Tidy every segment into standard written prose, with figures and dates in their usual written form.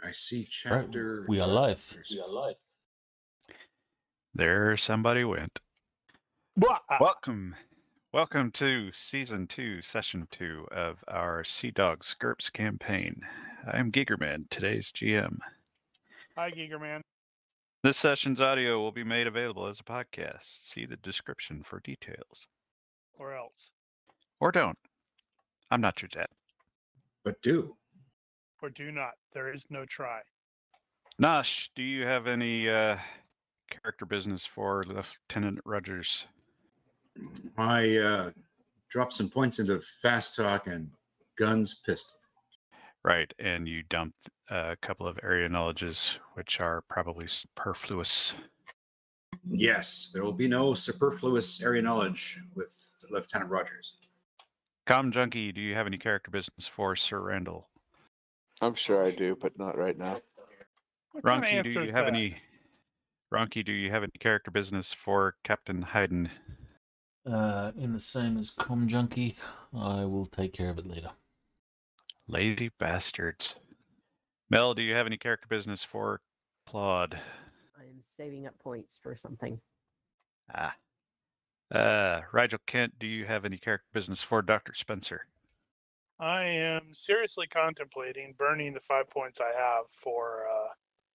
I see Right, chapter. we are live. There somebody went. Welcome to Season 2, Session 2 of our Sea Dogs GURPS campaign. I'm Gigerman, today's GM. Hi, Gigerman. This session's audio will be made available as a podcast. See the description for details. Or else. Or don't. I'm not your dad. But do. Or do not. There is no try. Nosh, do you have any character business for Lieutenant Rogers? I drop some points into fast talk and guns pistol. Right, and you dumped a couple of area knowledges, which are probably superfluous. Yes, there will be no superfluous area knowledge with Lieutenant Rogers. Junkie, do you have any character business for Sir Randall? I'm sure I do, but not right now. What kind of Ronky, answer do is you have that? any character business for Captain Hayden? In the same as Junkie, I will take care of it later. Lazy bastards. Mel, do you have any character business for Claude? I'm saving up points for something. Rigel Kent, do you have any character business for Dr. Spencer? I am seriously contemplating burning the 5 points I have for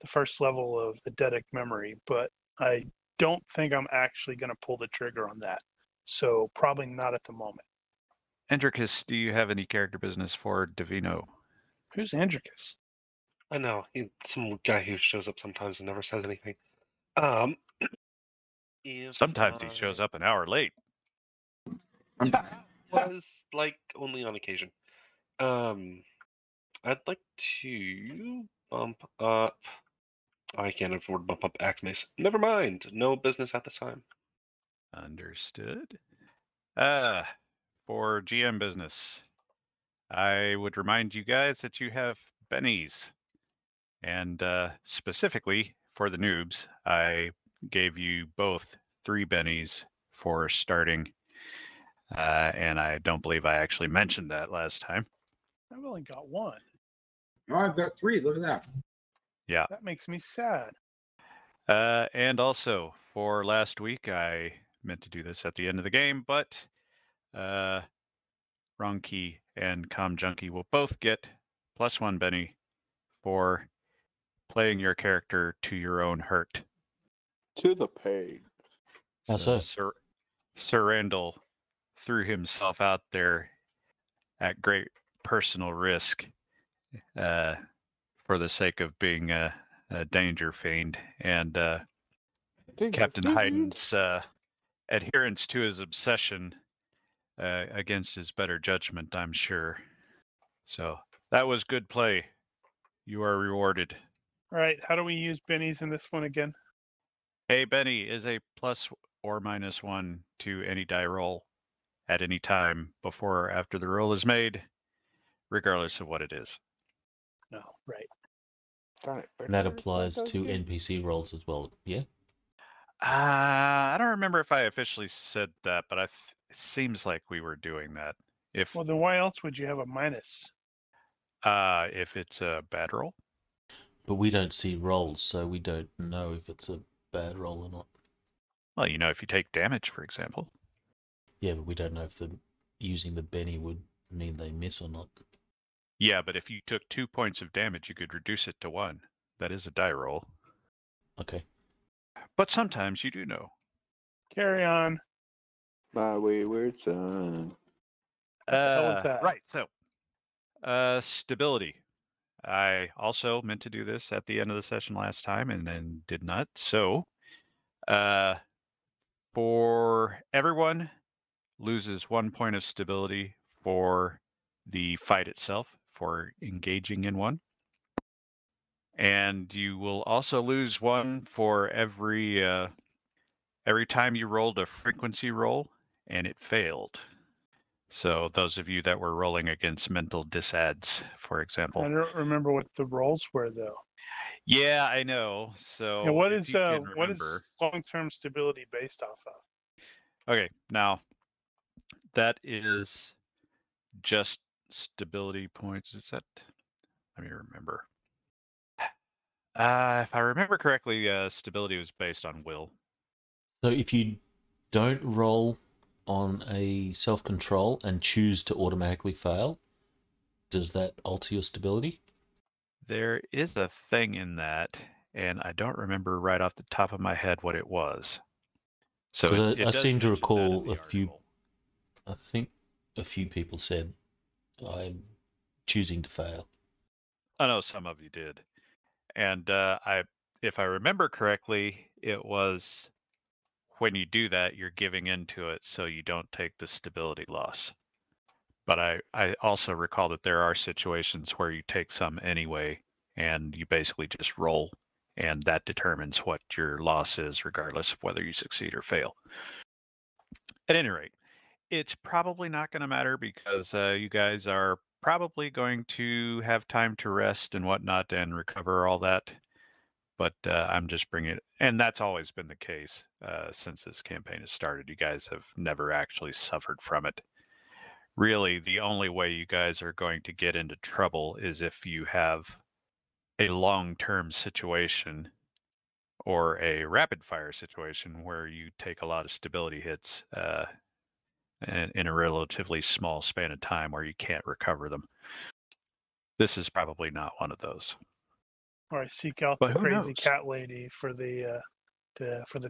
the first level of eidetic memory, but I don't think I'm actually going to pull the trigger on that. So probably not at the moment. Andricus, do you have any character business for Divino? Who's Andricus? I know. He's some guy who shows up sometimes and never says anything. Sometimes he shows up an hour late. Was like only on occasion. I'd like to bump up. I can't afford to bump up Axe Mace. Never mind. No business at this time. Understood. For GM business, I would remind you guys that you have bennies. And specifically for the noobs, I gave you both 3 bennies for starting. And I don't believe I actually mentioned that last time. I've only got 1. Oh, I've got 3. Look at that. Yeah. That makes me sad. And also for last week, I meant to do this at the end of the game, but Ronky and Junkie will both get +1 Benny for playing your character to your own hurt. To the pain. How so? Sir Randall threw himself out there at great personal risk for the sake of being a danger fiend, and Captain Hayden's adherence to his obsession against his better judgment, I'm sure. So that was good play. You are rewarded. All right, how do we use bennies in this one again? A Benny is a plus or -1 to any die roll at any time before or after the roll is made, regardless of what it is. No, right. And that applies to NPC rolls as well, yeah? I don't remember if I officially said that, but it seems like we were doing that. Well, then why else would you have a minus? If it's a bad roll. But we don't see rolls, so we don't know if it's a bad roll or not. Well, if you take damage, for example. Yeah, but we don't know if using the Benny would mean they miss or not. Yeah, but if you took 2 points of damage, you could reduce it to 1. That is a die roll. Okay. But sometimes you do know. Carry on. My wayward son. Right, so stability. I also meant to do this at the end of the session last time and then did not. So for everyone, loses 1 point of stability for the fight itself, for engaging in one. And you will also lose 1 for every time you rolled a frequency roll and it failed. So those of you that were rolling against mental disads, for example. I don't remember what the rolls were, though. Yeah, I know. So and what is long-term stability based off of? Okay, now that is just stability points. Is that? Let me remember. If I remember correctly, stability was based on will. So if you don't roll on a self-control and choose to automatically fail, does that alter your stability? There is a thing in that, and I don't remember right off the top of my head what it was. So Because it I does seem to mention that in recall the a few. article. I think a few people said, "I'm choosing to fail." I know some of you did, and if I remember correctly, it was when you do that, you're giving into it, so you don't take the stability loss. But I also recall that there are situations where you take some anyway, and you basically just roll, and that determines what your loss is, regardless of whether you succeed or fail. At any rate, it's probably not going to matter because you guys are probably going to have time to rest and whatnot and recover all that. But I'm just bringing it, and that's always been the case since this campaign has started. You guys have never actually suffered from it. Really, the only way you guys are going to get into trouble is if you have a long-term situation or a rapid-fire situation where you take a lot of stability hits in a relatively small span of time where you can't recover them. This is probably not one of those. Or I seek out But the who crazy knows? cat lady for the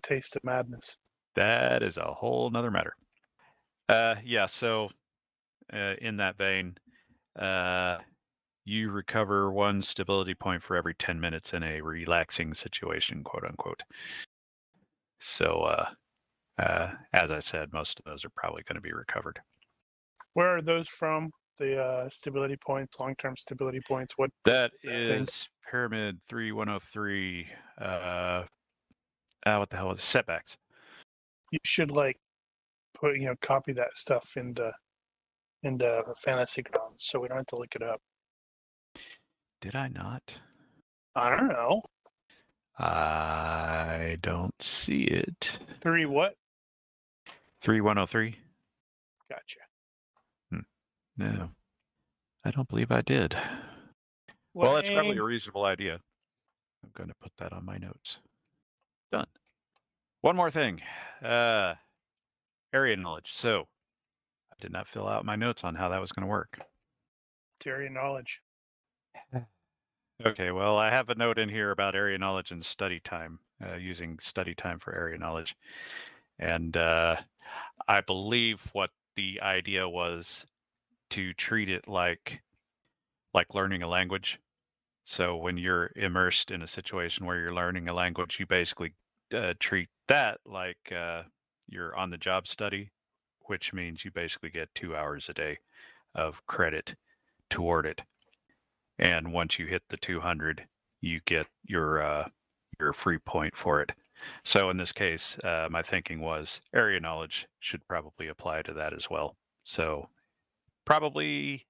taste of madness. That is a whole nother matter. Yeah, so in that vein, you recover 1 stability point for every 10 minutes in a relaxing situation, quote unquote. So, as I said, most of those are probably going to be recovered. Where are those from? The stability points, long-term stability points. What? That thing? is Pyramid 3103. What the hell is it? Setbacks? You should copy that stuff into Fantasy Grounds, so we don't have to look it up. Did I not? I don't know. I don't see it. 3 what? 3103? Gotcha. No, I don't believe I did. Well, that's probably a reasonable idea. I'm going to put that on my notes. Done. One more thing. Area knowledge. So, I did not fill out my notes on how that was going to work. Area knowledge. Okay, well, I have a note in here about area knowledge and study time, using study time for area knowledge. And I believe what the idea was to treat it like learning a language. So when you're immersed in a situation where you're learning a language, you basically treat that like you're on the job study, which means you basically get 2 hours a day of credit toward it. And once you hit the 200, you get your free point for it. So in this case, my thinking was area knowledge should probably apply to that as well. So probably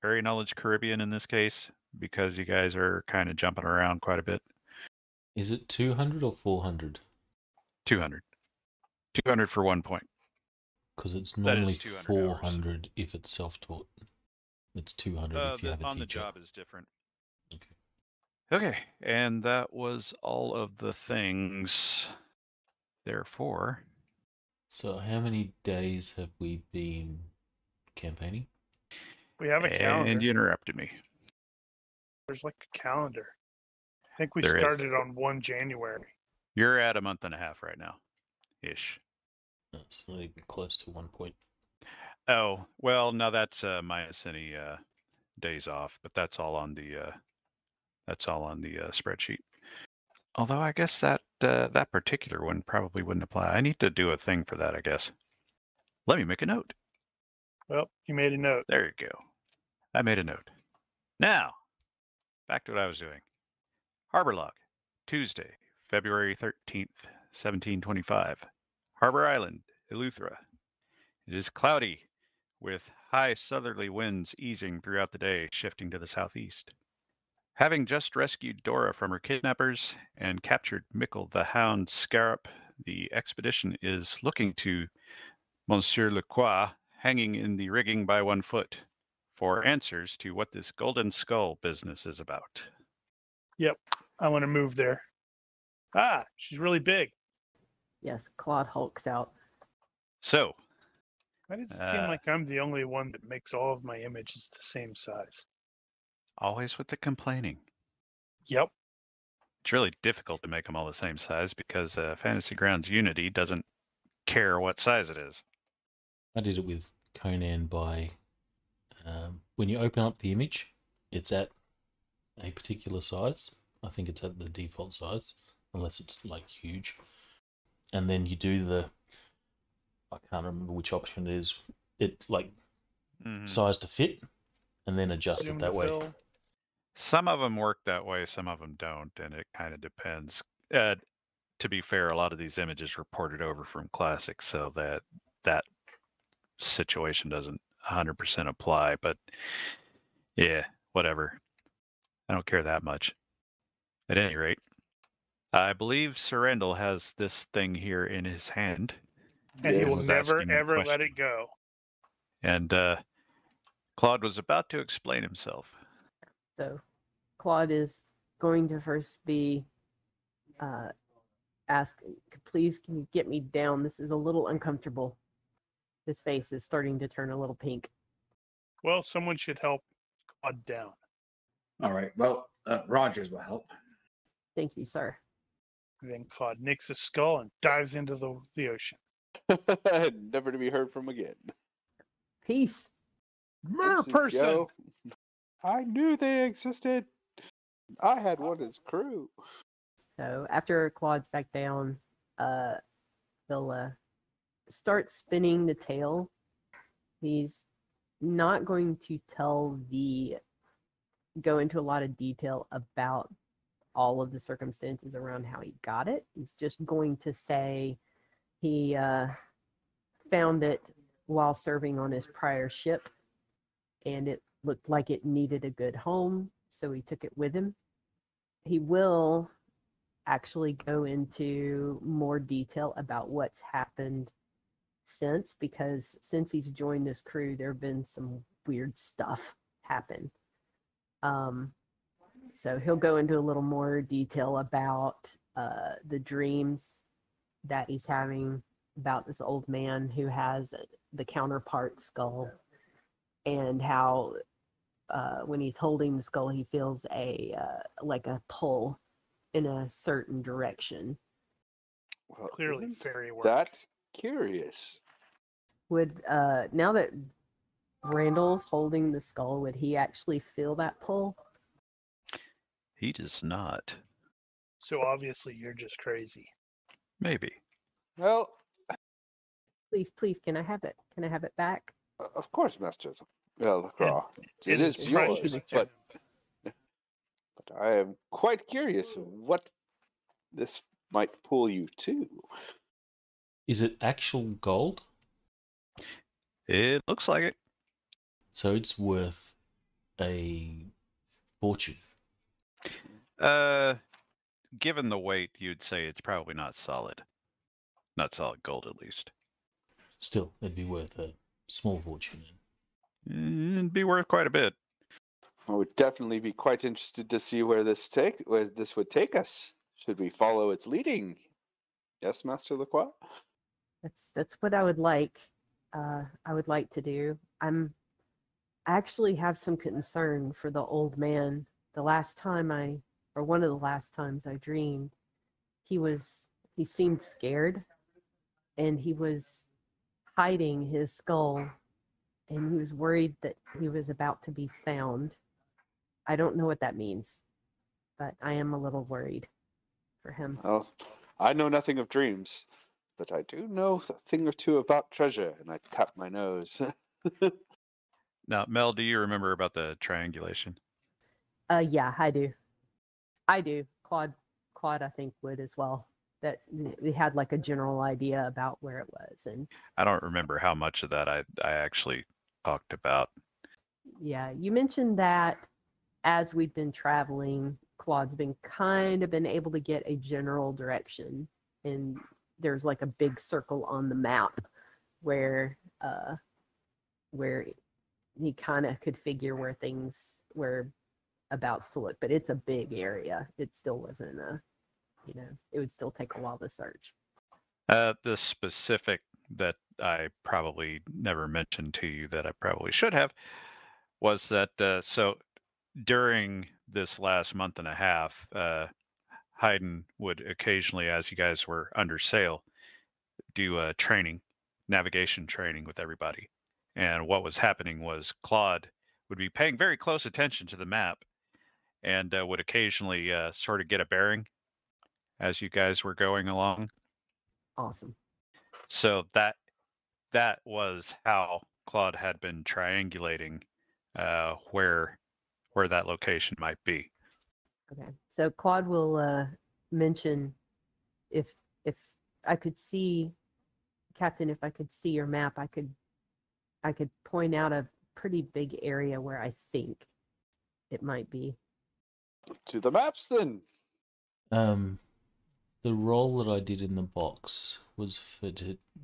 area knowledge Caribbean in this case, because you guys are kind of jumping around quite a bit. Is it 200 or 400? 200. 200 for 1 point. Because it's That normally is 200 400 if it's self-taught. It's 200 if you have a teacher. On the job is different. Okay. Okay, and that was all of the things. Therefore, So how many days have we been campaigning? We have a calendar. And you interrupted me. There's like a calendar. I think we There is. started on 1 January. You're at a month and a half right now, ish. It's not even close to 1 point. Oh, well, no, that's minus any days off, but that's all on the spreadsheet. Although I guess that that particular one probably wouldn't apply. I need to do a thing for that, I guess. Let me make a note. Well, you made a note. There you go. I made a note. Now, back to what I was doing. Harbor log, Tuesday, February 13th, 1725. Harbour Island, Eleuthera. It is cloudy, with high southerly winds easing throughout the day, shifting to the southeast. Having just rescued Dora from her kidnappers and captured Mickle the Hound Scarab, the expedition is looking to Monsieur Lecroix, hanging in the rigging by 1 foot, for answers to what this golden skull business is about. Yep. I want to move there. Ah, she's really big. Yes, Claude hulks out. So, Why does it seem like I'm the only one that makes all of my images the same size? always with the complaining. Yep. It's really difficult to make them all the same size because Fantasy Grounds Unity doesn't care what size it is. I did it with Conan by when you open up the image, it's at a particular size. I think it's at the default size, unless it's like huge. And then you do I can't remember which option it is. It like size to fit, and then adjust Zoom it to that way. fill. Some of them work that way, some of them don't, and it kind of depends. To be fair, a lot of these images were ported over from Classic, so that situation doesn't 100% apply. But yeah, whatever. I don't care that much. At any rate, I believe Surrendel has this thing here in his hand. And he Yes. will was never, asking a ever let question. it go. And Claude was about to explain himself. So Claude is going to first be ask, please, can you get me down? This is a little uncomfortable. His face is starting to turn a little pink. Well, someone should help Claude down. All right. Well, Rogers will help. Thank you, sir. And then Claude nicks his skull and dives into the ocean. Never to be heard from again. Peace. Mer Oopsies, person! yo. I knew they existed. I had one as crew. So after Claude's back down, he'll start spinning the tail. He's not going to go into a lot of detail about all of the circumstances around how he got it. He's just going to say he found it while serving on his prior ship, and it looked like it needed a good home, so he took it with him. He will actually go into more detail about what's happened since, because since he's joined this crew, there have been some weird stuff happen. So he'll go into a little more detail about the dreams that he's having about this old man who has the counterpart skull, and how when he's holding the skull, he feels like a pull in a certain direction. Well, Clearly isn't fairy work. That's curious. Would now that Randall's holding the skull, would he actually feel that pull? He does not. So obviously you're just crazy. Maybe. Well, Please, can I have it? Can I have it back? of course, Master LaCroix. It is precious yours, to him. but I am quite curious what this might pull you to. Is it actual gold? It looks like it. So it's worth a fortune. Given the weight, you'd say it's probably not solid. Not solid gold, at least. Still, it'd be worth a small fortune. It'd be worth quite a bit. I would definitely be quite interested to see where this would take us. Should we follow its leading? Yes, Master Lacroix? That's what I would like. I would like to do. I actually have some concern for the old man. One of the last times I dreamed, he seemed scared, and he was hiding his skull, and he was worried that he was about to be found. I don't know what that means, but I am a little worried for him. Well, I know nothing of dreams, but I do know a thing or two about treasure, and I tap my nose. Now, Mel, do you remember about the triangulation? Yeah, I do. Claude, I think, would as well. That we had like a general idea about where it was, and I don't remember how much of that I actually talked about. yeah, you mentioned that as we've been traveling, Claude's been able to get a general direction, and there's like a big circle on the map where he kind of could figure where abouts to look, but it's a big area. It still wasn't it would still take a while to search. The specific that I probably never mentioned to you that I probably should have was that so during this last month and a half, Hayden would occasionally, as you guys were under sail, do navigation training with everybody. And what was happening was Claude would be paying very close attention to the map and would occasionally sort of get a bearing as you guys were going along. Awesome. So that was how Claude had been triangulating where that location might be. Okay. So Claude will mention if I could see, Captain, if I could see your map, I could point out a pretty big area where I think it might be. To the maps, then. The roll that I did in the box was for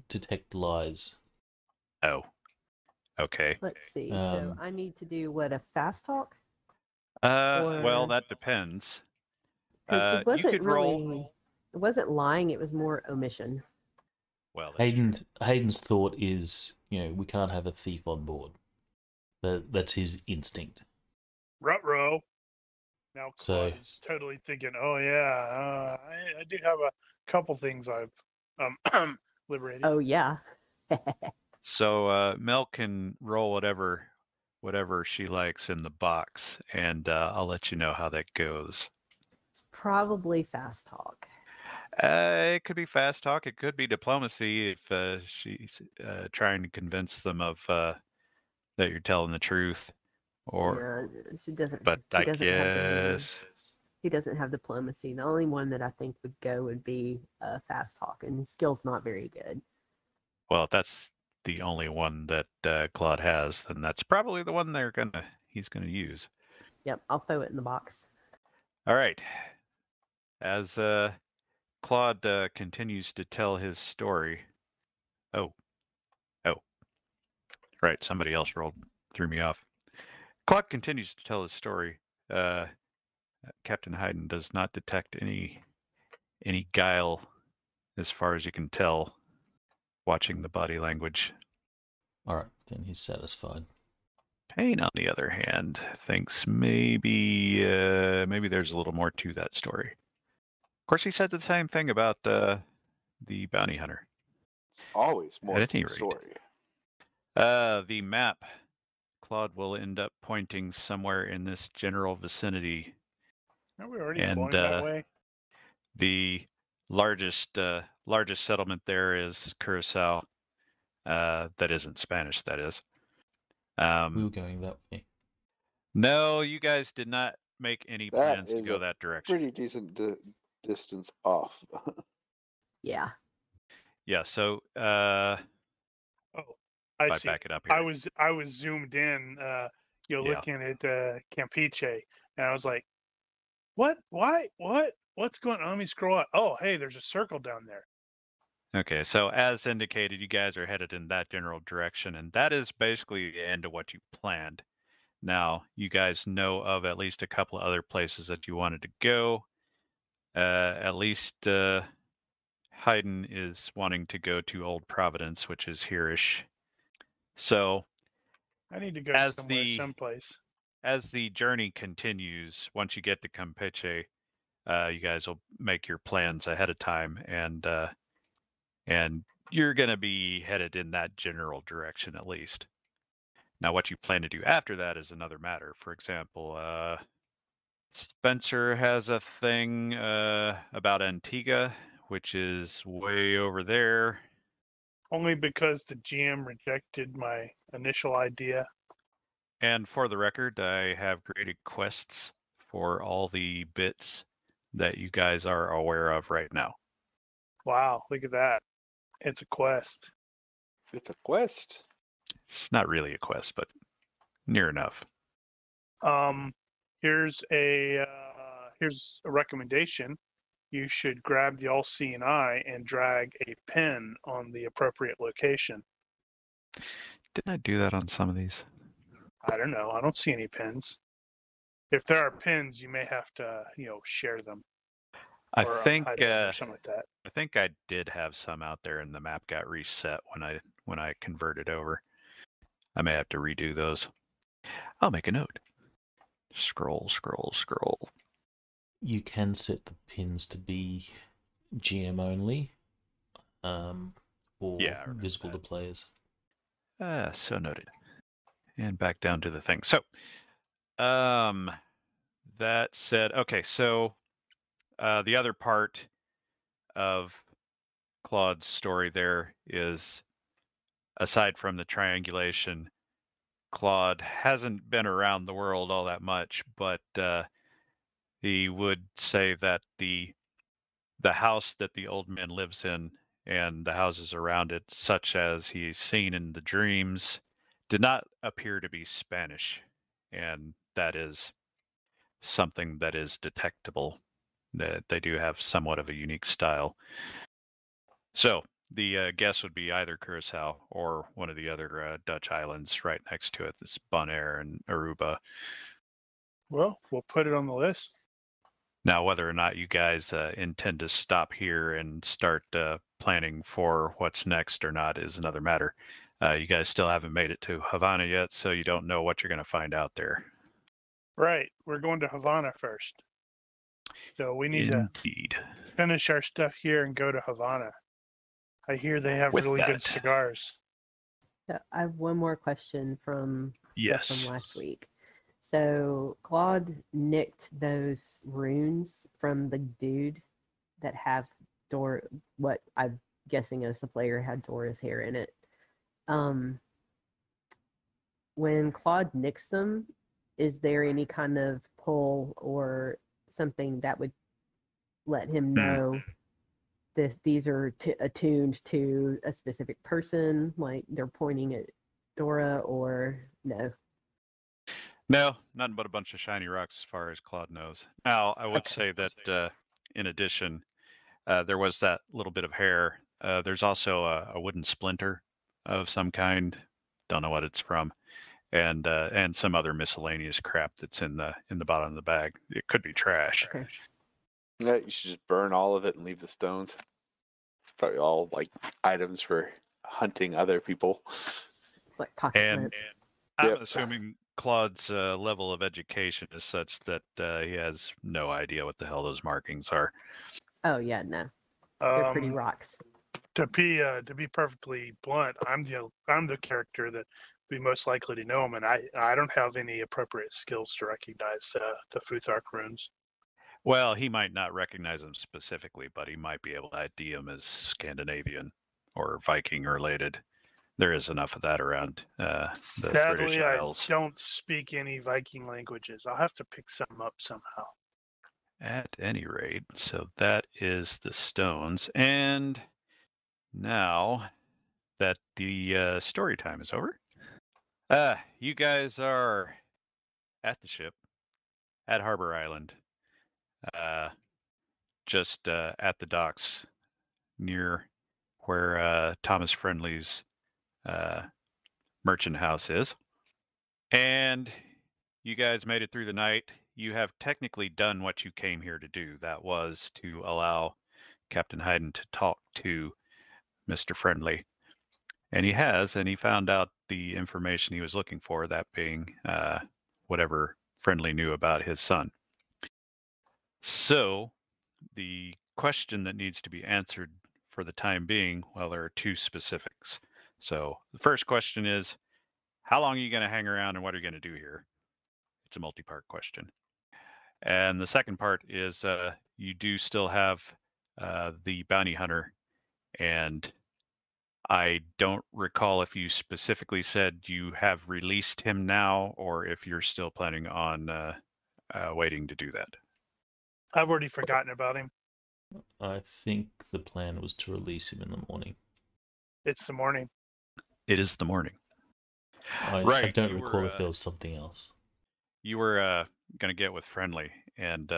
detect lies. Oh, okay. Let's see. So I need to do what, a fast talk? Well, Or- that depends. Because it You wasn't could really, roll. it wasn't lying. It was more omission. Well, that's true. Hayden's thought is, we can't have a thief on board. That's his instinct. Ruh-roh. Now So- Claude's totally thinking, oh yeah, I do have a couple things I've liberated. Oh yeah. So Mel can roll whatever she likes in the box, and I'll let you know how that goes. It's probably fast talk. It could be fast talk. It could be diplomacy if she's trying to convince them of that you're telling the truth. Or, Yeah, she doesn't. but he I doesn't have the- guess. he doesn't have diplomacy. The only one that I think would go would be fast talk, and his skill's not very good. Well, if that's the only one that Claude has, then that's probably the one he's gonna use. Yep, I'll throw it in the box. All right. As Claude continues to tell his story. Oh. Right, somebody else threw me off. Claude continues to tell his story. Captain Hayden does not detect any guile, as far as you can tell, watching the body language. All right, then he's satisfied. Payne, on the other hand, thinks maybe there's a little more to that story. Of course, he said the same thing about the bounty hunter. It's always more At to any the rate. story. The map, Claude will end up pointing somewhere in this general vicinity. Are we already And, going that way? The largest settlement there is Curacao. That isn't Spanish, that is. We were going that way. No, you guys did not make any That plans to is go a that direction. Pretty decent distance off. Yeah. Yeah, so Oh, I if I see. back it up here. I was zoomed in, Yeah. looking at Campeche, and I was like, "What? Why? What? What's going on?" Let me scroll up. Oh, hey, there's a circle down there. Okay, so as indicated, you guys are headed in that general direction, and that is basically the end of what you planned. Now, you guys know of at least a couple of other places that you wanted to go. At least Hayden is wanting to go to Old Providence, which is here-ish. So, I need to go As somewhere, the- someplace. as the journey continues, once you get to Campeche, you guys will make your plans ahead of time, and you're going to be headed in that general direction at least. Now, what you plan to do after that is another matter. For example, Spencer has a thing about Antigua, which is way over there. Only because the GM rejected my initial idea. And for the record, I have created quests for all the bits that you guys are aware of right now. Wow, look at that. It's a quest. It's a quest. It's not really a quest, but near enough. Here's a recommendation. You should grab the all-seeing eye and drag a pen on the appropriate location. Didn't I do that on some of these? I don't know. I don't see any pens. If there are pins, you may have to, share them. I Or think hide them or something like that. I think I did have some out there, and the map got reset when I converted over. I may have to redo those. I'll make a note. Scroll, scroll, scroll. You can set the pins to be GM only, or Yeah, I remember visible to that. players. So noted. And back down to the thing. So, that said, okay, so the other part of Claude's story there is, aside from the triangulation, Claude hasn't been around the world all that much, but he would say that the house that the old man lives in and the houses around it, such as he's seen in the dreams, did not appear to be Spanish, and that is something that is detectable. That they do have somewhat of a unique style. So the guess would be either Curacao or one of the other Dutch islands right next to it. This Bonaire and Aruba. Well, we'll put it on the list. Now, whether or not you guys intend to stop here and start planning for what's next or not is another matter. You guys still haven't made it to Havana yet, so you don't know what you're going to find out there. Right. We're going to Havana first. So we need Indeed. to finish our stuff here and go to Havana. I hear they have With really good that- cigars. I have one more question from stuff Yes. from last week. So Claude nicked those runes from the dude that have what I'm guessing as the player had Dora's hair in it. When Claude nicks them, is there any kind of pull or something that would let him know that these are attuned to a specific person, like they're pointing at Dora, or no? No, nothing but a bunch of shiny rocks as far as Claude knows. Now, I would say that in addition, there was that little bit of hair. There's also a wooden splinter of some kind. Don't know what it's from, and some other miscellaneous crap that's in the bottom of the bag. It could be trash. Okay. Yeah, you should just burn all of it and leave the stones. It's probably all like items for hunting other people. It's like pocket And lint. I'm Yep. assuming Claude's level of education is such that he has no idea what the hell those markings are. Oh yeah, no, they're pretty Um, rocks. to be perfectly blunt, I'm the character that would be most likely to know him, and I don't have any appropriate skills to recognize the Futhark runes. Well, he might not recognize them specifically, but he might be able to ID them as Scandinavian or Viking related. There is enough of that around the British Sadly, I Isles. don't speak any Viking languages. I'll have to pick some up somehow. At any rate, so that is the stones. And now that the story time is over, you guys are at the ship at Harbour Island, just at the docks near where Thomas Friendly's merchant house is. And you guys made it through the night. You have technically done what you came here to do. That was to allow Captain Hayden to talk to Mr. Friendly. And he has, and he found out the information he was looking for, that being whatever Friendly knew about his son. So the question that needs to be answered for the time being, well, there are two specifics. So the first question is, how long are you going to hang around and what are you going to do here? It's a multi-part question. And the second part is you do still have the bounty hunter, and I don't recall if you specifically said you have released him now or if you're still planning on waiting to do that. I've already forgotten about him. I think the plan was to release him in the morning. It's the morning. It is the morning. I Right, don't you recall were, if there was something else. You were going to get with Friendly and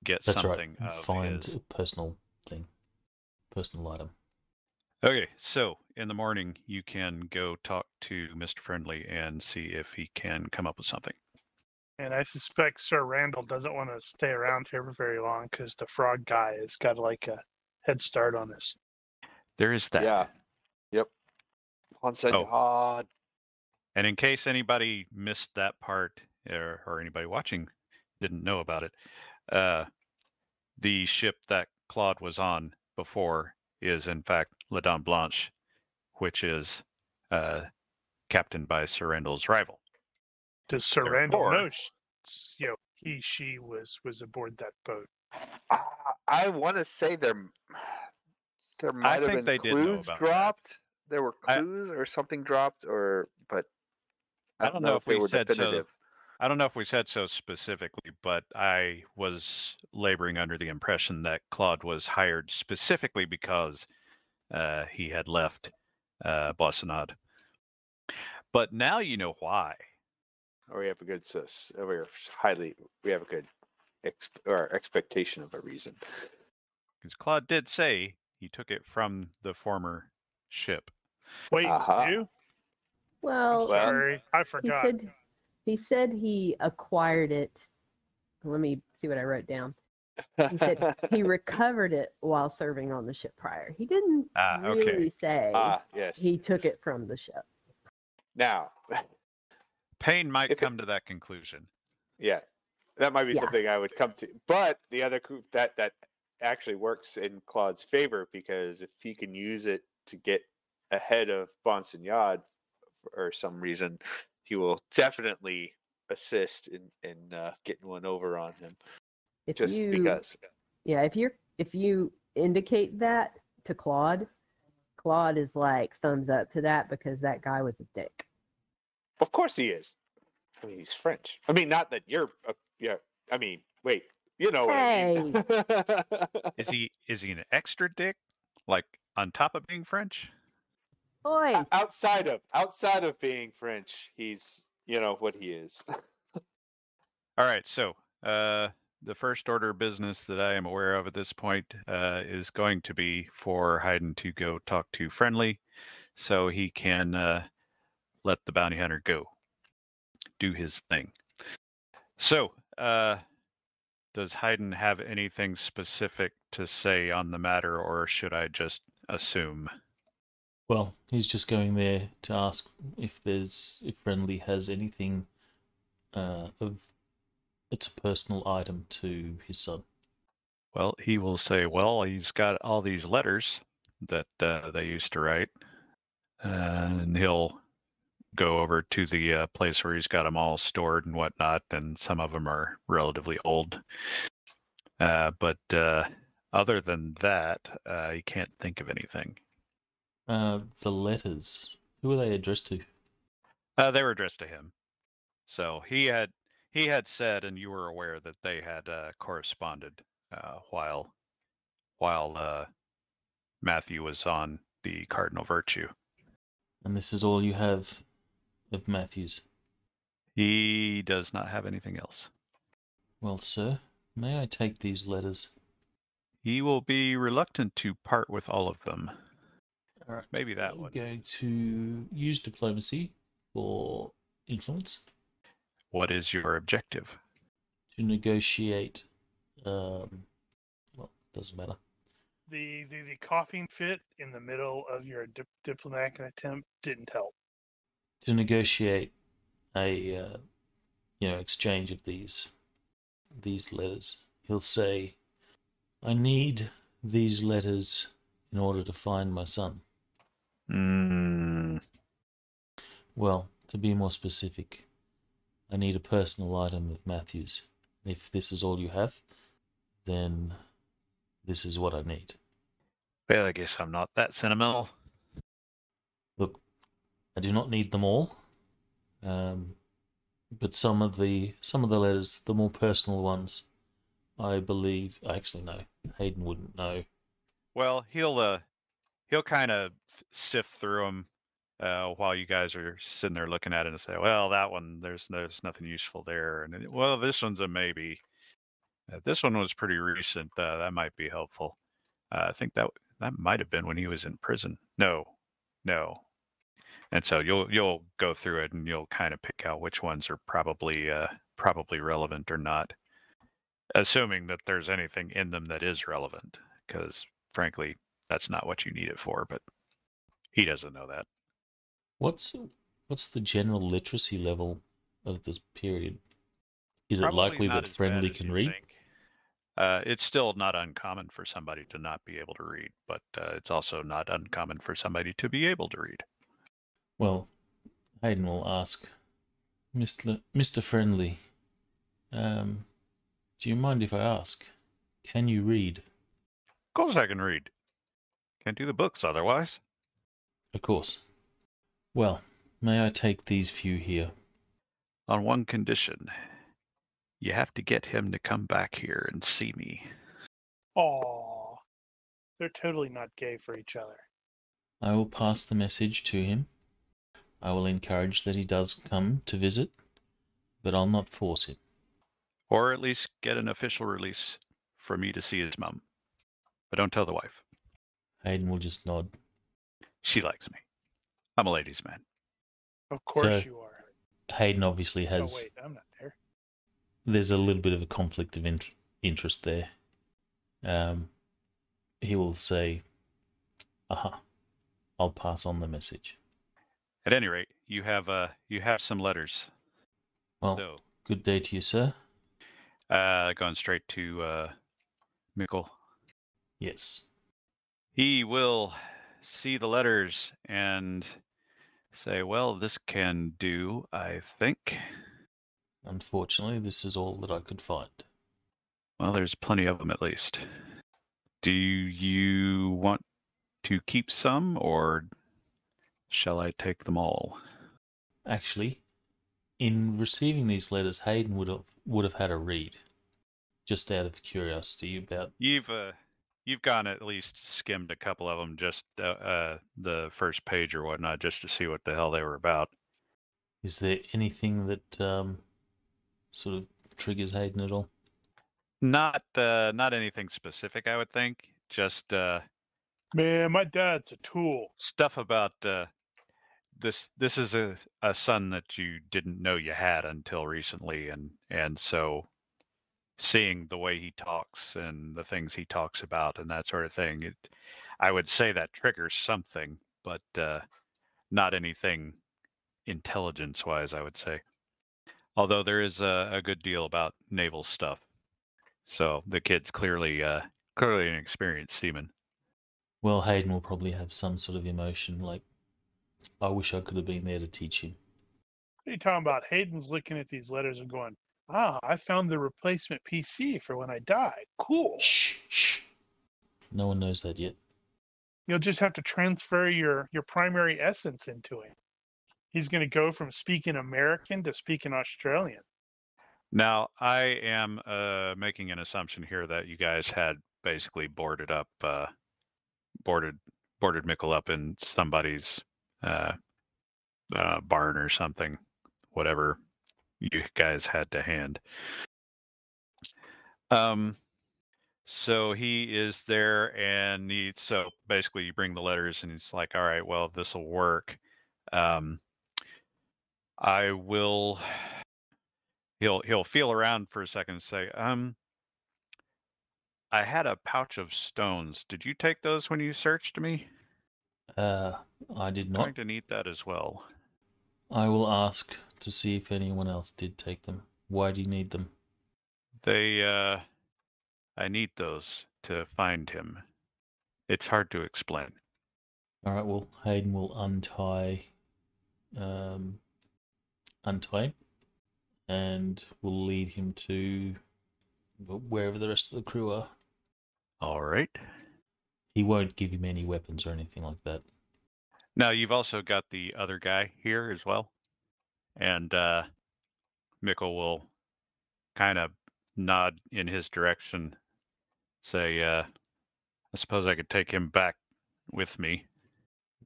get That's something right. of Find his. a personal thing, personal item. Okay, so in the morning you can go talk to Mr. Friendly and see if he can come up with something. And I suspect Sir Randall doesn't want to stay around here for very long because the frog guy has got like a head start on us. There is that. Yeah. Yep. On Senor. And in case anybody missed that part, or anybody watching didn't know about it, the ship that Claude was on before is in fact La Dame Blanche, which is captained by Sir Randall's rival. Does Sir Randall Therefore- know? She was aboard that boat. I want to say there might have think been they did know clues about that. dropped. There were clues or something dropped, but I don't know if they were definitive. I don't know if we said so specifically, but I was laboring under the impression that Claude was hired specifically because he had left Boissinade. But now you know why. Or we have a good we have a good expectation of a reason. Because Claude did say he took it from the former ship. Wait, Aha. you? Well, Sorry, I he forgot. said he acquired it. Let me see what I wrote down. He said he recovered it while serving on the ship prior. He didn't okay. really say Yes. he took it from the ship. Now, Payne might If it- come to that conclusion. yeah, that might be Yeah. something I would come to. But the other that actually works in Claude's favor, because if he can use it to get ahead of Bonsignad for some reason, he will definitely assist in getting one over on him. If Just you, because. Yeah, if you indicate that to Claude is like thumbs up to that because that guy was a dick. Of course he is. I mean, he's French. I mean, not that you're. Yeah. I mean, wait. You know what I mean. Is he an extra dick? Like on top of being French? Oi, outside of being French, he's what he is. All right, so the first order of business that I am aware of at this point is going to be for Hayden to go talk to Friendly so he can let the bounty hunter go. Do his thing. So, does Hayden have anything specific to say on the matter, or should I just assume? Well, he's just going there to ask if Friendly has anything it's a personal item to his son. Well, he will say, well, he's got all these letters that they used to write, and he'll go over to the place where he's got them all stored and whatnot, and some of them are relatively old. But other than that, he can't think of anything. The letters, who are they addressed to? They were addressed to him. So he had said, and you were aware that they had corresponded while Matthew was on the Cardinal Virtue. And this is all you have of Matthews? He does not have anything else. Well, sir, may I take these letters? He will be reluctant to part with all of them. All right. Maybe that I'm one. going to use diplomacy for influence What is your objective? to negotiate. Well, doesn't matter. The coughing fit in the middle of your diplomatic attempt didn't help. To negotiate a exchange of these letters. He'll say, I need these letters in order to find my son. Well, to be more specific, I need a personal item of Matthew's. If this is all you have, then this is what I need. Well, I guess I'm not that sentimental. Look, I do not need them all, but some of the letters, the more personal ones, I believe. Actually, no, Hayden wouldn't know. Well, he'll kind of sift through them while you guys are sitting there looking at it and say, "Well, that one, there's nothing useful there," and well, this one's a maybe. This one was pretty recent. That might be helpful. I think that might have been when he was in prison. No. And so you'll go through it and you'll kind of pick out which ones are probably relevant or not, assuming that there's anything in them that is relevant, because frankly, that's not what you need it for, but he doesn't know that. What's the general literacy level of this period? Is it Probably likely not that as bad Friendly as can you read? think. It's still not uncommon for somebody to not be able to read, but it's also not uncommon for somebody to be able to read. Well, Hayden will ask, Mr. Friendly, do you mind if I ask, can you read? Of course I can read. Can't do the books otherwise. Of course. Well, may I take these few here? On one condition. You have to get him to come back here and see me. Aw, they're totally not gay for each other. I will pass the message to him. I will encourage that he does come to visit, but I'll not force it. Or at least get an official release for me to see his mum. But don't tell the wife. Hayden will just nod. She likes me. I'm a ladies' man. Of course So- you are. Hayden obviously Oh has... wait, I'm not there. There's a little bit of a conflict of interest there. He will say, I'll pass on the message. At any rate, you have some letters. Well, So, good day to you, sir. going straight to Mikkel. Yes. He will see the letters and say, well, this can do, I think. Unfortunately, this is all that I could find. Well, there's plenty of them at least. Do you want to keep some, or shall I take them all? Actually, in receiving these letters, Hayden would have had a read, just out of curiosity about. You've gone at least skimmed a couple of them, just the first page or whatnot, just to see what the hell they were about. Is there anything that sort of triggers Hayden at all? Not anything specific, I would think. Just Man, my dad's a tool. stuff about this. This is a son that you didn't know you had until recently, and so seeing the way he talks and the things he talks about and that sort of thing, I would say that triggers something, but not anything intelligence-wise, I would say. Although there is a good deal about naval stuff, so the kid's clearly an experienced seaman. Well, Hayden will probably have some sort of emotion, like, I wish I could have been there to teach him. What are you talking about? Hayden's looking at these letters and going, I found the replacement PC for when I died. Cool. Shh. No one knows that yet. You'll just have to transfer your primary essence into him. He's going to go from speaking American to speaking Australian. Now, I am making an assumption here that you guys had basically boarded Mikkel up in somebody's barn or something, whatever you guys had to hand. So he is there, and so basically you bring the letters, and he's like, all right, well, this will work. I will. He'll feel around for a second and say, I had a pouch of stones. Did you take those when you searched me? I did I'm not. going to need that as well. I will ask to see if anyone else did take them. Why do you need them? I need those to find him. It's hard to explain. All right, well, Hayden will untie him, and will lead him to wherever the rest of the crew are. All right. He won't give him any weapons or anything like that. Now, you've also got the other guy here as well. And Mikkel will kind of nod in his direction, say, I suppose I could take him back with me.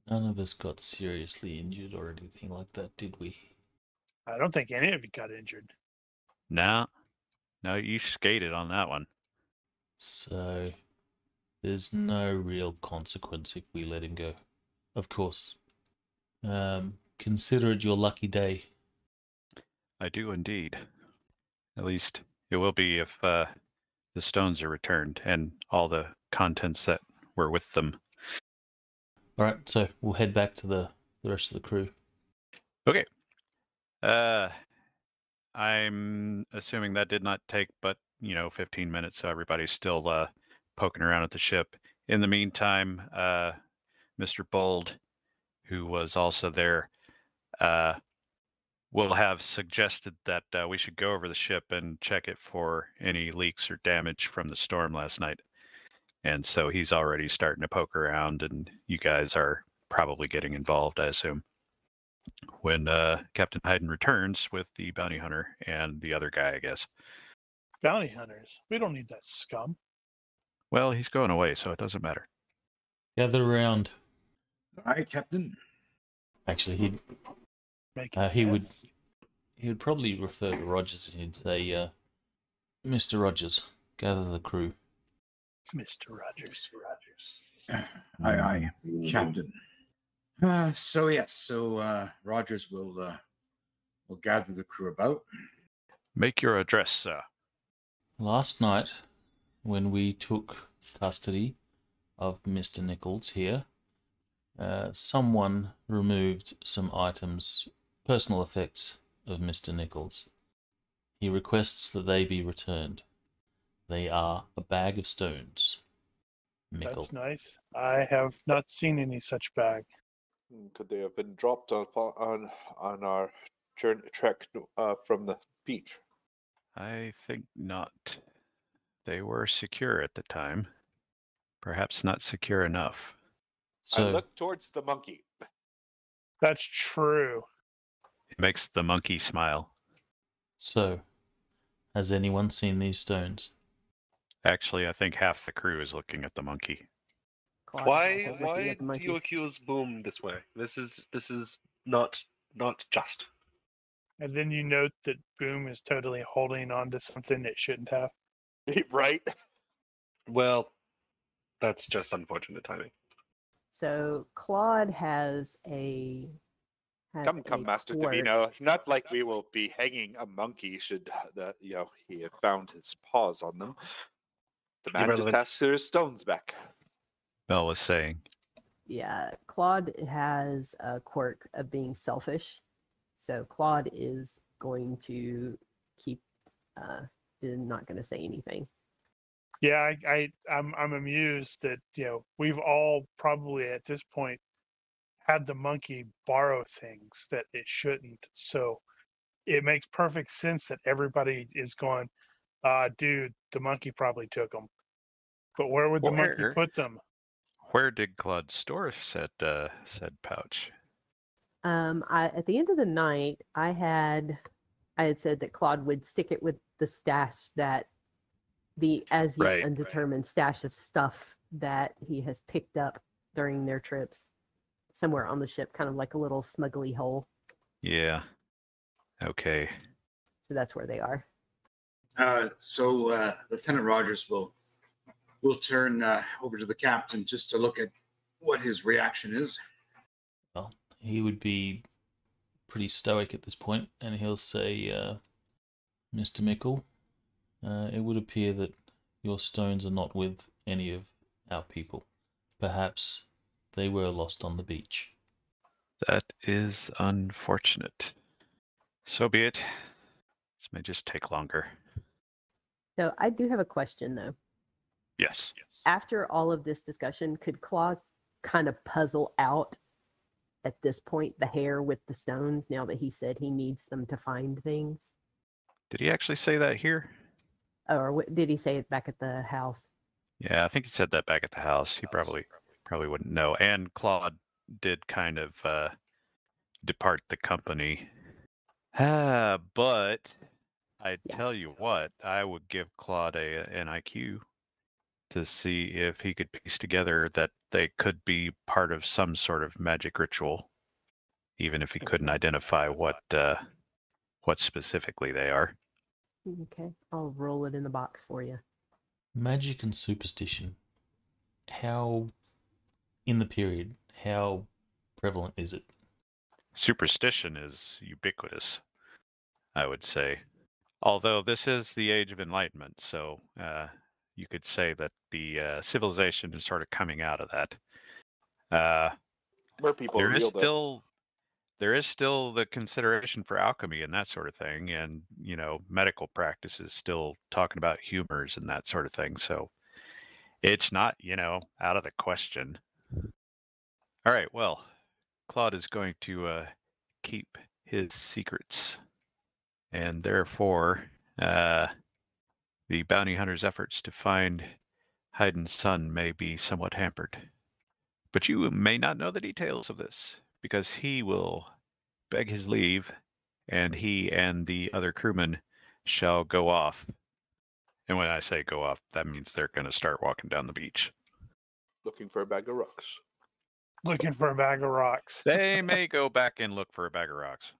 None of us got seriously injured or anything like that, did we? I don't think any of you got injured. No, you skated on that one. So there's no real consequence if we let him go. Of course, Consider it your lucky day. I do indeed. At least it will be if the stones are returned and all the contents that were with them. All right, so we'll head back to the rest of the crew. Okay. I'm assuming that did not take but, 15 minutes, so everybody's still poking around at the ship. In the meantime, Mr. Bold, who was also there, will have suggested that we should go over the ship and check it for any leaks or damage from the storm last night. And so he's already starting to poke around, and you guys are probably getting involved, I assume, when Captain Hayden returns with the bounty hunter and the other guy, I guess. Bounty hunters. We don't need that scum. Well, he's going away, so it doesn't matter. Gather around. Aye, Captain. Actually, he would probably refer to Rogers and he'd say, Mr. Rogers, gather the crew. Mr. Rogers. Aye, Captain. So Rogers will gather the crew about. Make your address, sir. Last night, when we took custody of Mr. Nichols here, someone removed some items, personal effects of Mr. Nichols. He requests that they be returned. They are a bag of stones. Mickle. That's nice. I have not seen any such bag. Could they have been dropped on our trek from the beach? I think not. They were secure at the time. Perhaps not secure enough. So, I look towards the monkey. That's true. It makes the monkey smile. So, has anyone seen these stones? Actually, I think half the crew is looking at the monkey. Claude Why is also looking at the do monkey. you accuse Boom this way? This is not just. And then you note that Boom is totally holding on to something it shouldn't have. Right? Well, that's just unfortunate timing. So Claude has a Come, Master quirk. Davino. Not like we will be hanging a monkey should he have found his paws on them. The man Irrelevant. just asks for his stones back. Mel was saying. Yeah, Claude has a quirk of being selfish. So Claude is going to keep, is not going to say anything. Yeah, I'm amused that we've all probably at this point had the monkey borrow things that it shouldn't. So it makes perfect sense that everybody is going, dude, the monkey probably took them. But where would the monkey Where? put them? Where did Claude store said pouch? At the end of the night, I had said that Claude would stick it with the stash that the as yet Right. undetermined stash of stuff that he has picked up during their trips somewhere on the ship, kind of like a little smuggly hole. Yeah. Okay. So that's where they are. So Lieutenant Rogers will turn over to the captain just to look at what his reaction is. Well, he would be pretty stoic at this point, and he'll say, Mr. Mickle, it would appear that your stones are not with any of our people. Perhaps they were lost on the beach. That is unfortunate. So be it. This may just take longer. So I do have a question, though. Yes. After all of this discussion, could Claude kind of puzzle out at this point the hair with the stones now that he said he needs them to find things? Did he actually say that here? Or did he say it back at the house? Yeah, I think he said that back at the house. He probably wouldn't know. And Claude did kind of depart the company. But I tell you what, I would give Claude an IQ to see if he could piece together that they could be part of some sort of magic ritual, even if he couldn't identify what specifically they are. Okay, I'll roll it in the box for you. Magic and superstition. How, in the period, how prevalent is it? superstition is ubiquitous, I would say. Although this is the age of enlightenment, so you could say that the civilization is sort of coming out of that. Where people are There is real, though. still the consideration for alchemy and that sort of thing, and medical practices still talking about humors and that sort of thing. So it's not out of the question. All right, well, Claude is going to keep his secrets, and therefore the bounty hunter's efforts to find Haydn's son may be somewhat hampered. But you may not know the details of this, because he will beg his leave, and he and the other crewmen shall go off. And when I say go off, that means they're going to start walking down the beach. Looking for a bag of rocks. Looking for a bag of rocks. They may go back and look for a bag of rocks.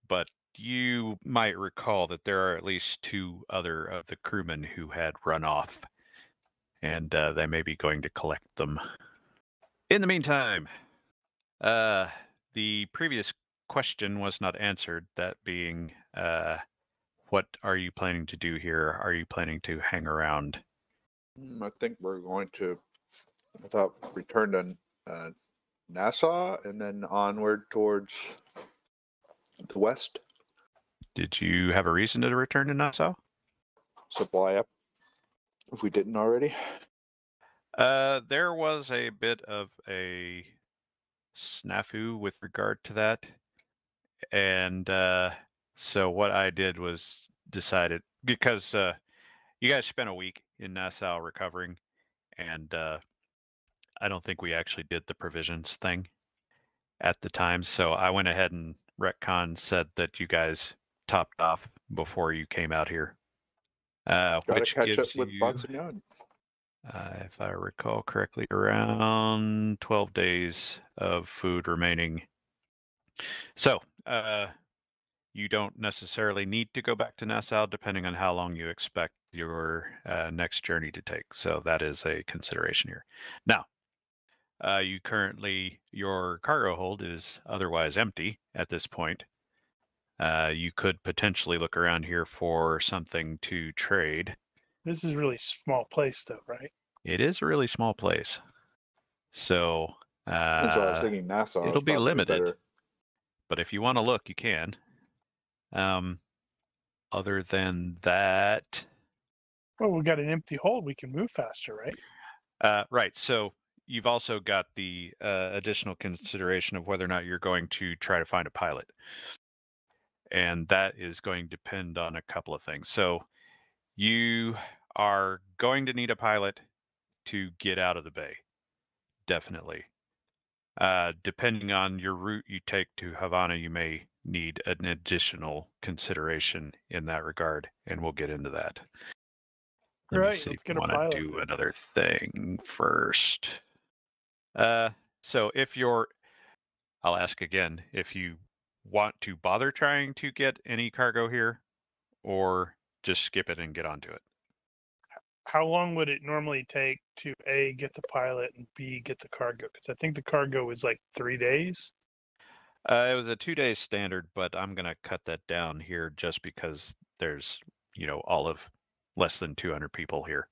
But you might recall that there are at least 2 other of the crewmen who had run off, and they may be going to collect them. In the meantime, the previous question was not answered, that being, what are you planning to do here? Are you planning to hang around? I think we're going to, return to Nassau and then onward towards the west. Did you have a reason to return to Nassau? Supply up, if we didn't already. There was a bit of a snafu with regard to that. And so what I did was decided, because you guys spent a week in Nassau recovering, and I don't think we actually did the provisions thing at the time. So I went ahead and retcon said that you guys topped off before you came out here. Gotta Which catch up gives with you, Bonsignon. if I recall correctly, around 12 days of food remaining. So you don't necessarily need to go back to Nassau, depending on how long you expect your next journey to take. So that is a consideration here. Now, your cargo hold is otherwise empty at this point. You could potentially look around here for something to trade. This is a really small place, though, right? It is a really small place. So That's why I was thinking Nassau. it'll is be probably limited. better. But if you want to look, you can. Other than that, Well, we got an empty hold. We can move faster, right? right. So you've also got the additional consideration of whether or not you're going to try to find a pilot. And that is going to depend on a couple of things. So you are going to need a pilot to get out of the bay. Definitely. Depending on your route you take to Havana, you may need an additional consideration in that regard, and we'll get into that. Let me Right, see let's if you get a want to pilot do then. another thing first. So I'll ask again, if you want to bother trying to get any cargo here, or just skip it and get onto it. How long would it normally take to A, get the pilot, and B, get the cargo? Because I think the cargo is like 3 days. It was a 2-day standard, but I'm going to cut that down here just because there's, all of less than 200 people here.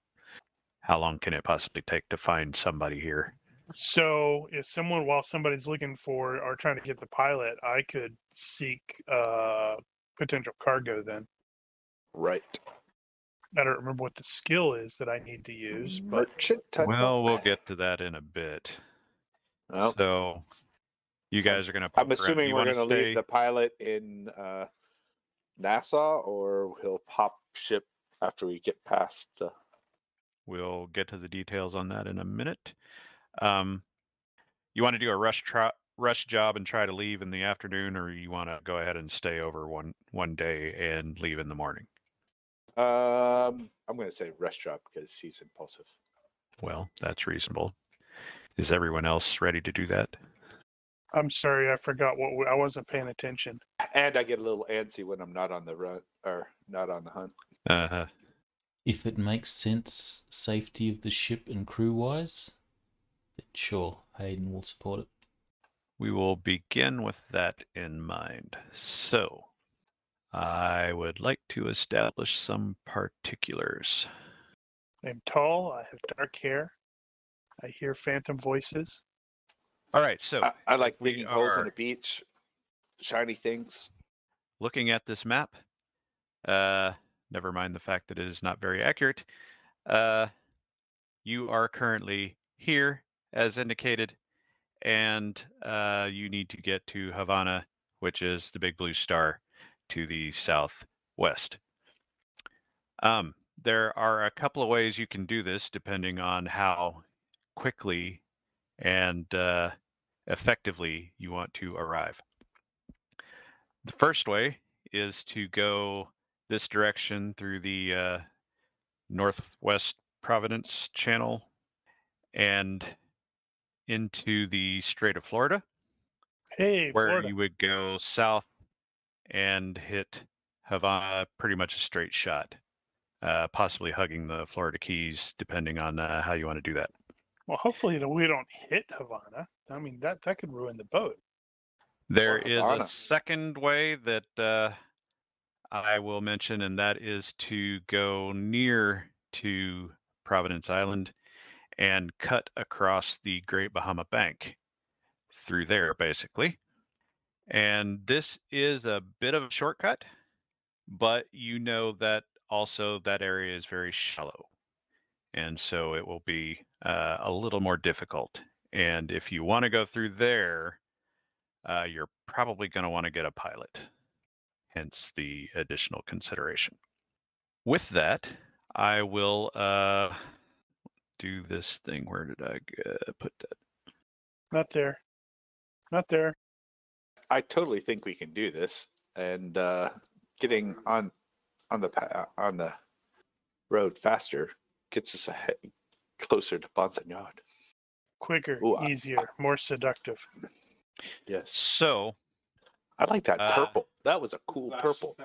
How long can it possibly take to find somebody here? So if while somebody's looking for or trying to get the pilot, I could seek potential cargo then. Right. I don't remember what the skill is that I need to use, but Merchant type. Well, we'll get to that in a bit. Well, So you guys are going to I'm assuming we're going to stay? leave the pilot in Nassau, or he'll pop ship after we get past. We'll get to the details on that in a minute. You want to do a rush job and try to leave in the afternoon, or you want to go ahead and stay over one day and leave in the morning? I'm going to say rush job because he's impulsive. Well, that's reasonable. Is everyone else ready to do that? I'm sorry, I forgot I wasn't paying attention. And I get a little antsy when I'm not on the run or not on the hunt. Uh-huh. If it makes sense, safety of the ship and crew wise, then sure, Hayden will support it. we will begin with that in mind. So, I would like to establish some particulars. I'm tall. I have dark hair. I hear phantom voices. All right, so I like we digging holes on are the beach, shiny things. looking at this map. Never mind the fact that it is not very accurate. You are currently here, as indicated, and you need to get to Havana, which is the big blue star to the southwest. There are a couple of ways you can do this, depending on how quickly and effectively you want to arrive. The first way is to go this direction through the Northwest Providence Channel and into the Strait of Florida, Hey, where Florida. you would go south and hit Havana, pretty much a straight shot, possibly hugging the Florida Keys, depending on how you want to do that. Well, hopefully we don't hit Havana. I mean, that could ruin the boat. There Or is Havana. a second way that I will mention, and that is to go near to Providence Island and cut across the Great Bahama Bank through there, basically. And this is a bit of a shortcut, but you know that also that area is very shallow. And so it will be a little more difficult. And if you want to go through there, you're probably going to want to get a pilot, hence the additional consideration. With that, I will do this thing. Where did I put that? Not there. Not there. I totally think we can do this, and getting on the road faster gets us ahead, closer to Bonsignard. Quicker, Ooh, easier, more seductive. Yes. So, I like that Uh, purple. That was a cool purple.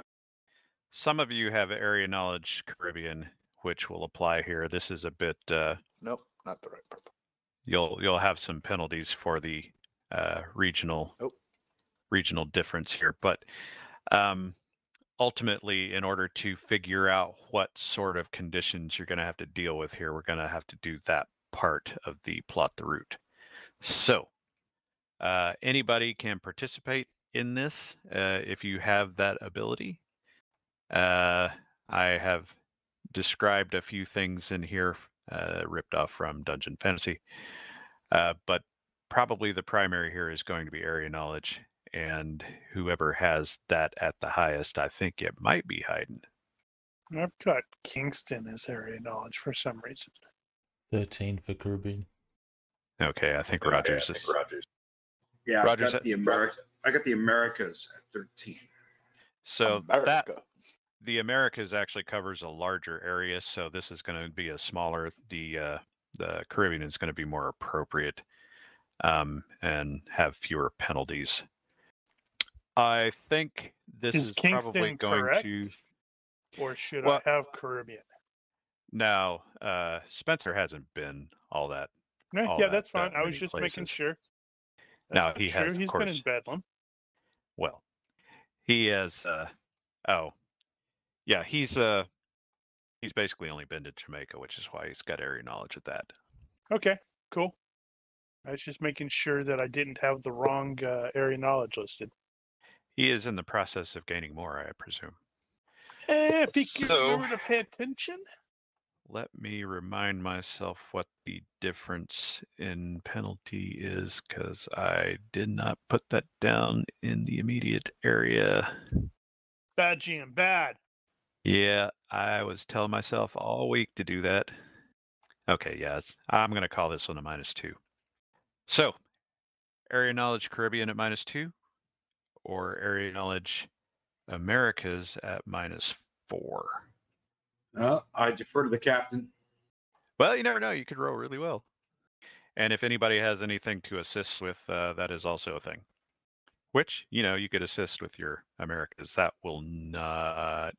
some of you have area knowledge Caribbean, which will apply here. This is a bit. Nope, not the right purple. You'll have some penalties for the regional difference here, but ultimately, in order to figure out what sort of conditions you're going to have to deal with here, we're going to have to do that part of the plot the route. So, anybody can participate in this if you have that ability. I have described a few things in here ripped off from Dungeon Fantasy, but probably the primary here is going to be area knowledge, and whoever has that at the highest, I think it might be Haydn. I've got Kingston as area knowledge for some reason. 13 for Caribbean. Okay, I think Rogers is. Yeah, Rogers, I got the Americas at 13. So America. the Americas actually covers a larger area, so this is going to be a smaller. The Caribbean is going to be more appropriate and have fewer penalties. I think this is Kingston probably going correct? to. Or should Well- I have Caribbean? No, Spencer hasn't been all that. all Yeah, that, that's fine. I was many just making places. sure. No, That's he not true. has, of He's been in course. Bedlam. Well, he has. Oh, yeah, he's basically only been to Jamaica, which is why he's got area knowledge of that. Okay, cool. I was just making sure that I didn't have the wrong area knowledge listed. He is in the process of gaining more, I presume. If he can So- remember to pay attention. Let me remind myself what the difference in penalty is, because I did not put that down in the immediate area. Bad GM, bad. Yeah, I was telling myself all week to do that. Okay, yeah, I'm going to call this one a -2. So, area knowledge Caribbean at -2, or area knowledge Americas at -4. I defer to the captain. Well, you never know. You could roll really well. And if anybody has anything to assist with, that is also a thing. Which, you could assist with your Americas. That will not.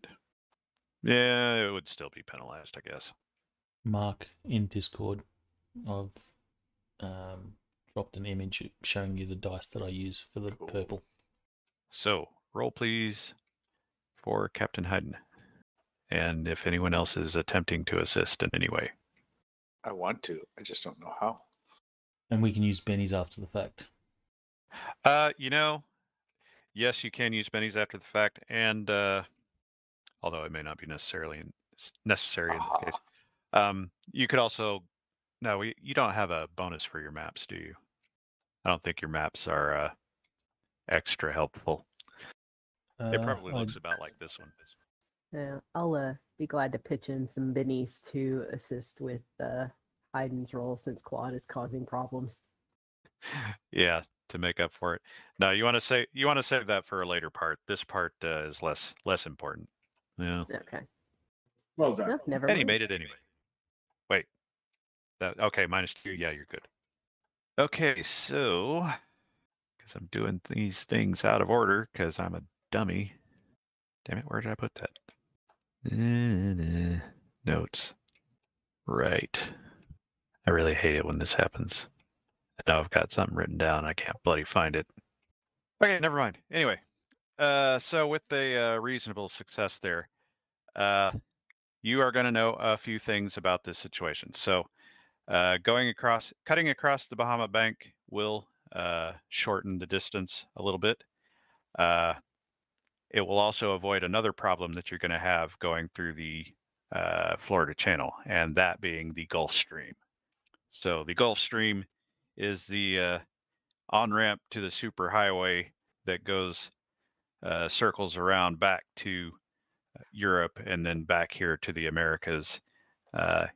Yeah, it would still be penalized, I guess. Mark in Discord. I've dropped an image showing you the dice that I use for the Cool. purple. So, roll please for Captain Hayden. And if anyone else is attempting to assist in any way. I want to. I just don't know how. And we can use Benny's after the fact. Yes, you can use bennies after the fact, and although it may not be necessary in this case. You could also you don't have a bonus for your maps, do you? I don't think your maps are extra helpful. It probably looks about like this one. Yeah, I'll be glad to pitch in some bennies to assist with Hayden's role since Claude is causing problems. Yeah, to make up for it. No, you want to save that for a later part. This part is less important. Yeah. Okay. Well done. No, never And he mind. made it anyway. Wait. Okay, -2. Yeah, you're good. Okay, so because I'm doing these things out of order because I'm a dummy. Damn it, where did I put that? Notes. Right. I really hate it when this happens. Now I've got something written down. I can't bloody find it. Okay, never mind. Anyway, so with a reasonable success there, you are going to know a few things about this situation. So, cutting across the Bahama Bank will shorten the distance a little bit. It will also avoid another problem that you're going to have going through the Florida Channel, and that being the Gulf Stream. So the Gulf Stream is the on-ramp to the superhighway that goes circles around back to Europe and then back here to the Americas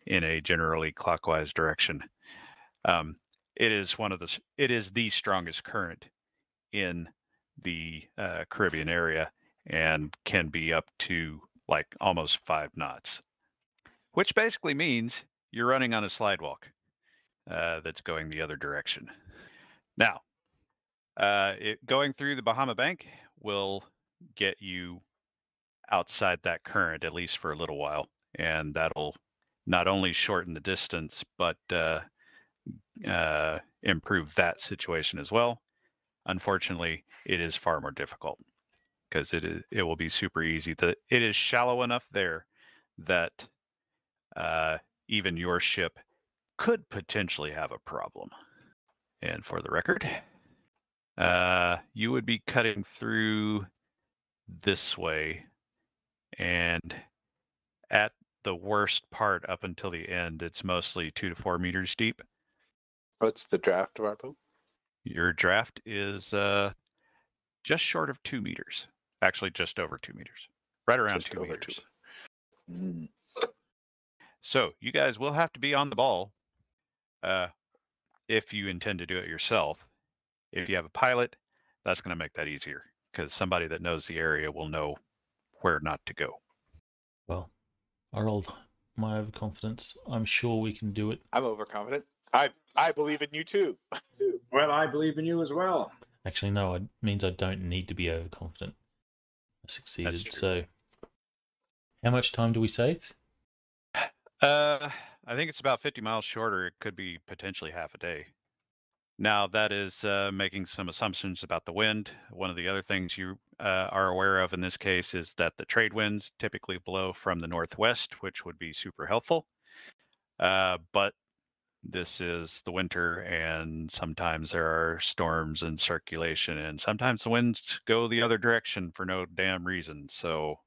in a generally clockwise direction. It is the strongest current in the Caribbean area and can be up to like almost 5 knots, which basically means you're running on a slidewalk that's going the other direction. Now, going through the Bahama Bank will get you outside that current, at least for a little while, and that'll not only shorten the distance, but improve that situation as well. Unfortunately, it is far more difficult because it will be super easy. It is shallow enough there that even your ship could potentially have a problem. And for the record, you would be cutting through this way, and at the worst part up until the end, it's mostly 2 to 4 meters deep. What's the draft of our boat? Your draft is just short of 2 meters. Actually, just over 2 meters. Right around Just 2 over meters. 2. So you guys will have to be on the ball if you intend to do it yourself. If you have a pilot, that's going to make that easier because somebody that knows the area will know where not to go. Well, I rolled my overconfidence. I'm sure we can do it. I'm overconfident. I believe in you too. Well, I believe in you as well. Actually, no, it means I don't need to be overconfident. I succeeded. So, how much time do we save? I think it's about 50 miles shorter. It could be potentially half a day. Now, that is making some assumptions about the wind. One of the other things you are aware of in this case is that the trade winds typically blow from the northwest, which would be super helpful. But this is the winter, and sometimes there are storms in circulation, and sometimes the winds go the other direction for no damn reason. So,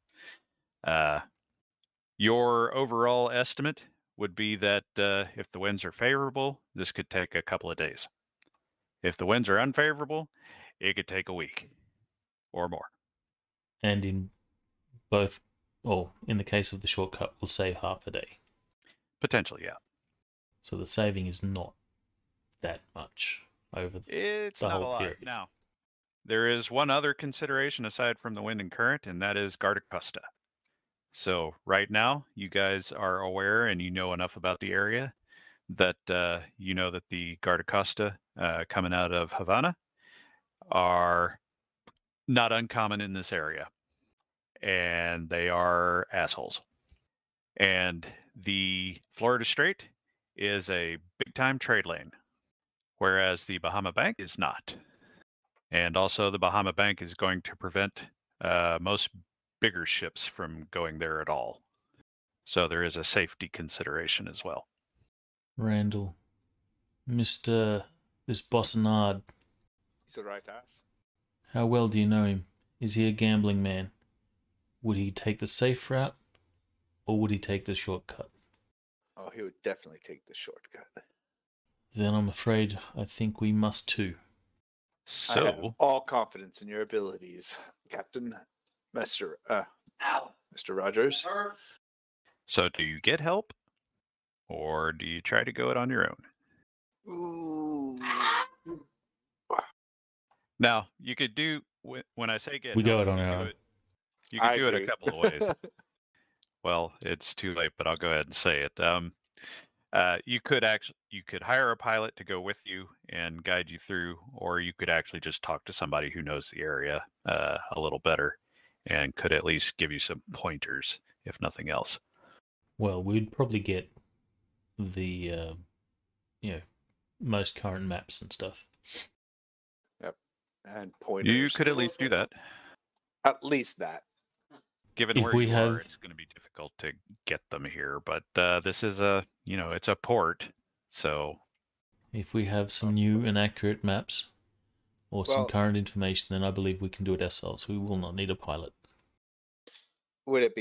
your overall estimate would be that if the winds are favorable, this could take a couple of days. If the winds are unfavorable, it could take a week or more. And in both, or in the case of the shortcut, we'll save half a day. Potentially, yeah. So the saving is not that much over It's the not a whole lot. period. Now, there is one other consideration aside from the wind and current, and that is Guardacosta. So right now, you guys are aware and you know enough about the area that you know that the Guardacosta coming out of Havana are not uncommon in this area, and they are assholes. And the Florida Strait is a big-time trade lane. whereas the Bahama Bank is not. And also the Bahama Bank is going to prevent most bigger ships from going there at all. So there is a safety consideration as well. Randall, Mr. This Bossonard, He's a right ass. how well do you know him? Is he a gambling man? Would he take the safe route, or would he take the shortcut? Oh, he would definitely take the shortcut. Then I'm afraid I think we must too. I have So, all confidence in your abilities, Captain, Mr. Rogers. so do you get help, or do you try to go it on your own? Ooh. Now, you could do when I say get We go help, it on you our could own. do it- You can I do it a agree. couple of ways. Well, it's too late, but I'll go ahead and say it. You could hire a pilot to go with you and guide you through, or you could actually just talk to somebody who knows the area a little better and could at least give you some pointers, if nothing else. Well, we'd probably get the most current maps and stuff. And pointers. You could at least do that. At least that. Given If where we you have- are, it's going to be difficult to get them here. But this is it's a port, so If we have some new and accurate maps or some Well- current information, then I believe we can do it ourselves. We will not need a pilot. Would it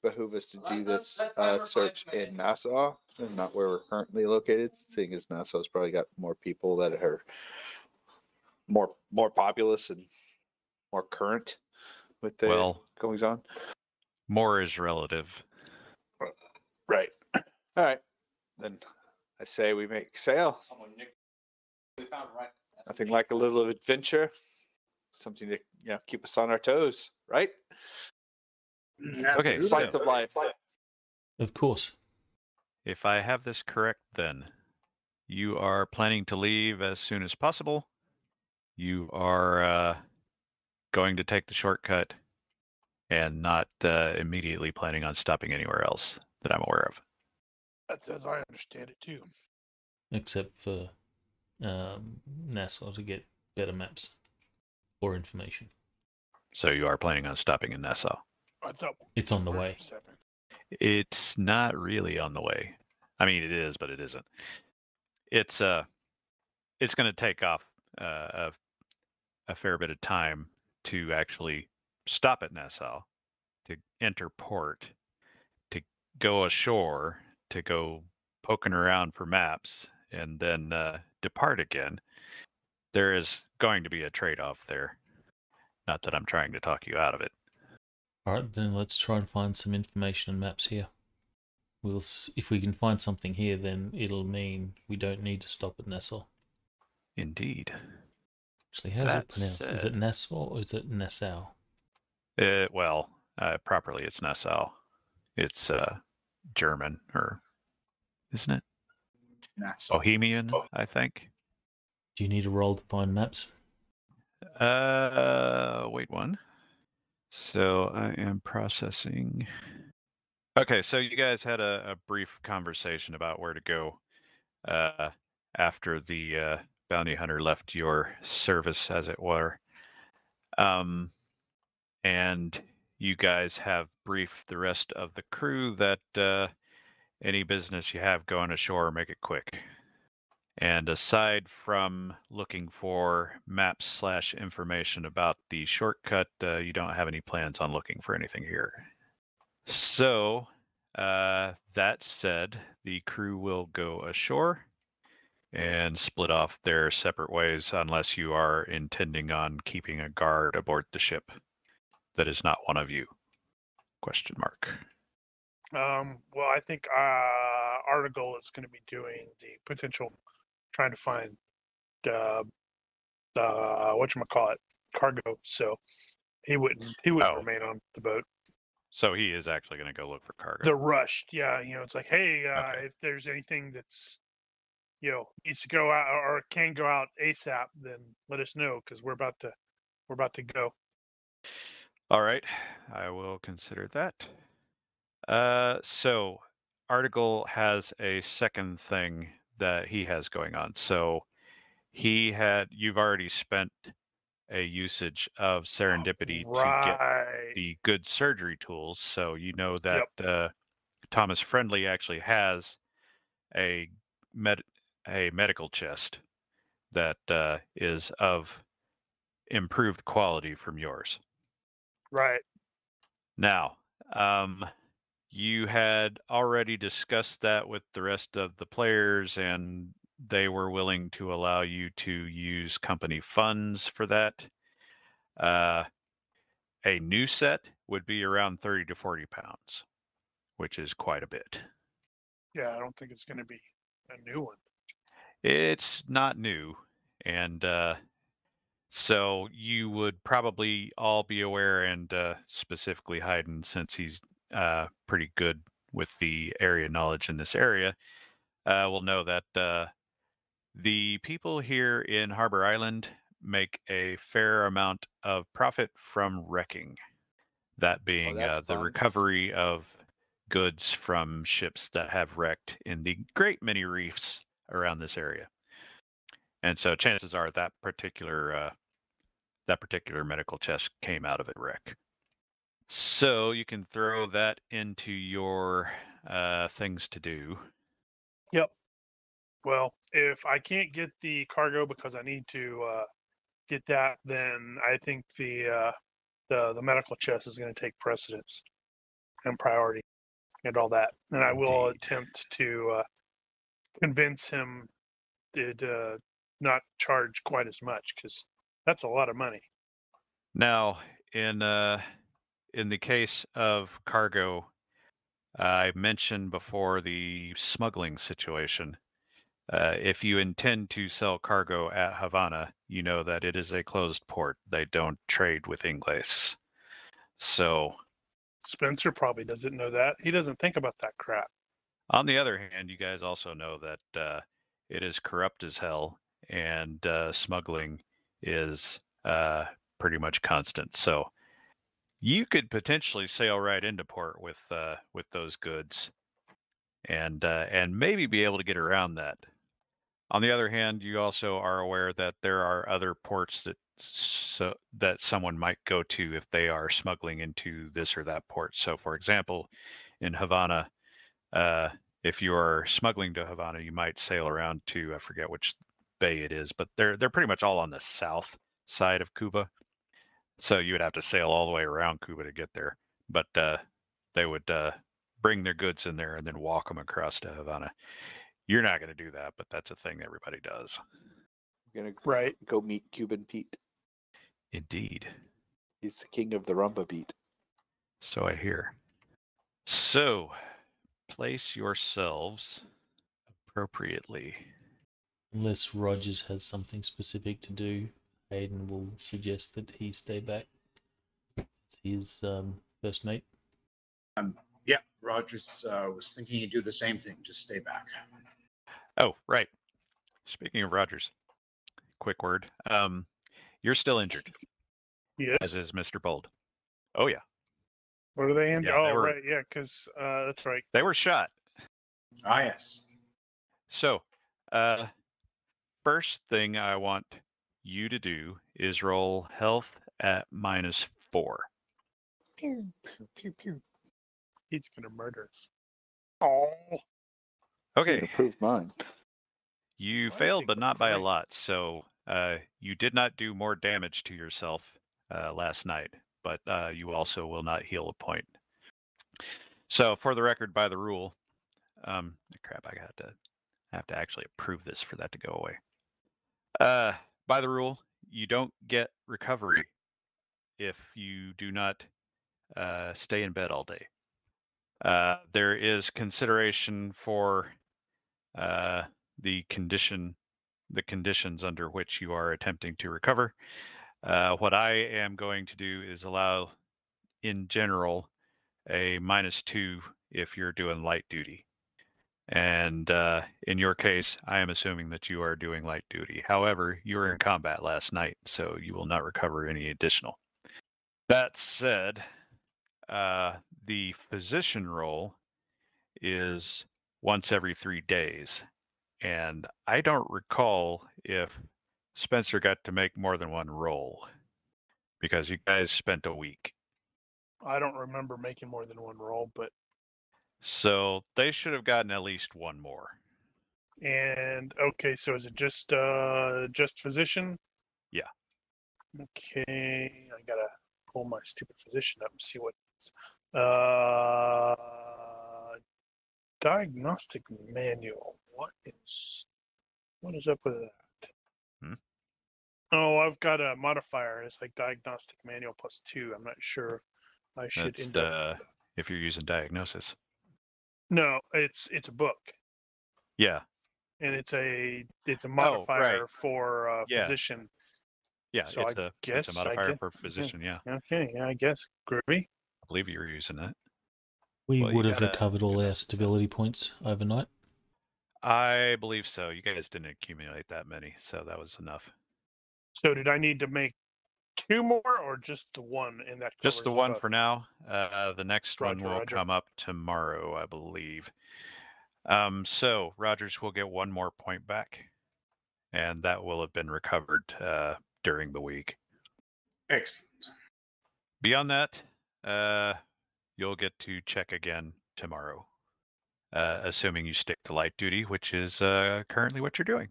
behoove us to do this search in Nassau and not where we're currently located, seeing as Nassau's probably got more people that are more populous and more current with the well, goings on? more is relative. Right. All right. Then I say we make sail. Nothing like a little adventure. Something to keep us on our toes, right? Okay, Spice so of life. Of course. if I have this correct, then you are planning to leave as soon as possible. You are going to take the shortcut and not immediately planning on stopping anywhere else that I'm aware of. That's as I understand it too. Except for Nassau to get better maps or information. So you are planning on stopping in Nassau. I thought It's on the we were way. separate. It's not really on the way. I mean, it is, but it isn't. It's going to take off a fair bit of time to actually stop at Nassau, to enter port, to go ashore, to go poking around for maps, and then depart again. There is going to be a trade-off there. Not that I'm trying to talk you out of it. All right, then let's try and find some information and maps here. If we can find something here, then it'll mean we don't need to stop at Nassau. Indeed. Actually, how's it That pronounced? Is said- it Nassau or is it Nassau? Properly it's Nassau. It's German, or isn't it? Nassau. Bohemian, I think. Do you need a roll to find maps? Wait one. So I am processing. Okay, so you guys had a brief conversation about where to go after the bounty hunter left your service, as it were. And you guys have briefed the rest of the crew that any business you have going ashore, make it quick. And aside from looking for maps / information about the shortcut, you don't have any plans on looking for anything here. So, that said, the crew will go ashore and split off their separate ways unless you are intending on keeping a guard aboard the ship that is not one of you. Question mark. Well, I think Article is going to be doing the potential, trying to find whatchamacallit, cargo. So he wouldn't Oh. remain on the boat. So he is actually going to go look for cargo. The rushed, yeah. It's like, hey, Okay. if there's anything that's needs to go out or can go out ASAP, then let us know because we're about to go. All right, I will consider that. So Article has a second thing that he has going on. So you've already spent a usage of serendipity to get Right. the good surgery tools, so you know that Thomas Friendly actually has a medical chest that is of improved quality from yours. Right. Now, you had already discussed that with the rest of the players, and they were willing to allow you to use company funds for that. A new set would be around 30 to 40 pounds, which is quite a bit. Yeah, I don't think it's going to be a new one. It's not new, and so you would probably all be aware, and specifically Hayden, since he's pretty good with the area knowledge in this area, will know that the people here in Harbour Island make a fair amount of profit from wrecking. That being that's the fun. recovery of goods from ships that have wrecked in the great many reefs around this area. And so chances are that particular medical chest came out of a wreck. So you can throw that into your things to do. Yep. Well, if I can't get the cargo because I need to get that, then I think the medical chest is going to take precedence and priority and all that. And I will Indeed. attempt to convince him to not charge quite as much, because that's a lot of money. Now, in the case of cargo, I mentioned before the smuggling situation. If you intend to sell cargo at Havana, you know that it is a closed port. They don't trade with Ingles. So, Spencer probably doesn't know that. He doesn't think about that crap. on the other hand, you guys also know that it is corrupt as hell, and smuggling is pretty much constant. So, you could potentially sail right into port with those goods, and maybe be able to get around that. On the other hand, you also are aware that there are other ports that someone might go to if they are smuggling into this or that port. So, for example, in Havana, if you are smuggling to Havana, you might sail around to, I forget which bay it is, but they're pretty much all on the south side of Cuba. So you would have to sail all the way around Cuba to get there. But they would bring their goods in there and then walk them across to Havana. You're not going to do that, but that's a thing everybody does. We're gonna Right. go meet Cuban Pete. Indeed. He's the king of the rumba beat. So I hear. So, place yourselves appropriately. Unless Rogers has something specific to do, Hayden will suggest that he stay back. It's his first mate. Yeah, Rogers was thinking he'd do the same thing. Just stay back. Oh, right. Speaking of Rogers, quick word. You're still injured, Yes. as is Mr. Bold. Oh, yeah. What are they in? Yeah, oh, they were- right. Yeah, because that's right. They were shot. Ah, yes. So, first thing I want you to do is roll health at -4. Pew, pew, pew, pew. He's going to murder us. Oh. Okay, Approved mine. you Why failed, is but it not by a great? lot. So, you did not do more damage to yourself last night, but you also will not heal a point. So, for the record, by the rule, crap, I have to actually approve this for that to go away. By the rule, you don't get recovery if you do not stay in bed all day. There is consideration for the conditions under which you are attempting to recover. What I am going to do is allow, in general, a -2 if you're doing light duty. And in your case, I am assuming that you are doing light duty. However, you were in combat last night, so you will not recover any additional. That said, the physician roll is once every 3 days. And I don't recall if Spencer got to make more than one roll because you guys spent a week. I don't remember making more than one roll, but So they should have gotten at least one more. and okay, so is it just physician? Yeah. Okay, I gotta pull my stupid physician up and see what. Uh, diagnostic manual. What is up with that? Hmm? Oh, I've got a modifier. It's like diagnostic manual +2. I'm not sure. I should That's end up. if you're using diagnosis. No, it's a book, Yeah. and it's a modifier for Yeah. physician. Yeah, So it's a guess- I modifier guess- for physician. Yeah, Okay, yeah, I guess. Groovy. I believe you were using that. We Well, you would have gotta recovered all give our us success. stability points overnight. I believe so. You guys didn't accumulate that many, so that was enough. So did I need to make 2 more or just the one in that? Just the covers one both? for now. The next one Roger, will roger. come up tomorrow, I believe. So Rogers will get one more point back, and that will have been recovered during the week. Excellent. Beyond that, you'll get to check again tomorrow, assuming you stick to light duty, which is currently what you're doing.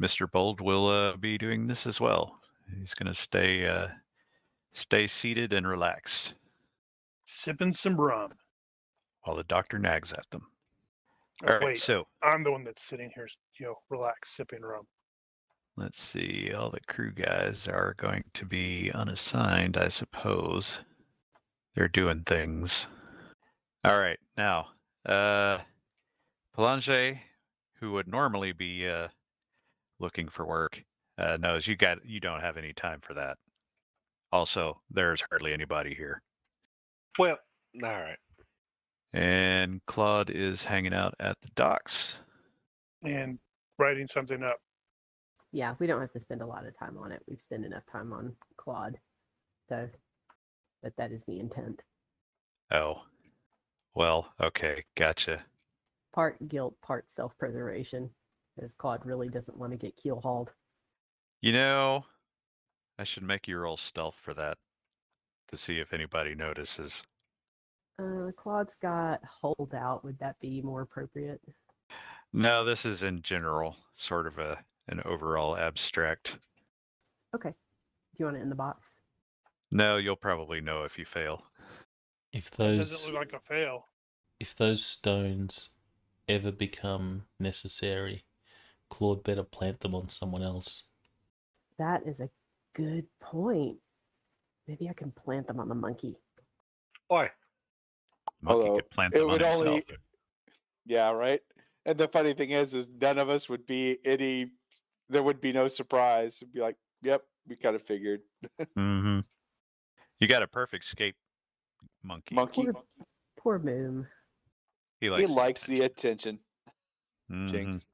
Mr. Bold will be doing this as well. He's going to stay seated and relaxed Sipping some rum. while the doctor nags at them. Oh, All right, wait, so I'm the one that's sitting here, relaxed, sipping rum. let's see. All the crew guys are going to be unassigned, I suppose. They're doing things. All right, now, Palange, who would normally be looking for work, knows you don't have any time for that. Also, there's hardly anybody here. Well, all right. And Claude is hanging out at the docks. And writing something up. Yeah, we don't have to spend a lot of time on it. We've spent enough time on Claude. So, but that is the intent. Oh, well, okay, gotcha. Part guilt, part self-preservation, as Claude really doesn't want to get keel-hauled. You know, I should make you roll stealth for that to see if anybody notices. Claude's got holdout. Would that be more appropriate? No, this is in general, sort of an overall abstract. Okay. Do you want it in the box? No, you'll probably know if you fail. If That those doesn't look like a fail. if those stones ever become necessary, Claude better plant them on someone else. That is a good point. Maybe I can plant them on the monkey. Why? Monkey Although, could plant it them on would only- himself. Yeah, right. And the funny thing is none of us would be any. There would be no surprise. It'd be like, yep, we kind of figured. Mm-hmm. You got a perfect scape, monkey. Monkey, Poor Moom. He he likes the attention. Mhm. Jinx.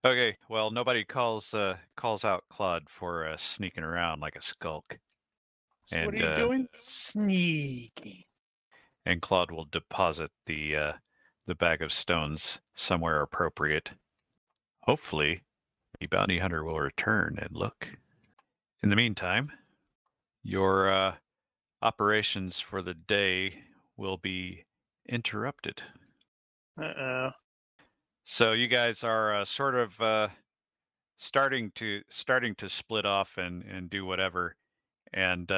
Okay, well, nobody calls out Claude for sneaking around like a skulk, So what And, are you doing? Sneaking. and Claude will deposit the bag of stones somewhere appropriate. Hopefully, the bounty hunter will return and look. In the meantime, your operations for the day will be interrupted. Uh-oh. So you guys are sort of starting to split off and do whatever, and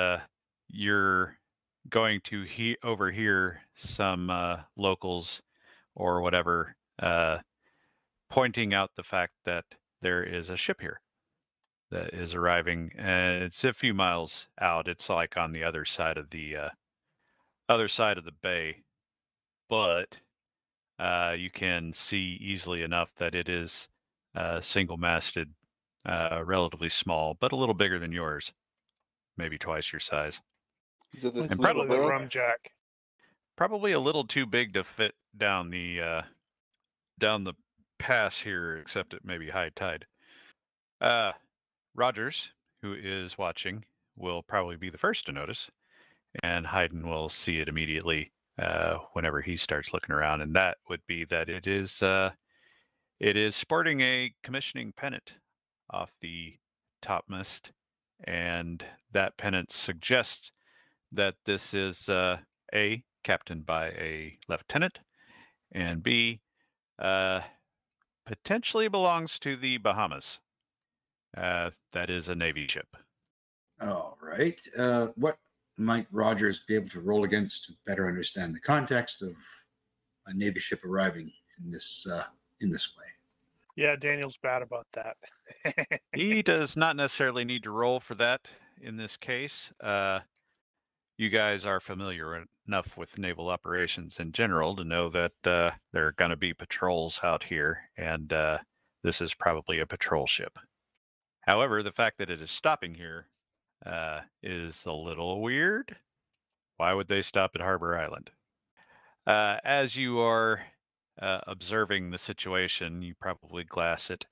you're going to overhear some locals or whatever pointing out the fact that there is a ship here that is arriving, and it's a few miles out. It's like on the other side of the bay, but you can see easily enough that it is single-masted, relatively small, but a little bigger than yours, maybe twice your size. Is it this It's And little probably the girl? rum jack. Probably a little too big to fit down the pass here, except at maybe high tide. Rogers, who is watching, will probably be the first to notice, and Hayden will see it immediately whenever he starts looking around, and that would be that it is sporting a commissioning pennant off the topmast, and that pennant suggests that this is A, captained by a lieutenant, and B, potentially belongs to the Bahamas. That is a Navy ship. All right. What might Rogers be able to roll against to better understand the context of a Navy ship arriving in this way? Yeah, Daniel's bad about that. He does not necessarily need to roll for that in this case. You guys are familiar enough with naval operations in general to know that there are going to be patrols out here, and this is probably a patrol ship. However, the fact that it is stopping here is a little weird. Why would they stop at Harbour Island? As you are observing the situation, you probably glass it.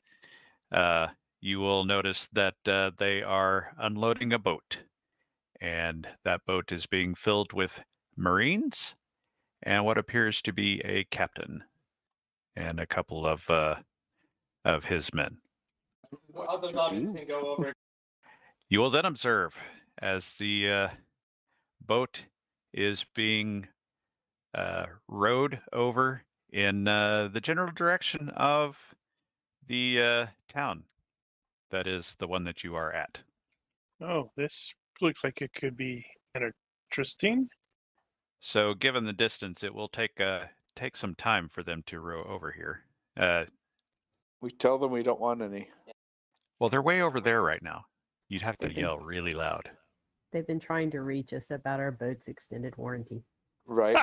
You will notice that they are unloading a boat, and that boat is being filled with Marines and what appears to be a captain and a couple of his men. You will then observe as the boat is being rowed over in the general direction of the town. That is the one that you are at. Oh, this looks like it could be interesting. So, given the distance, it will take some time for them to row over here. We tell them we don't want any. Well, they're way over there right now. You'd have to Okay. yell really loud. They've been trying to reach us about our boat's extended warranty. Right.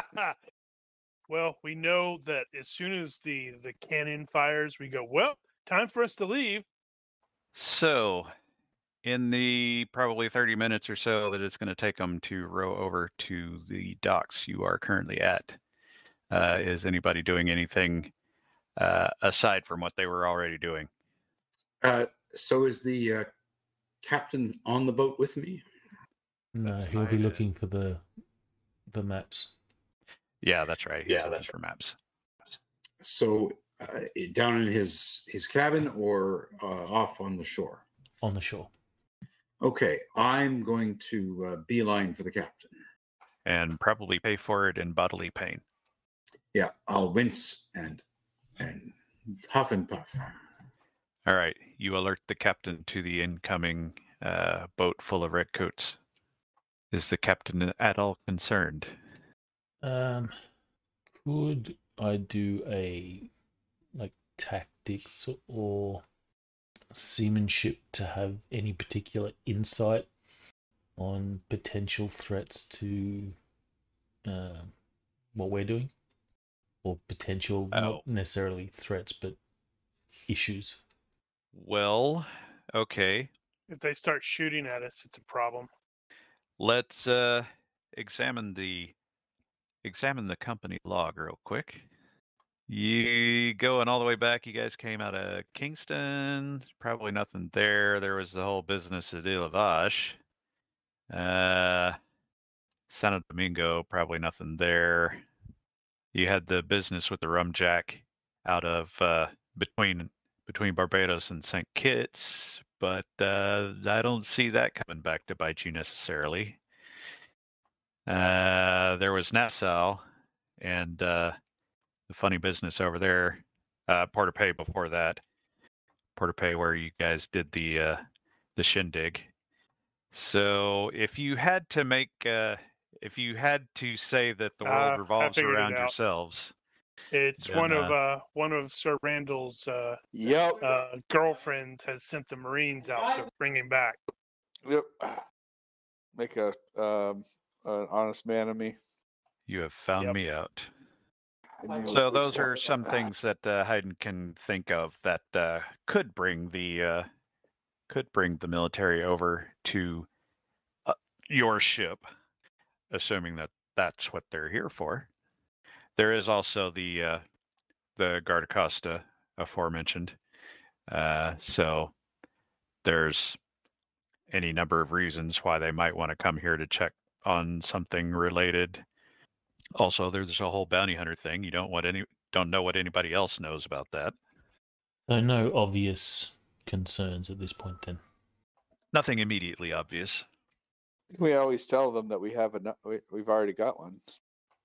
Well, we know that as soon as the cannon fires, we go, well, time for us to leave. So, in the probably 30 minutes or so that it's going to take them to row over to the docks you are currently at, is anybody doing anything aside from what they were already doing? So is the captain on the boat with me? No, he'll be looking for the maps. Yeah, that's right. He's looking for maps. So down in his cabin or off on the shore? On the shore. Okay, I'm going to beeline for the captain. And probably pay for it in bodily pain. Yeah, I'll wince and huff and puff. All right, you alert the captain to the incoming boat full of redcoats. Is the captain at all concerned? Could I do a tactics or seamanship to have any particular insight on potential threats to what we're doing? Or potential, not necessarily threats, but issues? Well, okay. If they start shooting at us, it's a problem. Let's examine the company log real quick. You going all the way back, you guys came out of Kingston. Probably nothing there. There was the whole business at De La Vache. Santo Domingo, probably nothing there. You had the business with the rum jack out of between Barbados and St. Kitts, but I don't see that coming back to bite you necessarily. There was Nassau and the funny business over there, Port au Pay before that. Port au Pay where you guys did the shindig. So if you had to make if you had to say that the world revolves around yourselves, it's then, one of Sir Randall's Yep. girlfriends has sent the Marines out to bring him back. Yep. Make a an honest man of me. you have found Yep. me out. I knew So it was those are some that. things that Hayden can think of that could bring the military over to your ship, assuming that that's what they're here for. There is also the Guardacosta aforementioned. So there's any number of reasons why they might want to come here to check on something related. Also, there's a whole bounty hunter thing. You don't know what anybody else knows about that. So no obvious concerns at this point then? Nothing immediately obvious. We always tell them that we have we've already got one.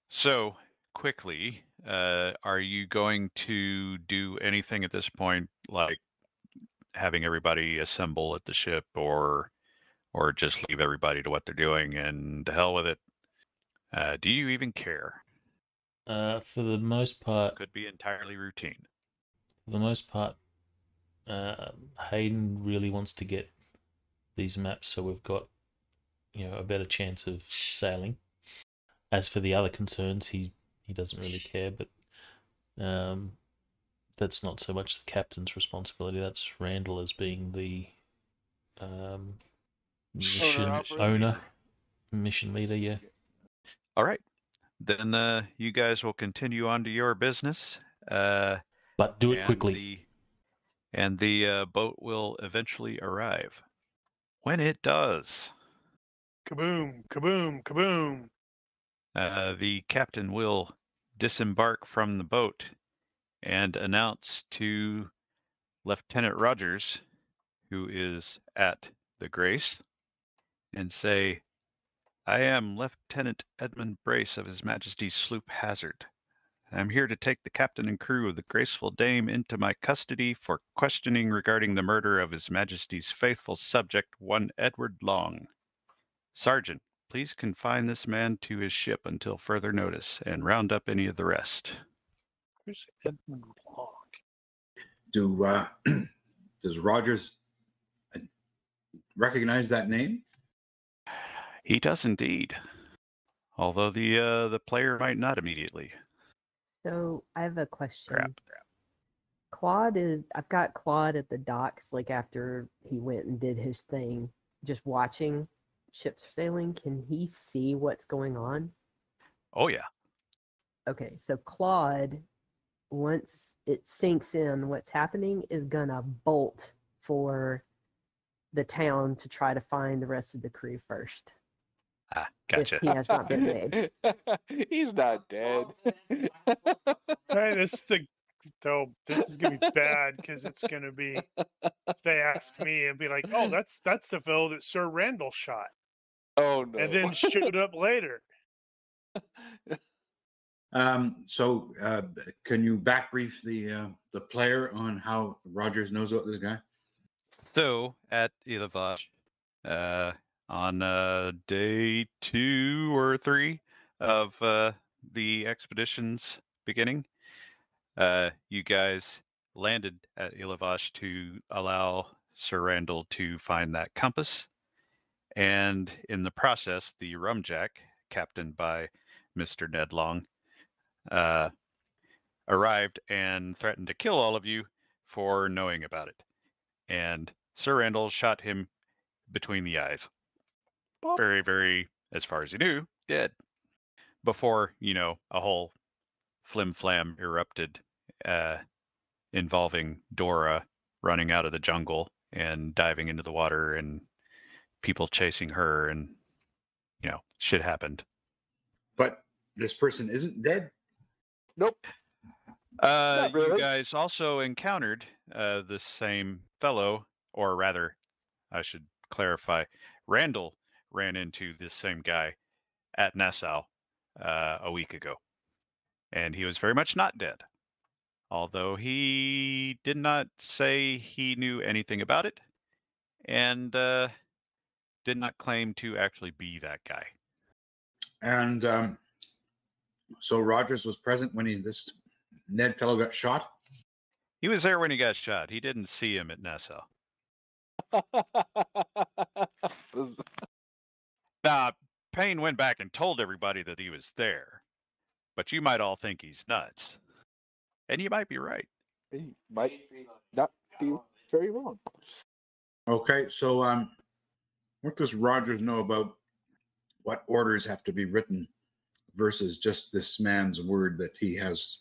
So, quickly, are you going to do anything at this point, like having everybody assemble at the ship, or just leave everybody to what they're doing and to hell with it? Do you even care? For the most part, Could be entirely routine. for the most part, Hayden really wants to get these maps so we've got, a better chance of sailing. As for the other concerns, he doesn't really care, but that's not so much the captain's responsibility. That's Randall as being the mission leader. Yeah. All right, then you guys will continue on to your business. But do it quickly. The boat will eventually arrive. When it does, Kaboom! Kaboom! Kaboom! the captain will disembark from the boat and announce to Lieutenant Rogers, who is at the Grace, and say, "I am Lieutenant Edmund Brace of His Majesty's sloop Hazard. I am here to take the captain and crew of the Graceful Dame into my custody for questioning regarding the murder of His Majesty's faithful subject, one Edward Long. Sergeant, please confine this man to his ship until further notice and round up any of the rest." Who's Edmund Long? Does Rogers recognize that name? He does indeed, although the player might not immediately. So I have a question. Crap. I've got Claude at the docks, like after he went and did his thing, just watching ships sailing. Can he see what's going on? Oh yeah. Okay, so Claude, once it sinks in what's happening, is gonna bolt for the town to try to find the rest of the crew first. Ah, gotcha. If he has not been made. He's not dead. Right, this is gonna be bad because it's gonna be. If they ask me, and be like, "Oh, that's the fellow that Sir Randall shot," Oh no! and then showed up later. So can you back brief the player on how Rogers knows about this guy? So at Ilavash, on day 2 or 3 of the expedition's beginning, you guys landed at Ilavash to allow Sir Randall to find that compass, and in the process, the Rumjack, captained by Mr. Ned Long, arrived and threatened to kill all of you for knowing about it. And Sir Randall shot him between the eyes. Very, very, as far as he knew, dead. Before, a whole flim-flam erupted involving Dora running out of the jungle and diving into the water and people chasing her, and, shit happened. But this person isn't dead? Nope. Not really. You guys also encountered the same fellow, or rather, I should clarify, Randall ran into this same guy at Nassau a week ago, and he was very much not dead, although he did not say he knew anything about it, and did not claim to actually be that guy. And so Rogers was present when this Ned fellow got shot? He was there when he got shot. He didn't see him at Nassau. Now, Payne went back and told everybody that he was there, but you might all think he's nuts. And you might be right. He might not be very wrong. Okay, so what does Rogers know about what orders have to be written versus just this man's word that he has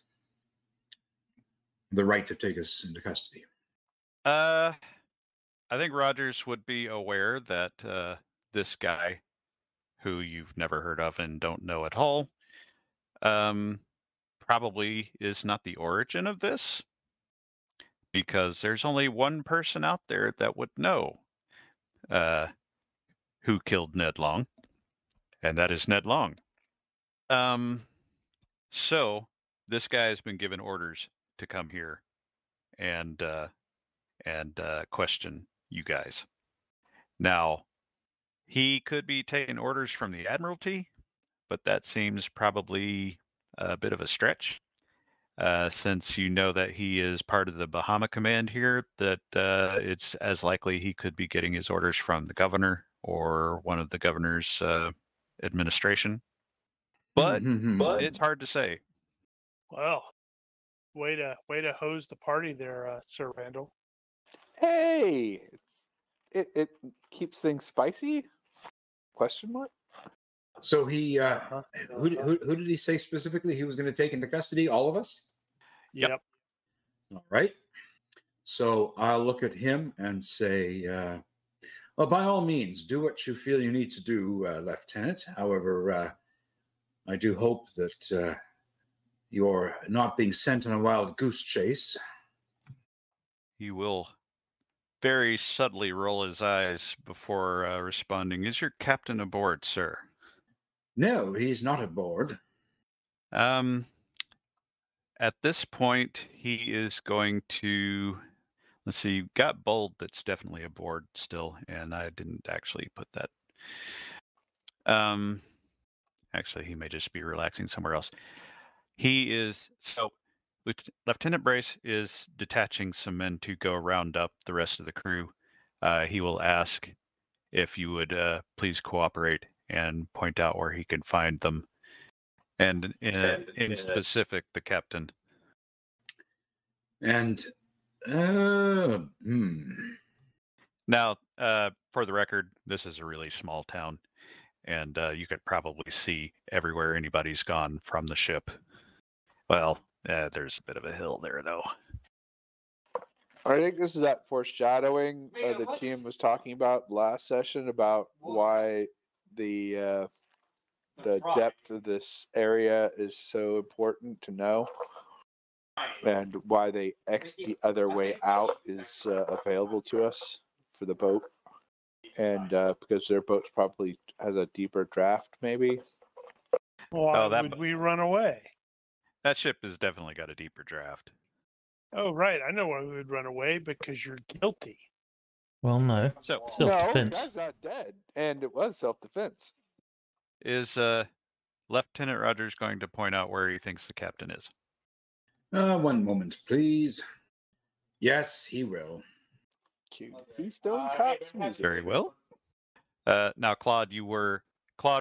the right to take us into custody? I think Rogers would be aware that this guy, who you've never heard of and don't know at all, probably is not the origin of this, because there's only one person out there that would know. who killed Ned Long, and that is Ned Long. So this guy has been given orders to come here and question you guys. Now, he could be taking orders from the Admiralty, but that seems probably a bit of a stretch. Since you know that he is part of the Bahama Command here, that it's as likely he could be getting his orders from the governor or one of the governor's administration. But it's hard to say. Well, way to hose the party there, Sir Randall. Hey, it keeps things spicy? Question mark? So he, who did he say specifically he was going to take into custody? All of us? Yep. All right. So I'll look at him and say, well, by all means, do what you feel you need to do, Lieutenant. However, I do hope that you're not being sent on a wild goose chase. He will very subtly roll his eyes before responding. Is your captain aboard, sir? No, he's not aboard. At this point, he is going to, let's see, you've got Bold that's definitely aboard still, and I didn't actually put that. Actually, he may just be relaxing somewhere else. He is, so Lieutenant Brace is detaching some men to go round up the rest of the crew. He will ask if you would please cooperate and point out where he can find them. And in specific, the captain. And, Now, for the record, this is a really small town, and you could probably see everywhere anybody's gone from the ship. Well, there's a bit of a hill there, though. I think this is that foreshadowing the team was talking about last session about why the depth of this area is so important to know, and why they X the other way out is available to us for the boat, and because their boat probably has a deeper draft, maybe. Why would we run away? That ship has definitely got a deeper draft. Oh, right. I know why we would run away, because you're guilty. Well, no. So, Self-defense. No, the guy's not dead, and it was self-defense. is Lieutenant Rogers going to point out where he thinks the captain is? one moment, please. Yes, he will. Cute Keystone Cops music. Very well. Now, Claude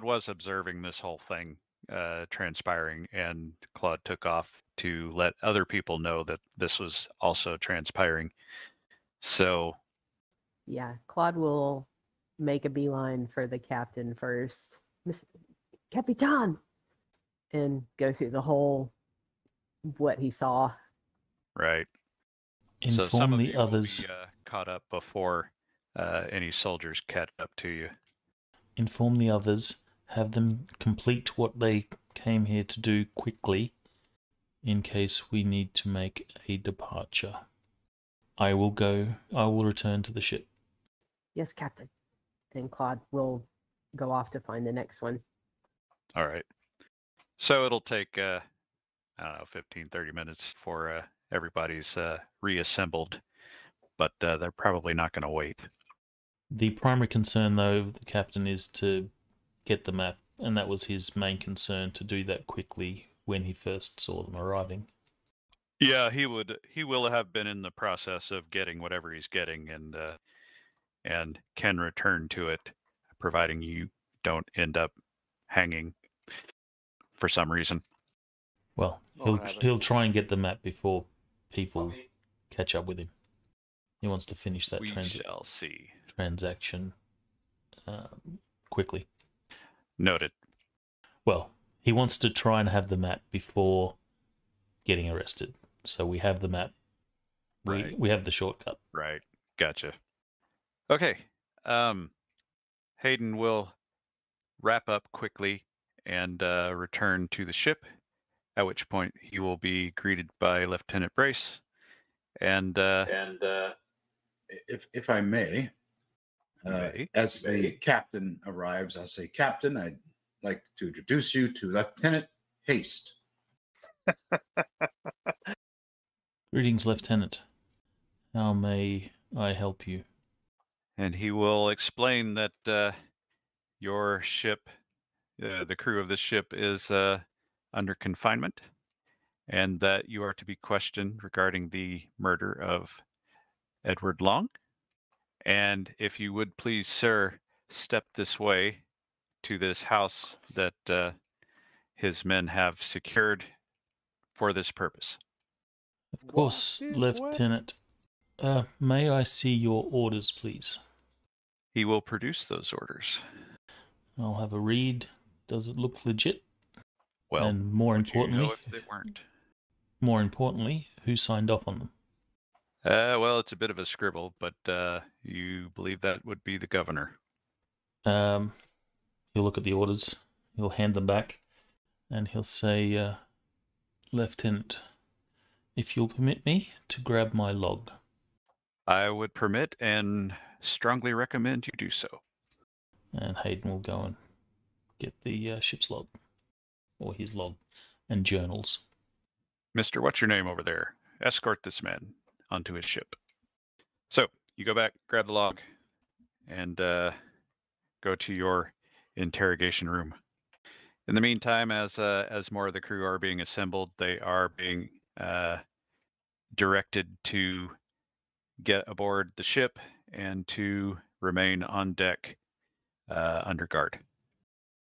was observing this whole thing transpiring, and Claude took off to let other people know that this was also transpiring. So, Yeah, Claude will make a beeline for the captain first. Capitan! And go through the whole what he saw. right. So some Inform of the you will others. be caught up before any soldiers catch up to you. Inform the others. Have them complete what they came here to do quickly, in case we need to make a departure. I will return to the ship. Yes, Captain. And Claude will go off to find the next one. All right. So it'll take, I don't know, 15, 30 minutes for everybody's reassembled, but they're probably not going to wait. The primary concern, though, of the captain is to get the map, and that was his main concern, to do that quickly when he first saw them arriving. Yeah, he will have been in the process of getting whatever he's getting, and can return to it, providing you don't end up hanging for some reason. Well, he'll try and get the map before people catch up with him. He wants to finish that We shall see. transaction quickly. Noted. Well, he wants to try and have the map before getting arrested. So we have the map. Right. We have the shortcut. Right. Gotcha. Okay. Hayden will wrap up quickly and return to the ship, at which point he will be greeted by Lieutenant Brace. And if I may, As the captain arrives, I'll say, Captain, I'd like to introduce you to Lieutenant Haste. Greetings, Lieutenant. How may I help you? And he will explain that your ship, the crew of this ship, is under confinement, and that you are to be questioned regarding the murder of Edward Long. And if you would please, sir, step this way to this house that his men have secured for this purpose. Of course, Lieutenant. May I see your orders, please? He will produce those orders. I'll have a read. Does it look legit? Well, and more would you importantly, know if they weren't? More importantly, who signed off on them? Well, it's a bit of a scribble, but you believe that would be the governor. He'll look at the orders. He'll hand them back, and he'll say, Lieutenant, if you'll permit me to grab my log. I would permit and strongly recommend you do so. And Hayden will go and get the ship's log, or his log, and journals. Mr. What's your name over there? Escort this man onto his ship. So you go back, grab the log, and go to your interrogation room. In the meantime, as more of the crew are being assembled, they are being directed to get aboard the ship and to remain on deck under guard.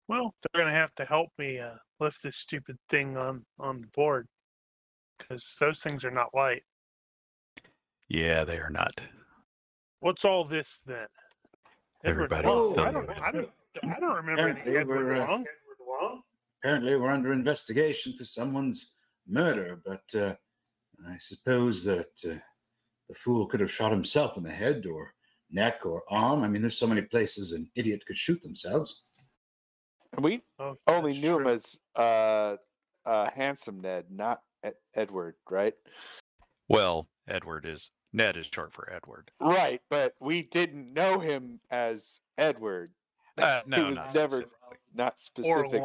Well, they're going to have to help me lift this stupid thing on the board, because those things are not light. Yeah, they are not. What's all this then? Everybody. I don't remember any Edward Long. Apparently, we're under investigation for someone's murder, but I suppose that the fool could have shot himself in the head or neck or arm. I mean, there's so many places an idiot could shoot themselves. And we only knew him as Handsome Ned, not Edward, right? Well, Ned is short for Edward. Right, but we didn't know him as Edward. No, he was not specifically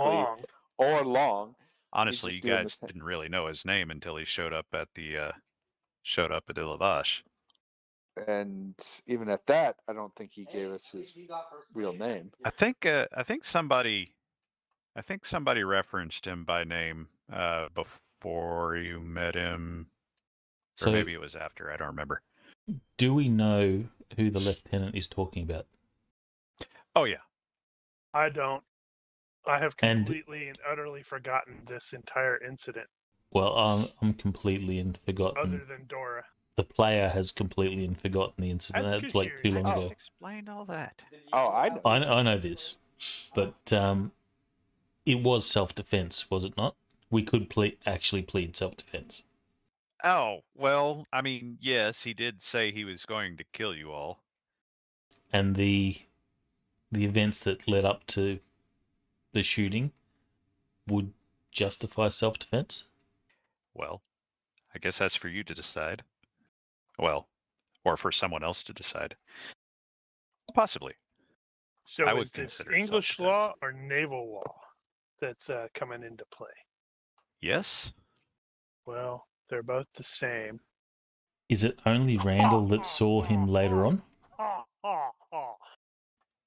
or Long. Honestly, you guys didn't really know his name until he showed up at the Lavash. And even at that, I don't think he gave us his real name. I think somebody referenced him by name before you met him, or maybe it was after. I don't remember. Do we know who the lieutenant is talking about? Oh yeah. I don't. I have completely and utterly forgotten this entire incident. Well, I'm completely and forgotten. Other than Dora. The player has completely and forgotten the incident. That's like too long ago. Explained all that. Oh, I know. I know this, but it was self-defense, was it not? We could actually plead self-defense. Oh, well, I mean, yes, he did say he was going to kill you all. And the events that led up to the shooting would justify self-defense? Well, I guess that's for you to decide. Well, or for someone else to decide. Possibly. So I would is this consider English self-defense. law or naval law that's coming into play? Yes. Well, they're both the same. Is it only Randall that saw him later on?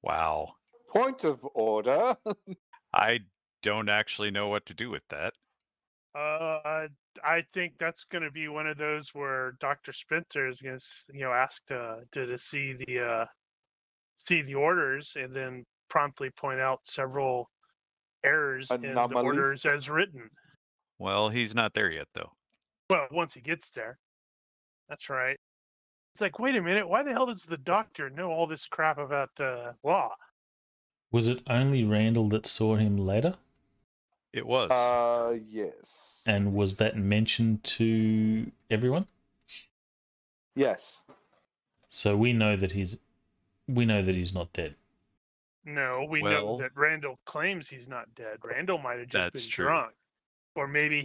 Wow. Point of order. I don't actually know what to do with that. I think that's going to be one of those where Dr. Spencer is going to, ask to see the orders and then promptly point out several errors in the orders as written. Well, he's not there yet, though. Well, once he gets there. That's right. It's like, wait a minute, why the hell does the doctor know all this crap about law? Was it only Randall that saw him later? It was. Yes. And was that mentioned to everyone? Yes. So we know that he's not dead. No, we know that Randall claims he's not dead. Randall might have just been true. drunk. Or maybe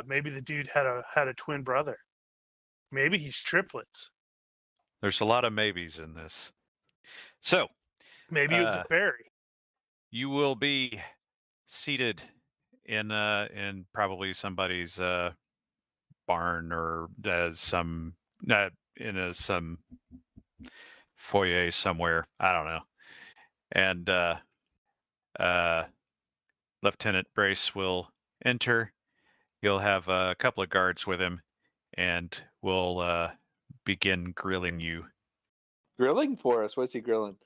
maybe the dude had a twin brother. Maybe he's triplets. There's a lot of maybes in this. So, Maybe it was a fairy. You will be seated in probably somebody's barn or some some foyer somewhere. I don't know. And Lieutenant Brace will enter. He'll have a couple of guards with him, and will begin grilling you. Grilling for us? What's he grilling?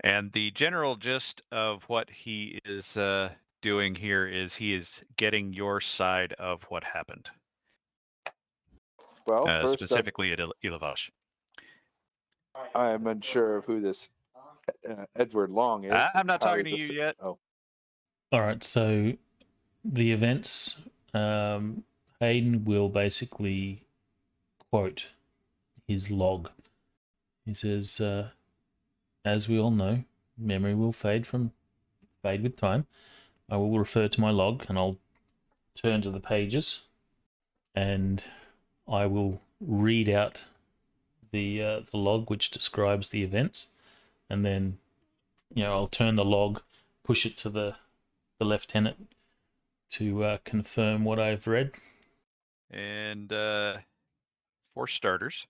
And the general gist of what he is doing here is he is getting your side of what happened. Well, first specifically at Ilavash. I'm unsure of who this Edward Long is. I'm not talking to you yet. Oh. All right, so the events, Hayden will basically quote his log. He says, as we all know, memory will fade with time. I will refer to my log and I'll turn to the pages and I will read out the log which describes the events, and then I'll turn the log, push it to the lieutenant to confirm what I've read. And for starters,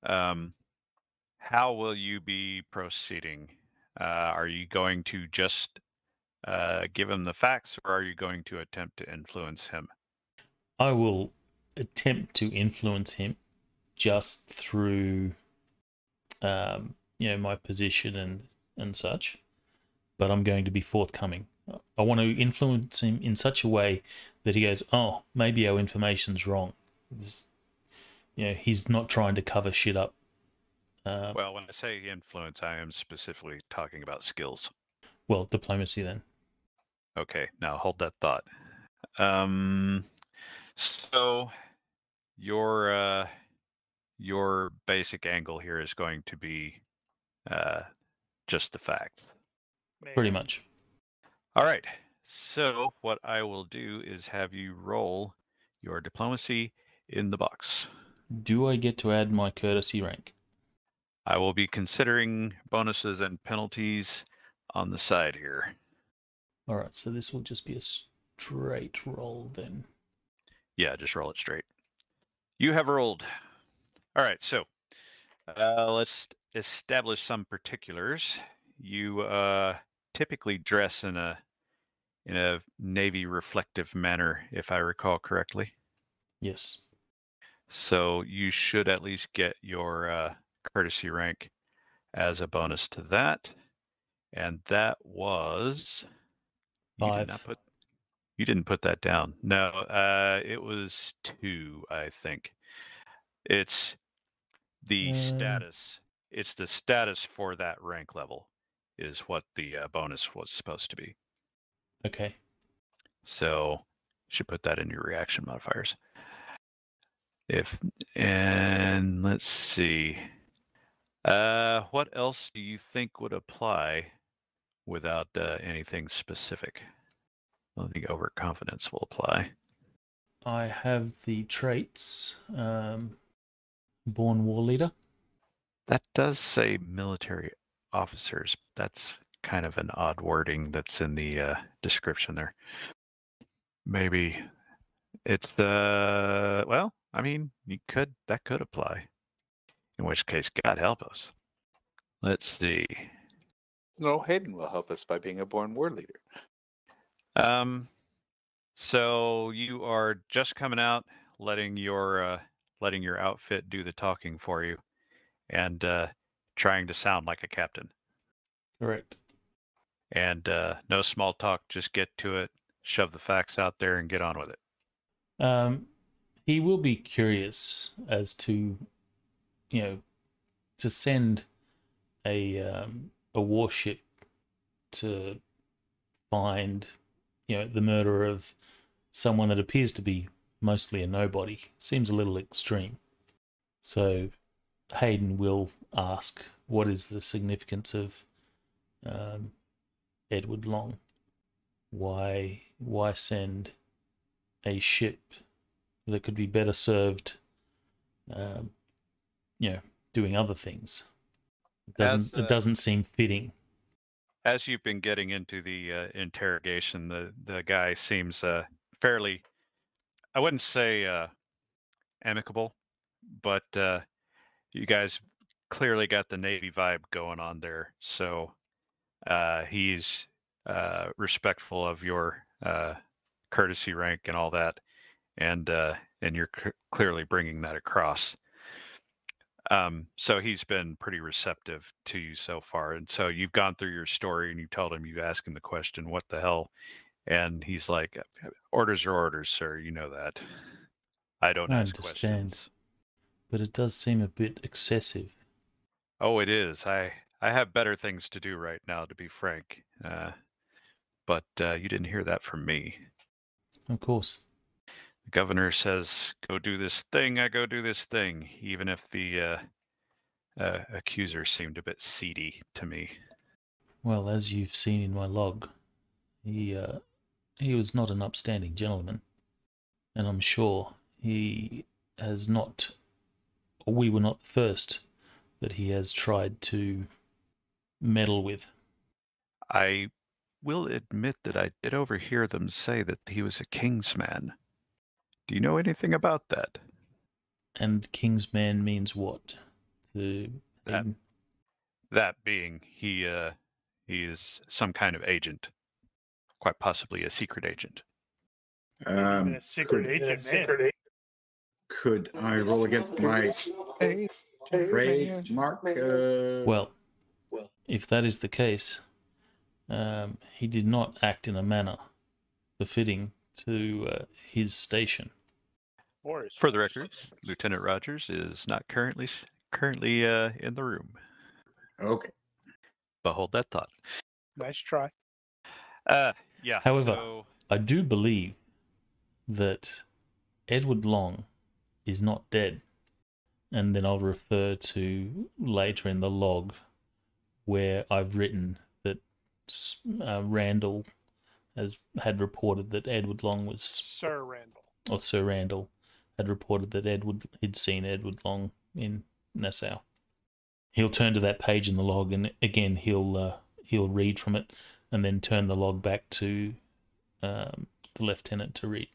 how will you be proceeding? Are you going to just give him the facts, or are you going to attempt to influence him? I will attempt to influence him just through my position and such, but I'm going to be forthcoming. I want to influence him in such a way that he goes, oh, maybe our information's wrong. He's not trying to cover shit up. Well, when I say influence, I am specifically talking about skills. Well, diplomacy then. Okay, now hold that thought. So your basic angle here is going to be just the facts. Pretty much. All right. So what I will do is have you roll your diplomacy in the box. Do I get to add my courtesy rank? I will be considering bonuses and penalties on the side here. All right, so this will just be a straight roll then. Yeah, just roll it straight. You have rolled. All right, so let's establish some particulars. You typically dress in a navy reflective manner, if I recall correctly. Yes. So you should at least get your courtesy rank as a bonus to that, and that was 5. You didn't put that down. No, it was 2, I think. It's the status. It's the status for that rank level is what the bonus was supposed to be. Okay. So should put that in your reaction modifiers. And let's see. What else do you think would apply without anything specific? I don't think overconfidence will apply. I have the traits. Born war leader. That does say military officers. That's kind of an odd wording that's in the description there. Maybe it's well, I mean, that could apply. In which case, God help us. Let's see. No, Hayden will help us by being a born war leader. So you are just coming out, letting your outfit do the talking for you, and trying to sound like a captain. Correct. And no small talk, just get to it, shove the facts out there, and get on with it. He will be curious as to, to send a warship to find, the murder of someone that appears to be mostly a nobody. Seems a little extreme. So Hayden will ask, what is the significance of Edward Long? Why send a ship that could be better served, doing other things? It doesn't seem fitting. As you've been getting into the interrogation, the guy seems fairly, I wouldn't say amicable, but you guys clearly got the Navy vibe going on there. So he's respectful of your courtesy rank and all that, and you're clearly bringing that across. So he's been pretty receptive to you so far. And so you've gone through your story and you told him, you asked him the question, what the hell? And he's like, orders are orders, sir. You know that. I don't ask questions. But it does seem a bit excessive. Oh, it is. I have better things to do right now, to be frank. But you didn't hear that from me. Of course. The governor says, go do this thing, I go do this thing, even if the accuser seemed a bit seedy to me. Well, as you've seen in my log, he was not an upstanding gentleman. And I'm sure he has not, or we were not the first that he has tried to meddle with. I will admit that I did overhear them say that he was a king's man. Do you know anything about that? And king's man means what? That being, he is some kind of agent, quite possibly a secret agent. Even a secret agent, man. Could I roll against my trademark? Well, if that is the case, he did not act in a manner befitting to his station. For the record, Lieutenant Rogers is not currently in the room. Okay. But hold that thought. Nice try. Yeah. However, I do believe that Edward Long is not dead. And then I'll refer to later in the log where I've written that Randall had reported that Edward Long was... Sir Randall. Or Sir Randall had reported that he'd seen Edward Long in Nassau. He'll turn to that page in the log, and again he'll read from it, and then turn the log back to the lieutenant to read.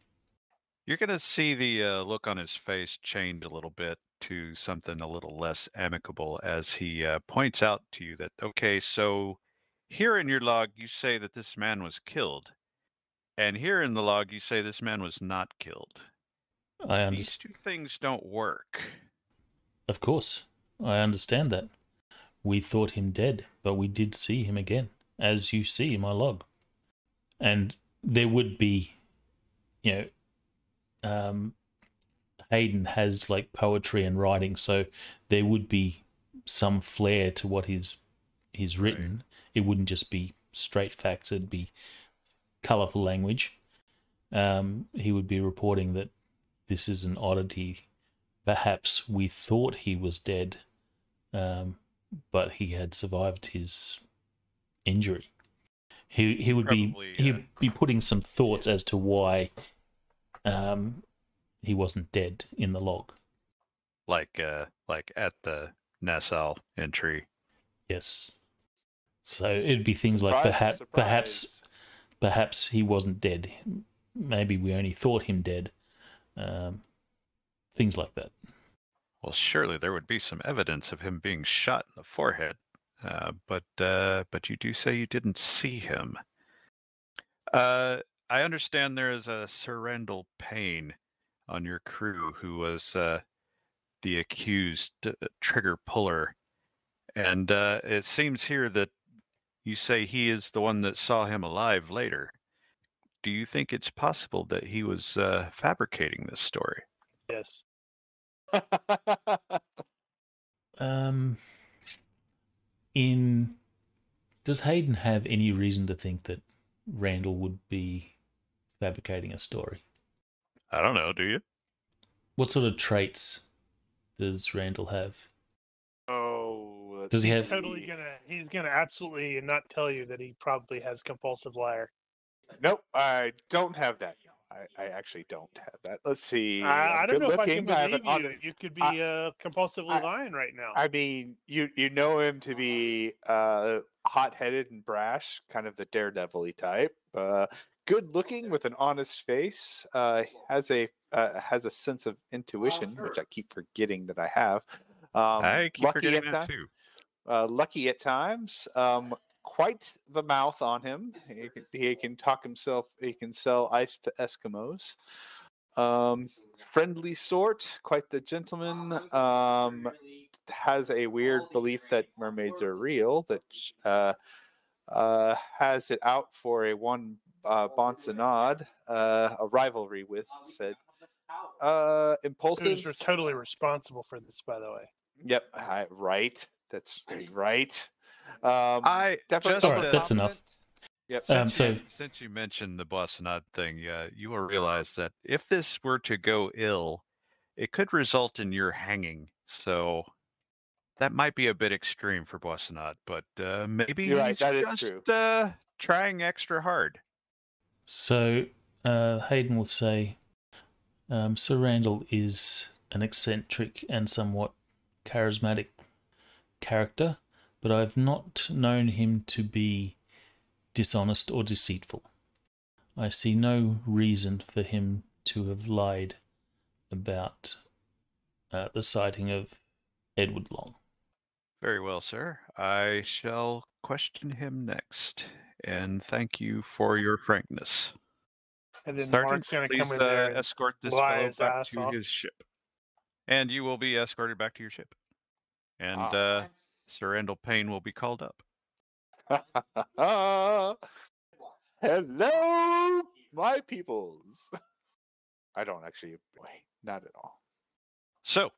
You're going to see the look on his face change a little bit to something a little less amicable as he points out to you that, okay, so here in your log you say that this man was killed, and here in the log you say this man was not killed. I understand. These two things don't work. Of course, I understand that. We thought him dead, but we did see him again, as you see in my log. And there would be, Hayden has like poetry and writing, so there would be some flair to what he's written. Right. It wouldn't just be straight facts, it'd be colourful language. He would be reporting that this is an oddity. Perhaps we thought he was dead, but he had survived his injury. He would probably, he'd be putting some thoughts as to why he wasn't dead in the log. Like at the Nassau entry. Yes. So it'd be things Surprise, like perhaps he wasn't dead. Maybe we only thought him dead. Things like that. Well, surely there would be some evidence of him being shot in the forehead, but you do say you didn't see him. I understand there is a Sir Randall Payne on your crew who was the accused trigger puller, and it seems here that you say he is the one that saw him alive later. Do you think it's possible that he was fabricating this story? Yes. Does Hayden have any reason to think that Randall would be fabricating a story? I don't know, do you? What sort of traits does Randall have? Oh, does he have? He's gonna absolutely not tell you that he probably has compulsive liar. Nope, I don't have that. I actually don't have that. Let's see. I don't good know if I can looking. I have believe an you. You could be compulsively I- lying right now. I mean, you know him to be hot-headed and brash, kind of the daredevil-y type. Good looking with an honest face. Has a sense of intuition, which I keep forgetting that I have. I keep lucky forgetting at that ti- too. lucky at times. Quite the mouth on him. He can talk himself. He can sell ice to Eskimos. Friendly sort, quite the gentleman. Has a weird belief that mermaids are real. That has it out for a one Bonsanade, a rivalry with said. Impulsive. Who's totally responsible for this, by the way? Yep, right. That's right. I definitely just All right, that's enough. Yep. Since you mentioned the Boissanade thing, you will realize that if this were to go ill, it could result in your hanging. So that might be a bit extreme for Boissanade, but maybe You're right, he's that is just true. trying extra hard. So Hayden will say, Sir Randall is an eccentric and somewhat charismatic character, but I've not known him to be dishonest or deceitful. I see no reason for him to have lied about the sighting of Edward Long. Very well, sir. I shall question him next. And thank you for your frankness. And then Sergeant, Mark's going to please come in there and escort this lie fellow his back ass to off. his ship. And you will be escorted back to your ship. And Sir Randall Payne will be called up. Hello, my peoples. I don't actually. Wait, not at all. So,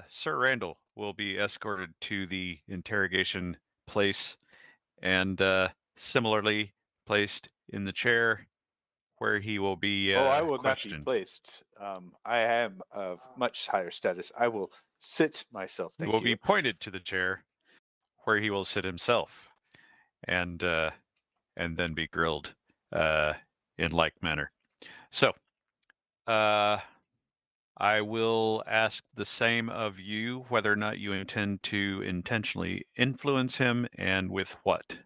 Sir Randall will be escorted to the interrogation place and similarly placed in the chair where he will be I will questioned. not be placed. I am of much higher status. I will sit myself. He Thank will you. be pointed to the chair where he will sit himself and then be grilled in like manner. So, I will ask the same of you, whether or not you intend to intentionally influence him and with what.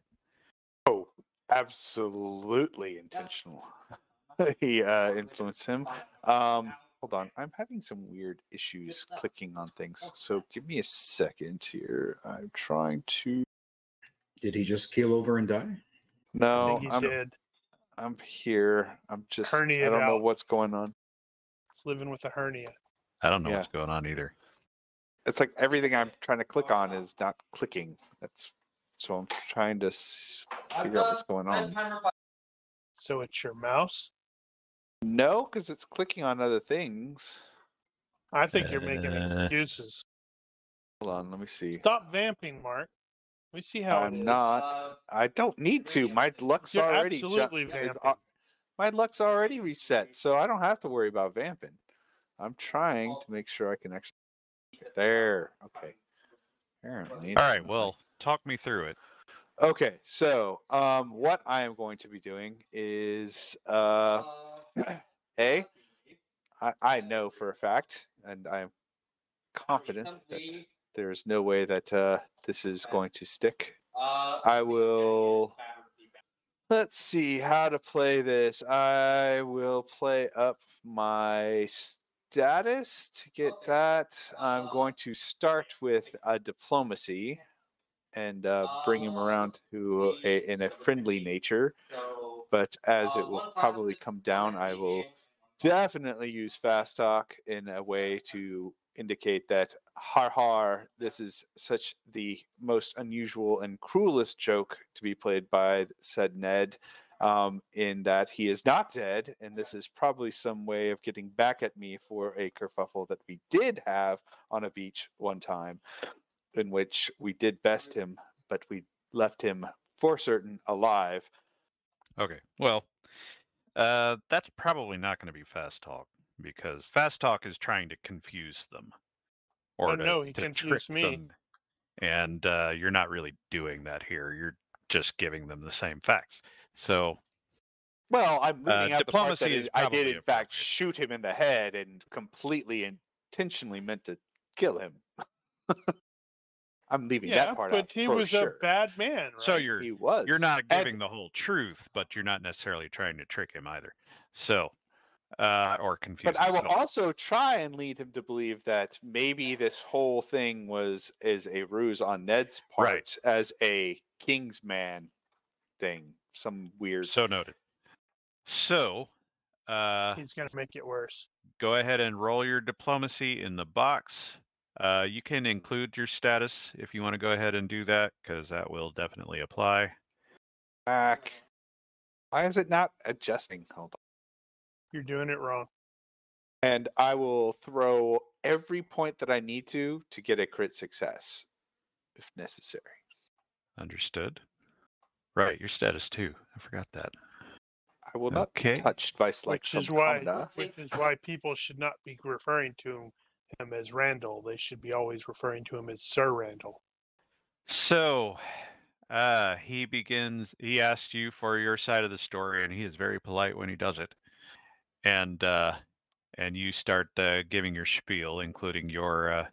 Oh, absolutely intentional. He influenced him. Hold on, I'm having some weird issues clicking on things. So give me a second here. I'm trying to. Did he just keel over and die? No, I think he did. I'm here. I'm just. I Herniated don't know out. what's going on. He's living with a hernia. I don't know Yeah. what's going on either. It's like everything I'm trying to click on is not clicking. So I'm trying to figure out what's going on. So it's your mouse? No, because it's clicking on other things. I think you're making excuses. Hold on, let me see. Stop vamping, Mark. We see how it is. I'm not. I don't need to. My luck's You're already absolutely vamping. my luck's already reset, so I don't have to worry about vamping. I'm trying to make sure I can actually. There. Okay. Apparently. All right. Well, talk me through it. Okay. So, what I am going to be doing is, I know for a fact, and I am confident that there is no way that this is going to stick. I will. Let's see how to play this. I will play up my status to get that. I'm going to start with a diplomacy and bring him around to in a friendly nature. But as it will probably come down, I will definitely use fast talk in a way to indicate that har, this is such the most unusual and cruelest joke to be played by said Ned, in that he is not dead, and this is probably some way of getting back at me for a kerfuffle that we did have on a beach one time, in which we did best him, but we left him for certain alive. Okay. Well, that's probably not going to be fast talk because fast talk is trying to confuse them or no, he to trick confused me. them. And you're not really doing that here. You're just giving them the same facts. So Well, I'm leaving out the part diplomacy that is I did, probably in fact, appropriate. shoot him in the head and completely intentionally meant to kill him. I'm leaving Yeah, that part but out he for was sure. a bad man, right? So He was. you're not And- giving the whole truth, but you're not necessarily trying to trick him either. So, or confuse. But I will him. also try and lead him to believe that maybe this whole thing is a ruse on Ned's part Right. as a Kingsman thing. Some weird. So noted. So, He's going to make it worse. go ahead and roll your diplomacy in the box. You can include your status if you want to go ahead and do that, because that will definitely apply. Back. Why is it not adjusting? Hold on. You're doing it wrong. And I will throw every point that I need to get a crit success, if necessary. Understood. Right, your status too. I forgot that. I will not Okay. be touched by like Which some is why Honda. people should not be referring to him as Randall. They should be always referring to him as Sir Randall. So, he asked you for your side of the story, and he is very polite when he does it. And you start giving your spiel, including your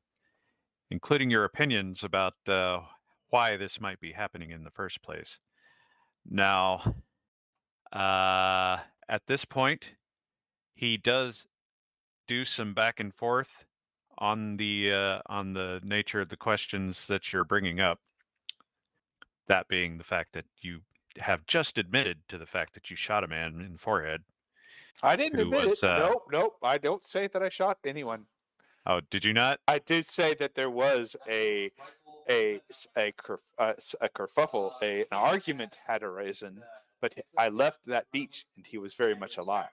opinions about why this might be happening in the first place. Now, at this point, he does do some back and forth on the nature of the questions that you're bringing up. That being the fact that you have just admitted to the fact that you shot a man in the forehead. I didn't who admit was, it. Nope. I don't say that I shot anyone. Oh, did you not? I did say that there was a kerfuffle, an argument had arisen, but I left that beach and he was very much alive.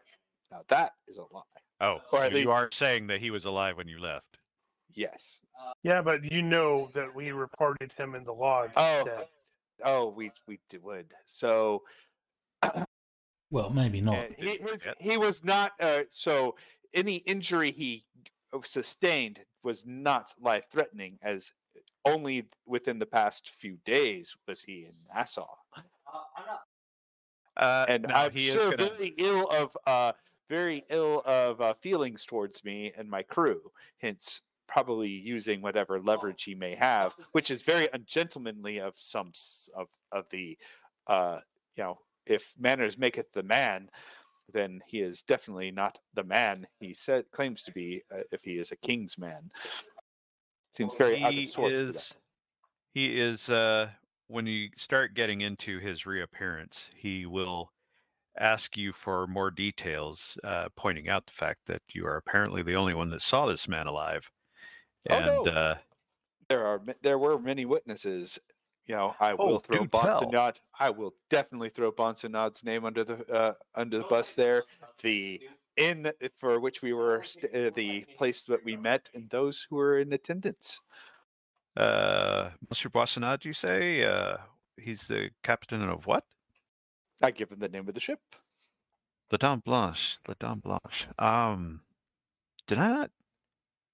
Now that is a lie. Oh, Or so at least- you are saying that he was alive when you left. Yes. Yeah, but you know that we reported him in the log. Oh. dead. Oh, we would. So Well, maybe not. he was not. So any injury he sustained was not life-threatening, as only within the past few days was he in Nassau. And no, I'm he is sure gonna- very ill of feelings towards me and my crew. Hence, probably using whatever leverage he may have, which is very ungentlemanly of some of the, if manners maketh the man, then he is definitely not the man he claims to be. If he is a king's man, seems very out of sorts. He is. When you start getting into his reappearance, he will ask you for more details, pointing out the fact that you are apparently the only one that saw this man alive. And no. There were many witnesses. I will throw do tell. Bonsanod. I will definitely throw Bonsanod's name under the bus there. The inn for which we were, the place that we met, and those who were in attendance. Monsieur Boissonade, you say? He's the captain of what? I give him the name of the ship. La Dame Blanche. La Dame Blanche. Did I not?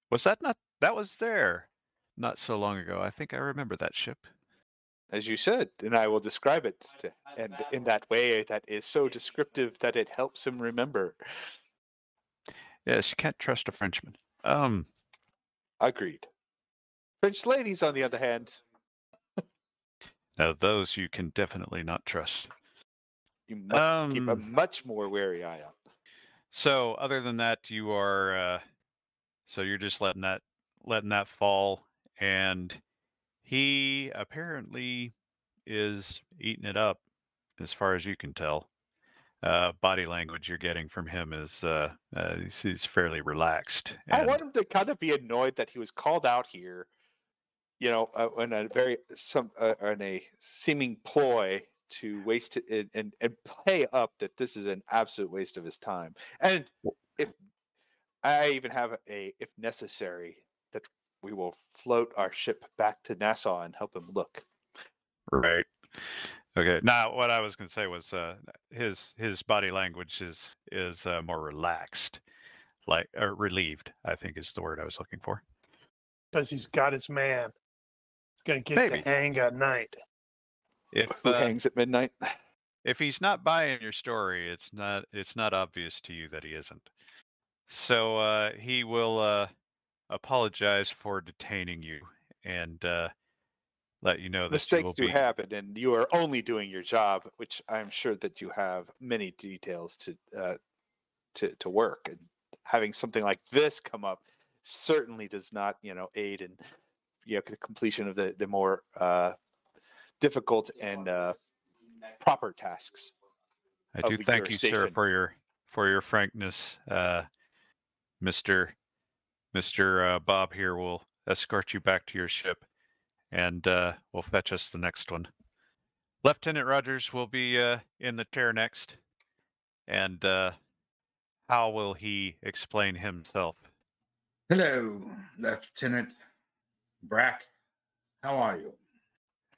Was that not? That was there not so long ago. I think I remember that ship. As you said, and I will describe it and in that way that is so descriptive that it helps him remember. Yes, you can't trust a Frenchman. Agreed. French ladies, on the other hand, Now those you can definitely not trust. you must keep a much more wary eye on. So other than that, you are so you're just letting that fall, and he apparently is eating it up, as far as you can tell. Body language you're getting from him is he's fairly relaxed. I want him to kind of be annoyed that he was called out here, in a seeming ploy to waste it and play up that this is an absolute waste of his time. And if I even have if necessary, that we will float our ship back to Nassau and help him look. Right. Okay. Now, what I was going to say was his body language is more relaxed, or relieved, I think is the word I was looking for. Because he's got his man. He's going to get Maybe. to hang at night. If Who hangs at midnight? if he's not buying your story, it's not obvious to you that he isn't. So he will apologize for detaining you and let you know that you Mistakes will do be. happen, and you are only doing your job, which I'm sure that you have many details to work. And having something like this come up certainly does not, aid in the completion of the more difficult and proper tasks. I of do your thank you, sir, station. for your frankness. Mister Bob here will escort you back to your ship, and will fetch us the next one. Lieutenant Rogers will be in the chair next, and how will he explain himself? Hello, Lieutenant Brack. How are you?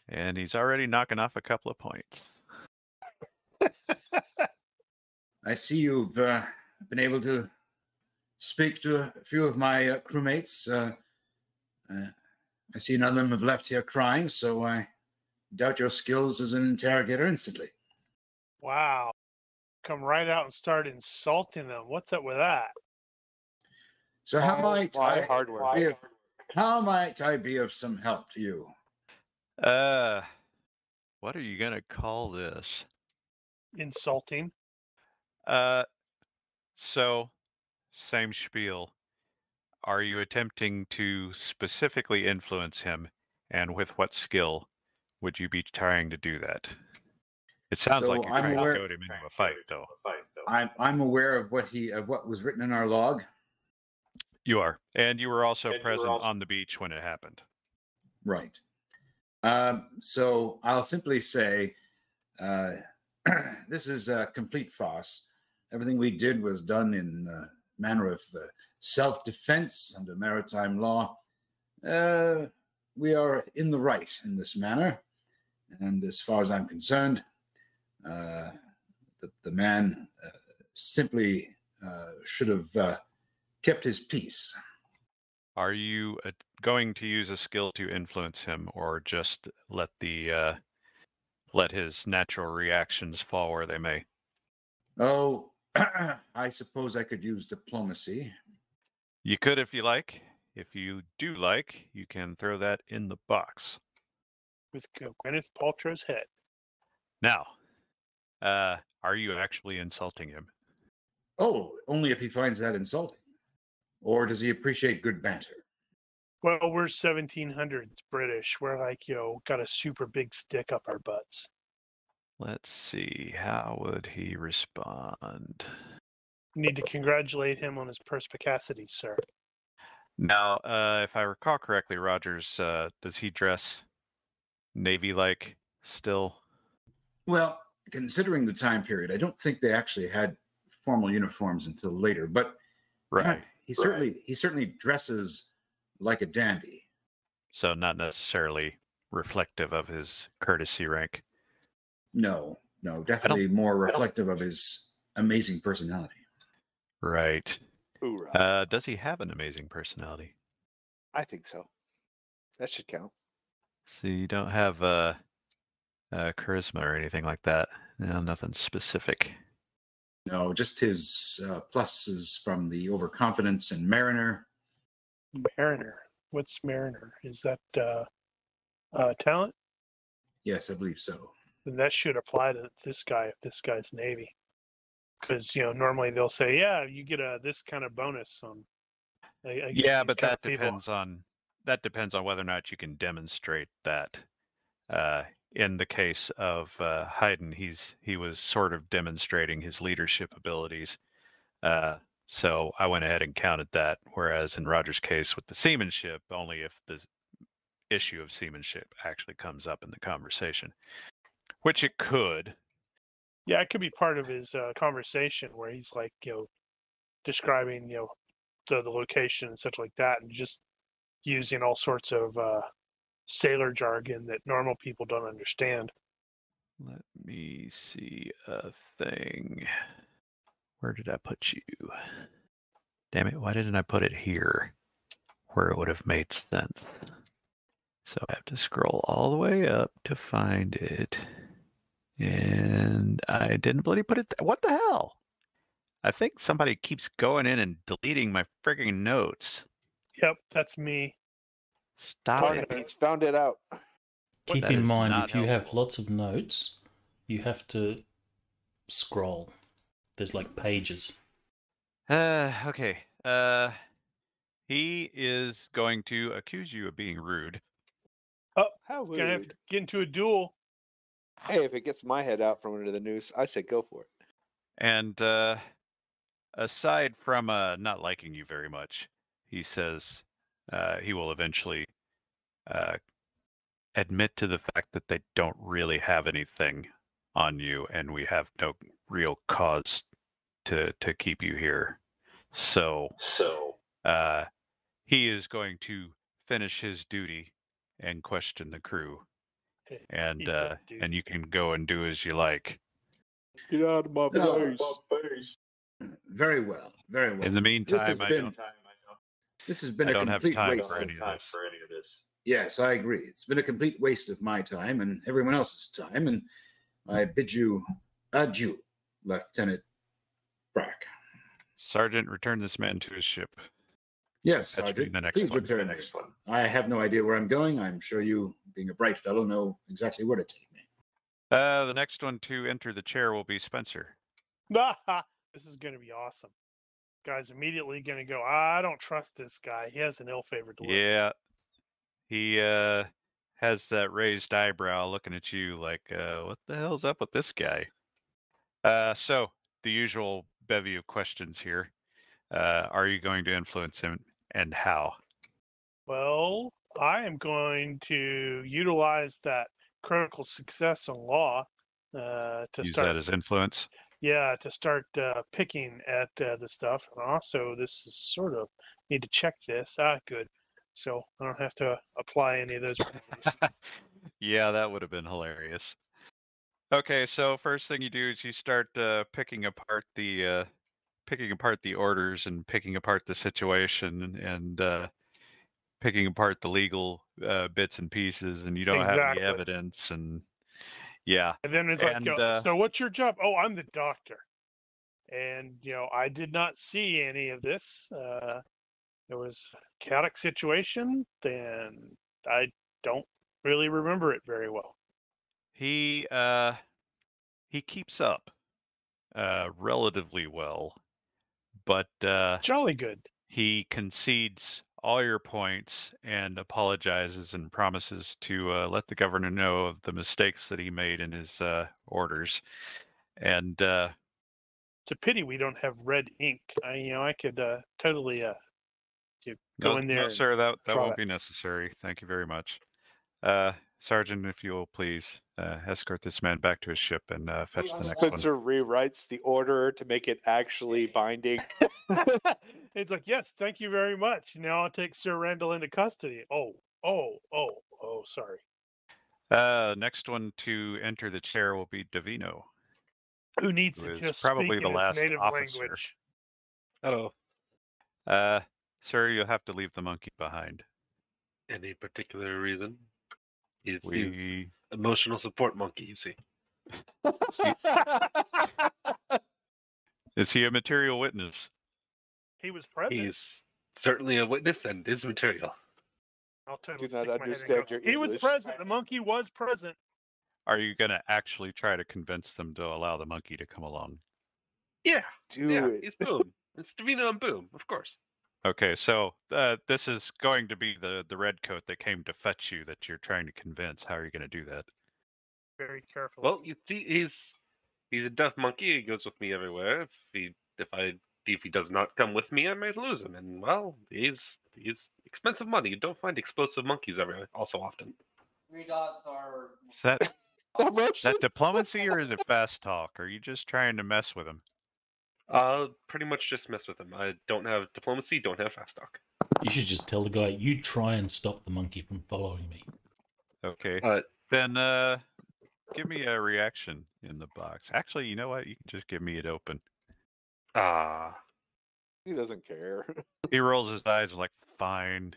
And he's already knocking off a couple of points. I see you've been able to speak to a few of my crewmates. I see none of them have left here crying, so I doubt your skills as an interrogator instantly. Wow. Come right out and start insulting them. What's up with that? So how might I be of some help to you? What are you gonna call this? Insulting. So same spiel. Are you attempting to specifically influence him, and with what skill would you be trying to do that? It sounds like you're trying to goad him into a fight, though. I'm aware of what was written in our log. You are, and you were also present on the beach when it happened. Right. So I'll simply say, this is a complete farce. Everything we did was done in a manner of self-defense under maritime law. We are in the right in this manner. And as far as I'm concerned, the man simply should have kept his peace. Are you going to use a skill to influence him, or just let his natural reactions fall where they may? Oh, I suppose I could use diplomacy. You could if you like. If you do like, you can throw that in the box. With Gwyneth Paltrow's head. Now, are you actually insulting him? Oh, only if he finds that insulting. Or does he appreciate good banter? Well, we're 1700s British. We're like, got a super big stick up our butts. Let's see. How would he respond? Need to congratulate him on his perspicacity, sir. Now, if I recall correctly, Rogers, does he dress Navy-like still? Well, considering the time period, I don't think they actually had formal uniforms until later. But right, he certainly dresses like a dandy. So not necessarily reflective of his courtesy rank. No, definitely more reflective of his amazing personality. Right. Does he have an amazing personality? I think so. That should count. So you don't have charisma or anything like that? No, nothing specific. No, just his pluses from the overconfidence and Mariner. Mariner. What's Mariner? Is that talent? Yes, I believe so. Then that should apply to this guy if this guy's Navy. Because normally they'll say, yeah, you get this kind of bonus on. Yeah, but that depends on whether or not you can demonstrate that. In the case of Haydn, he was sort of demonstrating his leadership abilities. So I went ahead and counted that. Whereas in Roger's case with the seamanship, only if the issue of seamanship actually comes up in the conversation, which it could. Yeah, it could be part of his conversation where he's like, describing, the location and such like that, and just using all sorts of sailor jargon that normal people don't understand. Let me see a thing. Where did I put you? Damn it, why didn't I put it here where it would have made sense? So I have to scroll all the way up to find it. And I didn't bloody put it. What the hell? I think somebody keeps going in and deleting my frigging notes. Yep, that's me. Stop Darn it. it, he's found it out. Keep That in is mind, not if you have helpful. lots of notes, you have to scroll. There's like pages. Okay. He is going to accuse you of being rude. Oh, How gonna have to rude. get into a duel. Hey, if it gets my head out from under the noose, I say go for it. And aside from not liking you very much, he says he will eventually admit to the fact that they don't really have anything on you, and we have no real cause to keep you here. So he is going to finish his duty and question the crew, and He said, dude. and you can go and do as you like. Get out of my No. face. Very well. Very well. In the meantime, This has been I a don't have complete time waste for of any of this. Yes, I agree. It's been a complete waste of my time and everyone else's time, and I bid you adieu, Lieutenant Brack. Sergeant, return this man to his ship. Yes, Catch me Sergeant. in the next Please one. return me. I have no idea where I'm going. I'm sure you, being a bright fellow, know exactly where to take me. The next one to enter the chair will be Spencer. This is gonna be awesome. Guy's immediately gonna go, I don't trust this guy. He has an ill-favored look. Yeah, he has that raised eyebrow looking at you like, what the hell's up with this guy? So the usual bevy of questions here. Are you going to influence him, and how? Well, I am going to utilize that critical success in law to Use start. that as influence. Yeah, to start picking at the stuff. And also, this is sort of need to check this. Good. So I don't have to apply any of those penalties. Yeah, that would have been hilarious. Okay, so first thing you do is you start picking apart the orders and picking apart the situation and picking apart the legal bits and pieces, and you don't have any Exactly. evidence, and yeah. And then it's And, like, so what's your job? Oh, I'm the doctor. And, I did not see any of this. It was a chaotic situation, and I don't really remember it very well. He keeps up relatively well, but Jolly good. he concedes all your points and apologizes and promises to let the governor know of the mistakes that he made in his orders. And It's a pity we don't have red ink. I could totally go in there. No, sir, that draw won't be necessary. Thank you very much. Sergeant, if you will please escort this man back to his ship and fetch the next one. Spencer rewrites the order to make it actually binding. It's like, yes, thank you very much. Now I'll take Sir Randall into custody. Oh, sorry. Next one to enter the chair will be Davino. Who needs Who to is just probably speak the in his last native officer. language? Hello. Sir, you'll have to leave the monkey behind. Any particular reason? He's We emotional support monkey, you see. Is he a material witness? He was present. He's certainly a witness and is material. I'll totally Do not stick my head and understand go, your he was English. present. The monkey was present. Are you going to actually try to convince them to allow the monkey to come along? Yeah, Do it. It's Boom. It's Davino and Boom, of course. Okay, so this is going to be the red coat that came to fetch you that you're trying to convince. How are you going to do that? Very carefully. Well, you see, he's a deaf monkey. He goes with me everywhere. If he does not come with me, I might lose him. And well, he's expensive money. You don't find explosive monkeys everywhere all so often. $3 are. Is that Emotion? that diplomacy or is it fast talk? Are you just trying to mess with him? Pretty much just mess with him. I don't have diplomacy, don't have fast talk. You should just tell the guy, you try and stop the monkey from following me. Okay. Uh, Then give me a reaction in the box. Actually, you know what? You can just give me it open. He doesn't care. He rolls his eyes like, fine.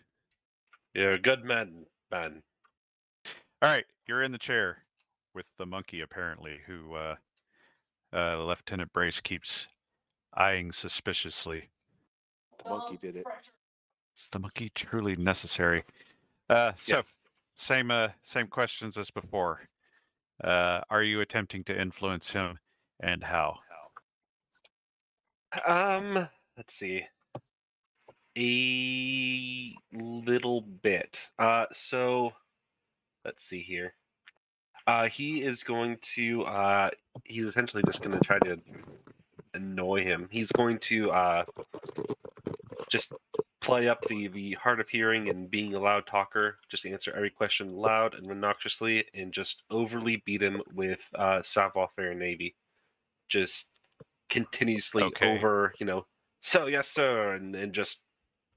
You're a good man. All right, you're in the chair. with the monkey, apparently, who Lieutenant Brace keeps eyeing suspiciously. The monkey did it. Is the monkey truly necessary? So, Yes. same questions as before. Are you attempting to influence him, and how? Let's see. A little bit. So let's see here. He is going to. He's essentially just going to try to annoy him. He's going to just play up the hard of hearing and being a loud talker. Just answer every question loud and obnoxiously, and just overly beat him with savoir-faire Navy. Just continuously Okay. over, so yes, sir, and just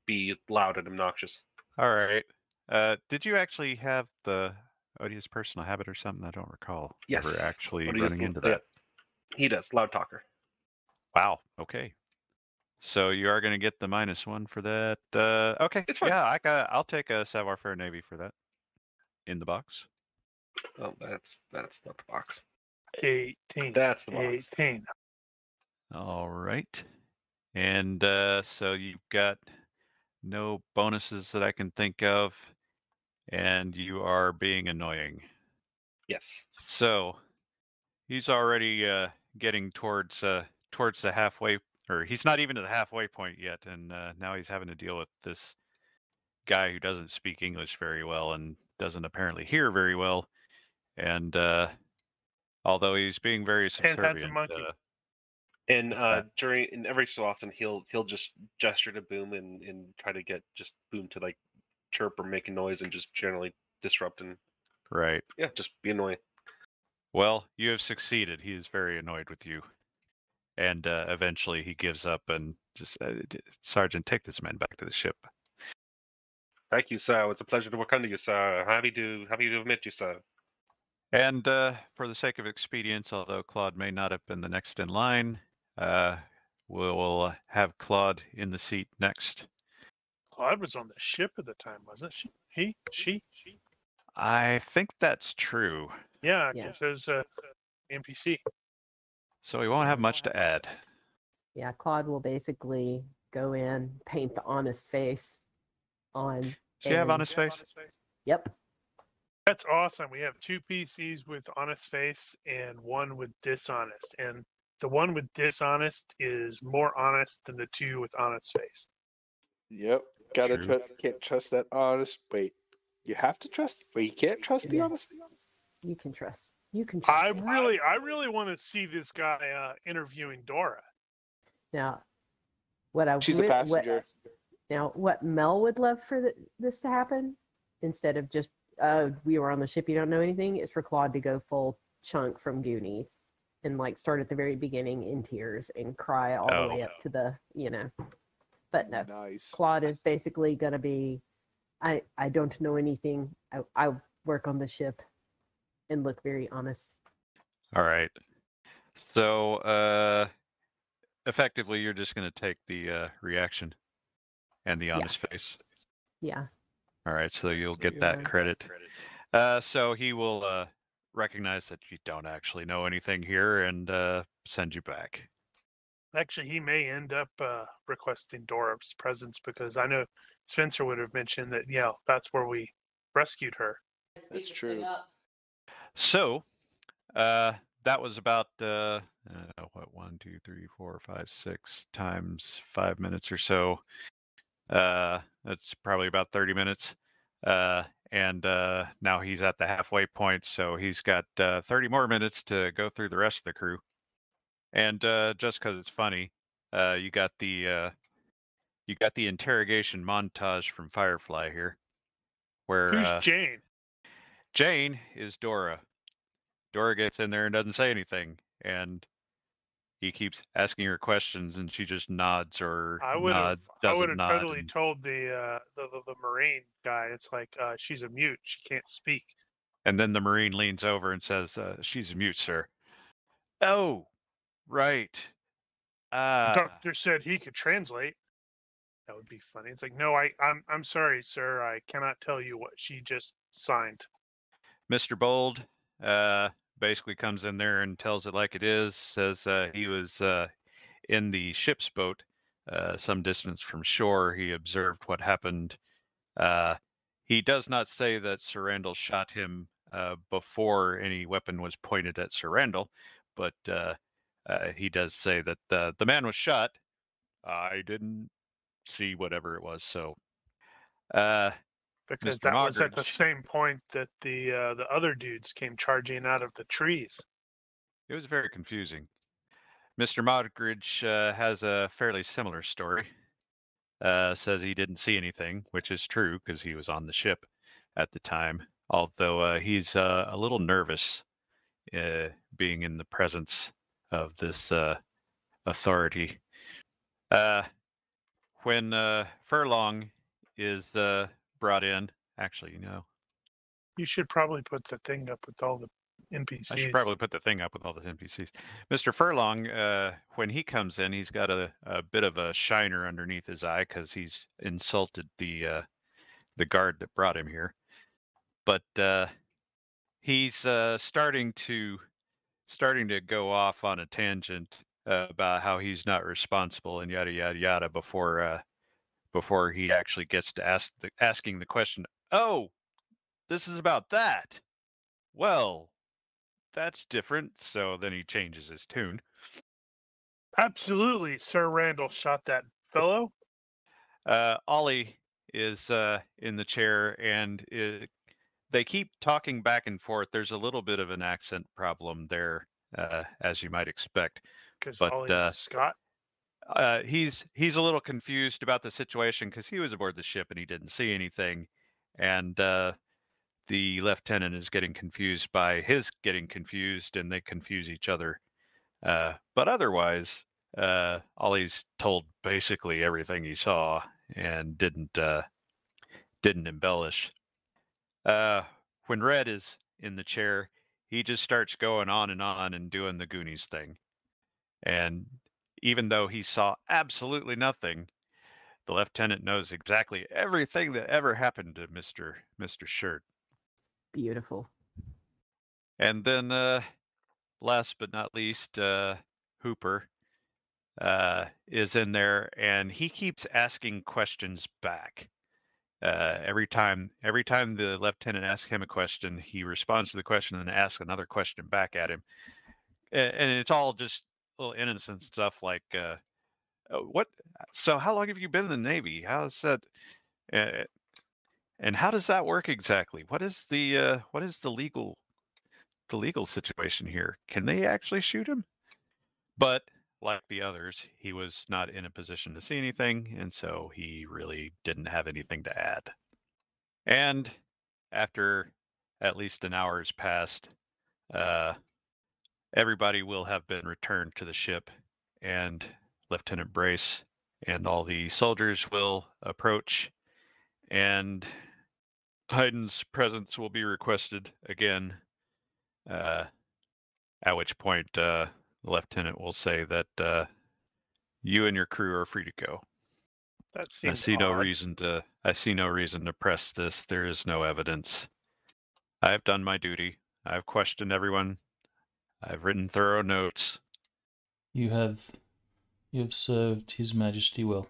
be loud and obnoxious. All right. Did you actually have the odious personal habit or something? I don't recall Yes. ever actually What do you- running into yeah. that. He does, loud talker. Wow. Okay. So you are going to get the -1 for that. Okay. It's fine. Yeah, I'll take a savoir-faire Navy for that. In the box. Oh, that's not the box. 18. That's the box. 18. All right. And so you've got no bonuses that I can think of, and you are being annoying. Yes. So he's already getting towards the halfway, or he's not even to the halfway point yet, and now he's having to deal with this guy who doesn't speak English very well and doesn't apparently hear very well, and although he's being very And has a subservient. monkey. And and every so often he'll just gesture to Boom and try to get just Boom to like chirp or make a noise and just generally disrupt and Right. just be annoying. Well, you have succeeded. He is very annoyed with you. And eventually he gives up and just, Sergeant, take this man back to the ship. Thank you, sir. It's a pleasure to work under you, sir. Happy to have met you, sir. And for the sake of expedience, although Claude may not have been the next in line, we'll have Claude in the seat next. Claude was on the ship at the time, wasn't she? She? I think that's true. Yeah, Yeah. because there's a NPC. So we won't have much to add. Yeah, Claude will basically go in, paint the honest face on. Does she have and- honest face? Yep. That's awesome. We have 2 PCs with honest face and 1 with dishonest. And the one with dishonest is more honest than the 2 with honest face. Yep. True. Can't trust that honest. Wait, you have to trust. Wait, you can't trust the Yeah. honest. You can trust. You can trust. I him. really want to see this guy interviewing Dora. Now, what I She's a would- passenger. what Mel would love for this to happen, instead of just we were on the ship, you don't know anything, is for Claude to go full chunk from Goonies and like start at the very beginning in tears and cry all the way up to the But no, Nice. Claude is basically going to be, I don't know anything. I work on the ship and look very honest. All right. So effectively, you're just going to take the reaction and the honest face. Yeah. All right, so you'll get you're that right. credit. So he will recognize that you don't actually know anything here and send you back. Actually, he may end up requesting Dora's presence because I know Spencer would have mentioned that, that's where we rescued her. That's Speed this true. thing up. So that was about what 1, 2, 3, 4, 5, 6 times 5 minutes or so. That's probably about 30 minutes. And now he's at the halfway point, so he's got 30 more minutes to go through the rest of the crew. And just because it's funny, you got the interrogation montage from Firefly here, where Who's Jane? Jane is Dora. Dora gets in there and doesn't say anything, and he keeps asking her questions, and she just nods or I would have doesn't nod. totally told the Marine guy. It's like she's a mute. She can't speak. And then the Marine leans over and says, "She's mute, sir." Oh, right. The doctor said he could translate. That would be funny. It's like, no, I'm sorry, sir. I cannot tell you what she just signed. Mr. Bold, basically comes in there and tells it like it is, says he was in the ship's boat some distance from shore. He observed what happened. He does not say that Sir Randall shot him before any weapon was pointed at Sir Randall, but he does say that the man was shot. I didn't see whatever it was, so Because Mr. that was at the Moggridge. same point that the other dudes came charging out of the trees. It was very confusing. Mr. Moggridge has a fairly similar story. Says he didn't see anything, which is true because he was on the ship at the time. Although he's a little nervous being in the presence of this authority. When Furlong is brought in, actually, You should probably put the thing up with all the NPCs. I should probably put the thing up with all the NPCs. Mr. Furlong, when he comes in, he's got a bit of a shiner underneath his eye because he's insulted the guard that brought him here. But he's starting to go off on a tangent about how he's not responsible and yada yada yada before he actually gets to asking the question. Oh, this is about that. Well, that's different. So then he changes his tune. Absolutely, Sir Randall shot that fellow. Ollie is in the chair, and they keep talking back and forth. There's a little bit of an accent problem there, as you might expect. Because But Ollie's Scott. he's a little confused about the situation because he was aboard the ship and he didn't see anything, and the lieutenant is getting confused by his getting confused, and they confuse each other. But otherwise, Ollie's told basically everything he saw and didn't embellish. When Red is in the chair, he just starts going on and doing the Goonies thing. And even though he saw absolutely nothing, the lieutenant knows exactly everything that ever happened to Mr. Shirt. Beautiful. And then, last but not least, Hooper is in there, and he keeps asking questions back. Every time the lieutenant asks him a question, he responds to the question and asks another question back at him. And it's all just little innocent stuff like, "What? So how long have you been in the Navy? How's that? And how does that work exactly? What is the legal situation here? Can they actually shoot him?" But like the others, he was not in a position to see anything, and so he really didn't have anything to add. And after at least an hour has passed, everybody will have been returned to the ship, and Lieutenant Brace and all the soldiers will approach, and Haydn's presence will be requested again, at which point the lieutenant will say that you and your crew are free to go. That seems I see no reason to press this. There is no evidence. I have done my duty. I have questioned everyone. I've written thorough notes. You have served His Majesty well.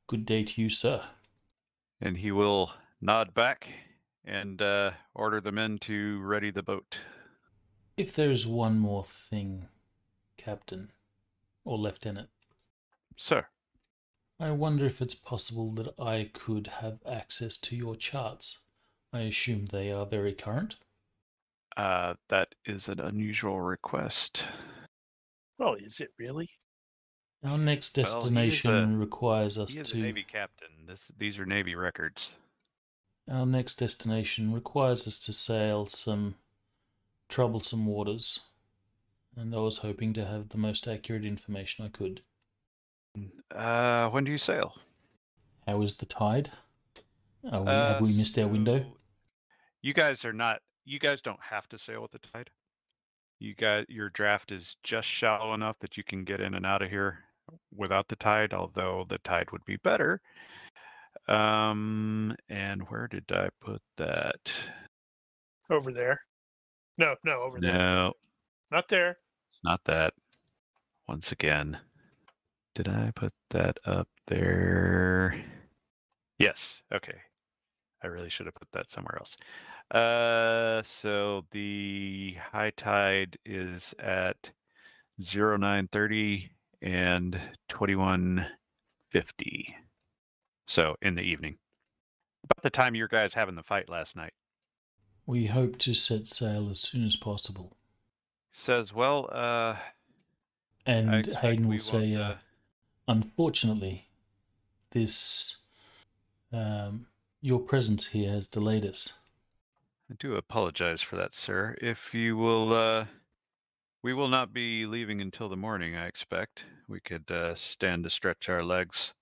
Good day to you, sir. And he will nod back and order the men to ready the boat. If there is one more thing, Captain or Lieutenant. Sir. I wonder if it's possible that I could have access to your charts. I assume they are very current. That is an unusual request. Well, is it really? Our next destination requires us He is a Navy captain. These are Navy records. Our next destination requires us to sail some troublesome waters, and I was hoping to have the most accurate information I could. When do you sail? How is the tide? Have we missed our window? You guys don't have to sail with the tide. Your draft is just shallow enough that you can get in and out of here without the tide, although the tide would be better. And where did I put that? Over there. No, over there. No, Not there. it's not that. Once again, did I put that up there? Yes. Okay. I really should have put that somewhere else. So the high tide is at 0930 and 2150. So in the evening. About the time you guys having the fight last night. We hope to set sail as soon as possible. Says, well, And expect Hayden we will say, won't, unfortunately, this your presence here has delayed us. I do apologize for that, sir. If you will, we will not be leaving until the morning, I expect. We could stand to stretch our legs.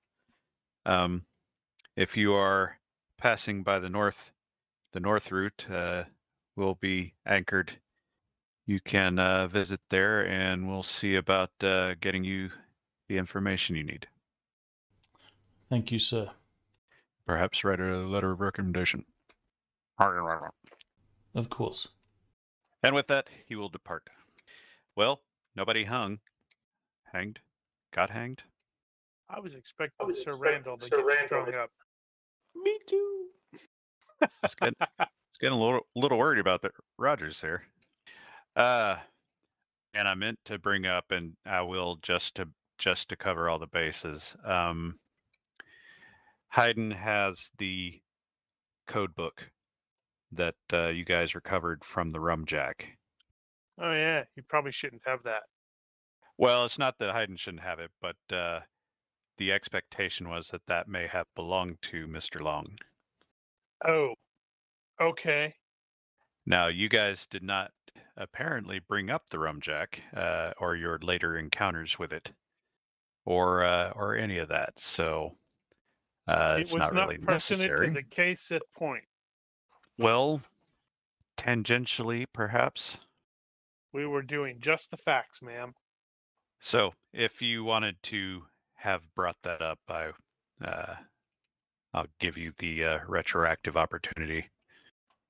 If you are passing by the north route, will be anchored. You can visit there, and we'll see about getting you the information you need. Thank you, sir. Perhaps write a letter of recommendation. Of course. And with that, he will depart. Well, nobody hanged, got hanged. I was expecting Sir Randall to get strung up. Me too. It's getting a little worried about the Rogers there. And I meant to bring up, and I will just to cover all the bases. Hayden has the code book that you guys recovered from the rum jack. Oh yeah, you probably shouldn't have that. Well, it's not that Hayden shouldn't have it, but the expectation was that may have belonged to Mr. Long. Oh, okay. Now, you guys did not apparently bring up the rum jack or your later encounters with it, or any of that. So it's was not really pertinent necessary. to the case at point. Well, tangentially, perhaps. We were doing just the facts, ma'am. So, if you wanted to have brought that up, I'll give you the retroactive opportunity,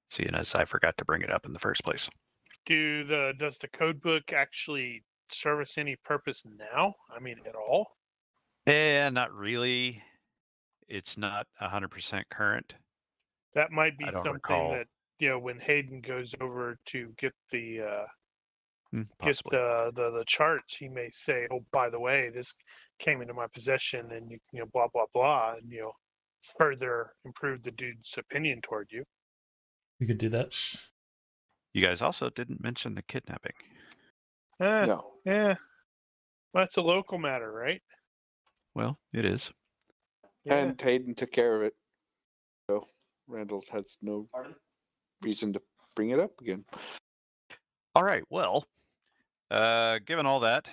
seeing as I forgot to bring it up in the first place. Does the code book actually service any purpose now? I mean, at all? Not really. It's not 100% current. That might be I don't something recall. that when Hayden goes over to get the Possibly. the charts, he may say, "Oh, by the way, this came into my possession," and blah blah blah, and further improve the dude's opinion toward you. We could do that. You guys also didn't mention the kidnapping. No. Yeah, well, that's a local matter, right? Well, it is. Yeah. And Hayden took care of it. So Randall has no reason to bring it up again. All right. Well, given all that,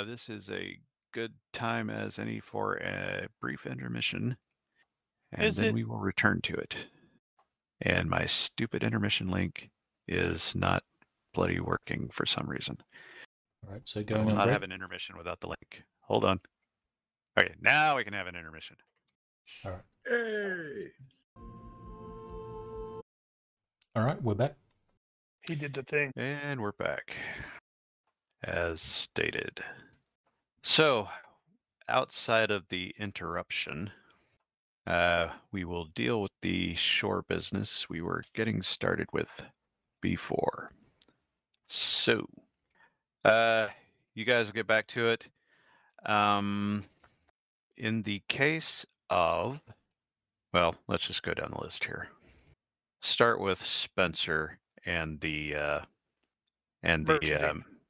this is a good time as any for a brief intermission. And then we will return to it. And my stupid intermission link is not bloody working for some reason. All right, so I going will on not break. have an intermission without the link. Hold on. Okay, now we can have an intermission. All right. Hey. All right, we're back. He did the thing. And we're back. As stated. So, outside of the interruption, we will deal with the shore business we were getting started with before. So, you guys will get back to it. In the case of, well, let's just go down the list here. Start with Spencer and the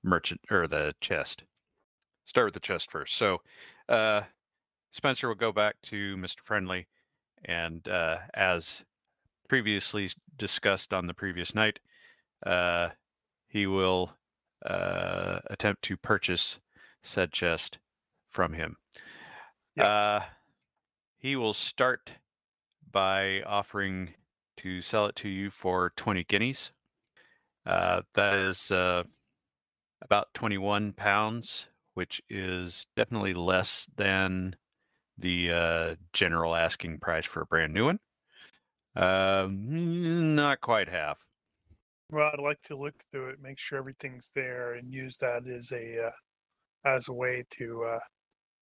merchant or the chest. Start with the chest first. So, Spencer will go back to Mr. Friendly, and as previously discussed on the previous night, he will attempt to purchase said chest from him. Yep. He will start by offering to sell it to you for 20 guineas. That is about 21 pounds, which is definitely less than the general asking price for a brand new one. Not quite half. Well, I'd like to look through it, make sure everything's there, and use that as a way to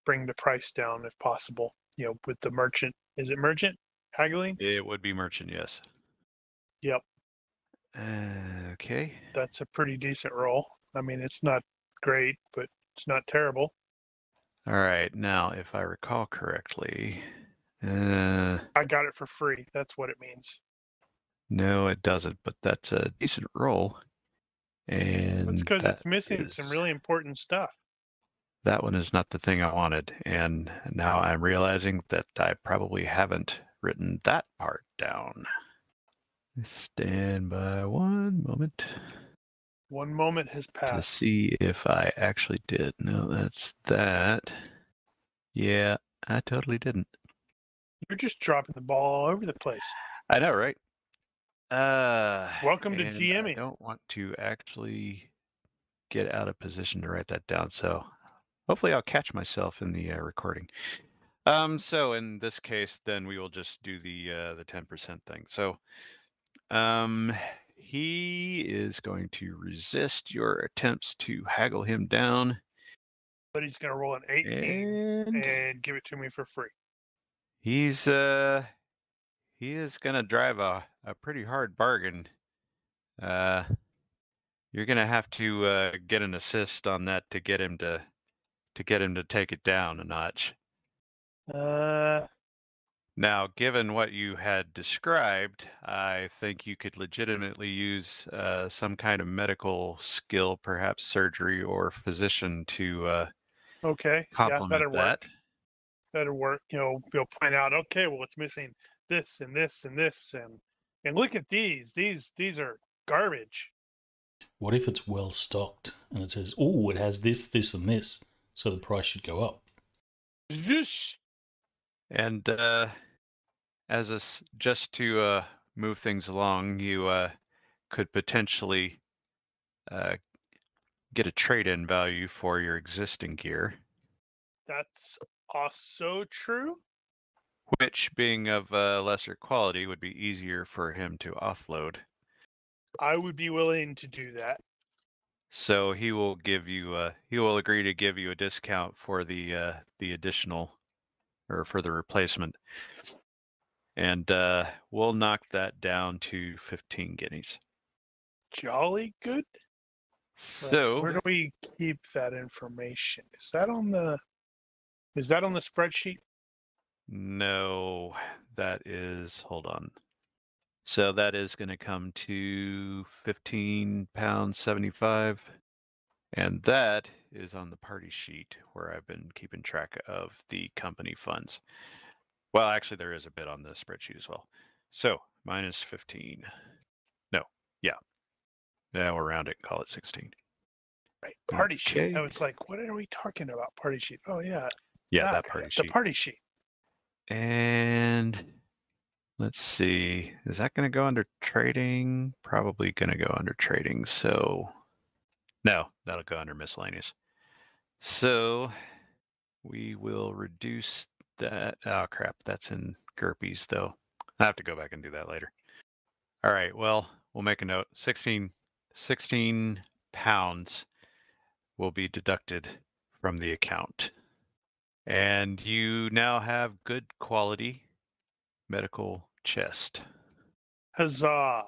bring the price down if possible. You know, with the merchant. Is it merchant haggling? It would be merchant, yes. Yep, Okay. that's a pretty decent roll. I mean, it's not great, but it's not terrible. All right. Now, if I recall correctly, I got it for free. That's what it means. no, it doesn't. But that's a decent roll, and It's because that it's missing some really important stuff. that one is not the thing I wanted. And now I'm realizing that I probably haven't written that part down. Stand by one moment 1 moment has to passed. see if I actually did. No, that's that. Yeah, I totally didn't. You're just dropping the ball all over the place. I know, right? Welcome to and I GMing. don't want to actually get out of position to write that down, so hopefully I'll catch myself in the recording. So in this case, then we will just do the 10% thing. So, he is going to resist your attempts to haggle him down, But he's going to roll an 18 and give it to me for free. he's he is going to drive a pretty hard bargain. You're going to have to get an assist on that to get him to take it down a notch. Now, given what you had described, I think you could legitimately use some kind of medical skill, perhaps surgery or physician, to Okay. Yeah, complement that'll that. work. That'll work. You know, you'll point out, okay, well, it's missing this and this and this, and look at these. These are garbage. What if it's well stocked and it says, "Oh, it has this, this, and this," so the price should go up? Zhoosh. And just to move things along, you could potentially get a trade-in value for your existing gear, That's also true. which, being of lesser quality, would be easier for him to offload. I would be willing to do that. So he will agree to give you a discount for the additional, or for the replacement, and we'll knock that down to 15 guineas. Jolly good. So where do we keep that information? Is that on the spreadsheet? no, that is, hold on. So that is going to come to £15.75, and that is on the party sheet where I've been keeping track of the company funds. Well, actually, there is a bit on the spreadsheet as well. So minus 15. No, yeah. Yeah, we'll round it and call it 16. Right, party sheet. Okay. I was like, what are we talking about? Party sheet. Oh yeah. Yeah, that party sheet. The party sheet. And let's see, is that going to go under trading? Probably going to go under trading. So no, that'll go under miscellaneous. So we will reduce that. Oh crap, that's in GURPS though. I have to go back and do that later. All right, well, we'll make a note. 16 pounds will be deducted from the account. And you now have good quality medical chest. Huzzah.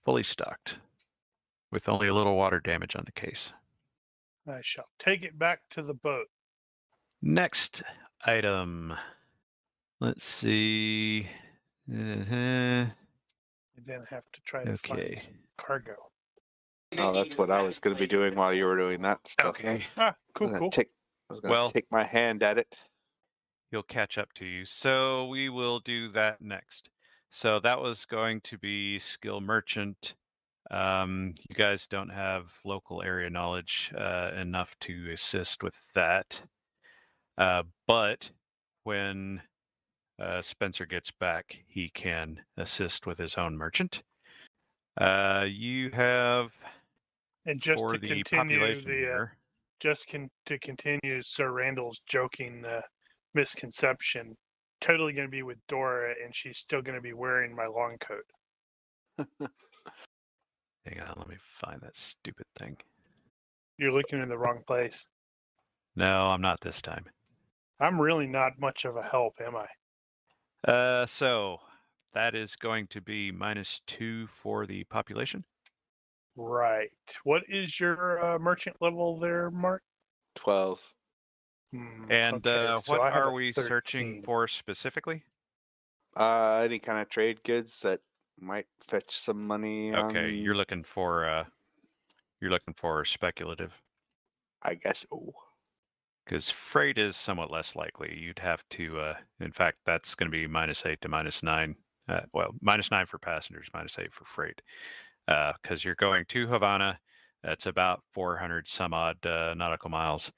Fully stocked, with only a little water damage on the case. I shall take it back to the boat. Next item. Let's see. And then have to try to Okay. find some cargo. Oh, that's what I was going to be doing while you were doing that stuff. Okay. Ah, cool, I cool. was going to take my hand at it. He'll catch up to you. So we will do that next. So that was going to be skill merchant. You guys don't have local area knowledge enough to assist with that. But when Spencer gets back, he can assist with his own merchant. You have, And just for to the continue population here, to continue Sir Randall's joking misconception, totally going to be with Dora, and she's still going to be wearing my long coat. Hang on, let me find that stupid thing. You're looking in the wrong place. No, I'm not this time. I'm really not much of a help, am I? So that is going to be -2 for the population. Right. What is your merchant level there, Mark? 12. And okay, so what I have are a we 13. searching for specifically? Any kind of trade goods that might fetch some money. Okay, you're looking for speculative. I guess. Oh, Because freight is somewhat less likely. You'd have to, in fact, that's going to be -8 to -9. Well, -9 for passengers, -8 for freight. Because you're going to Havana. That's about 400 some odd nautical miles.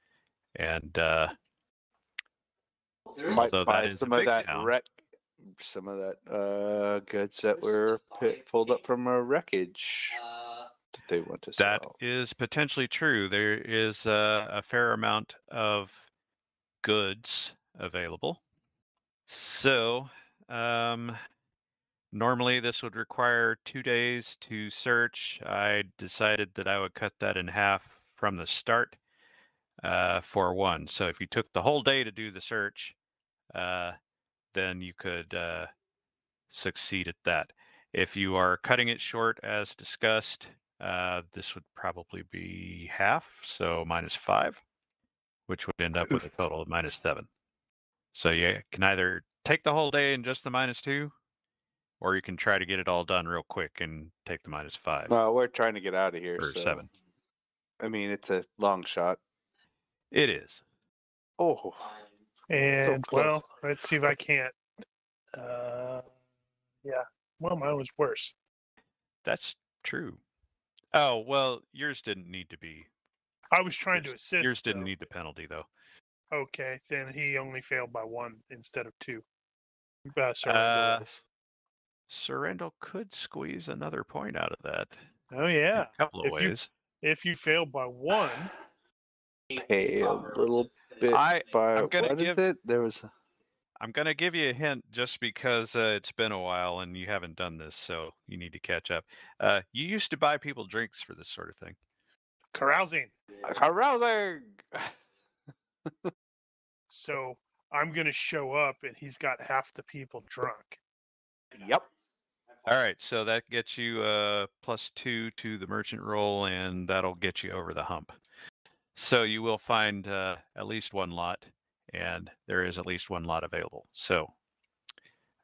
And might although buy that is some a of big that town, some of that goods that were pulled up from a wreckage that they want to that sell. is potentially true. There is a fair amount of goods available. So, normally this would require 2 days to search. I decided that I would cut that in half from the start for one. So if you took the whole day to do the search, then you could succeed at that. If you are cutting it short, as discussed, this would probably be half, so -5, which would end up with a total of -7. So you can either take the whole day in just the -2, or you can try to get it all done real quick and take the -5 We're trying to get out of here, or so 7. I mean, it's a long shot. It is. Oh, And close. well, let's see if I can't. Yeah. Well, mine was worse. That's true. Oh, well, yours didn't need to be. I was trying to assist. Yours didn't though. need the penalty, though. Okay, then he only failed by 1 instead of 2. Sorrento could squeeze another point out of that. Oh yeah, in a couple of ways. If you fail by 1, pay a little bit I'm gonna what is give- it? There was. I'm going to give you a hint just because it's been a while and you haven't done this, so you need to catch up. You used to buy people drinks for this sort of thing. carousing. Carousing. So I'm gonna show up, and he's got half the people drunk. Yep. All right, so that gets you +2 to the merchant roll, and that'll get you over the hump. So you will find at least one lot, and there is at least one lot available. So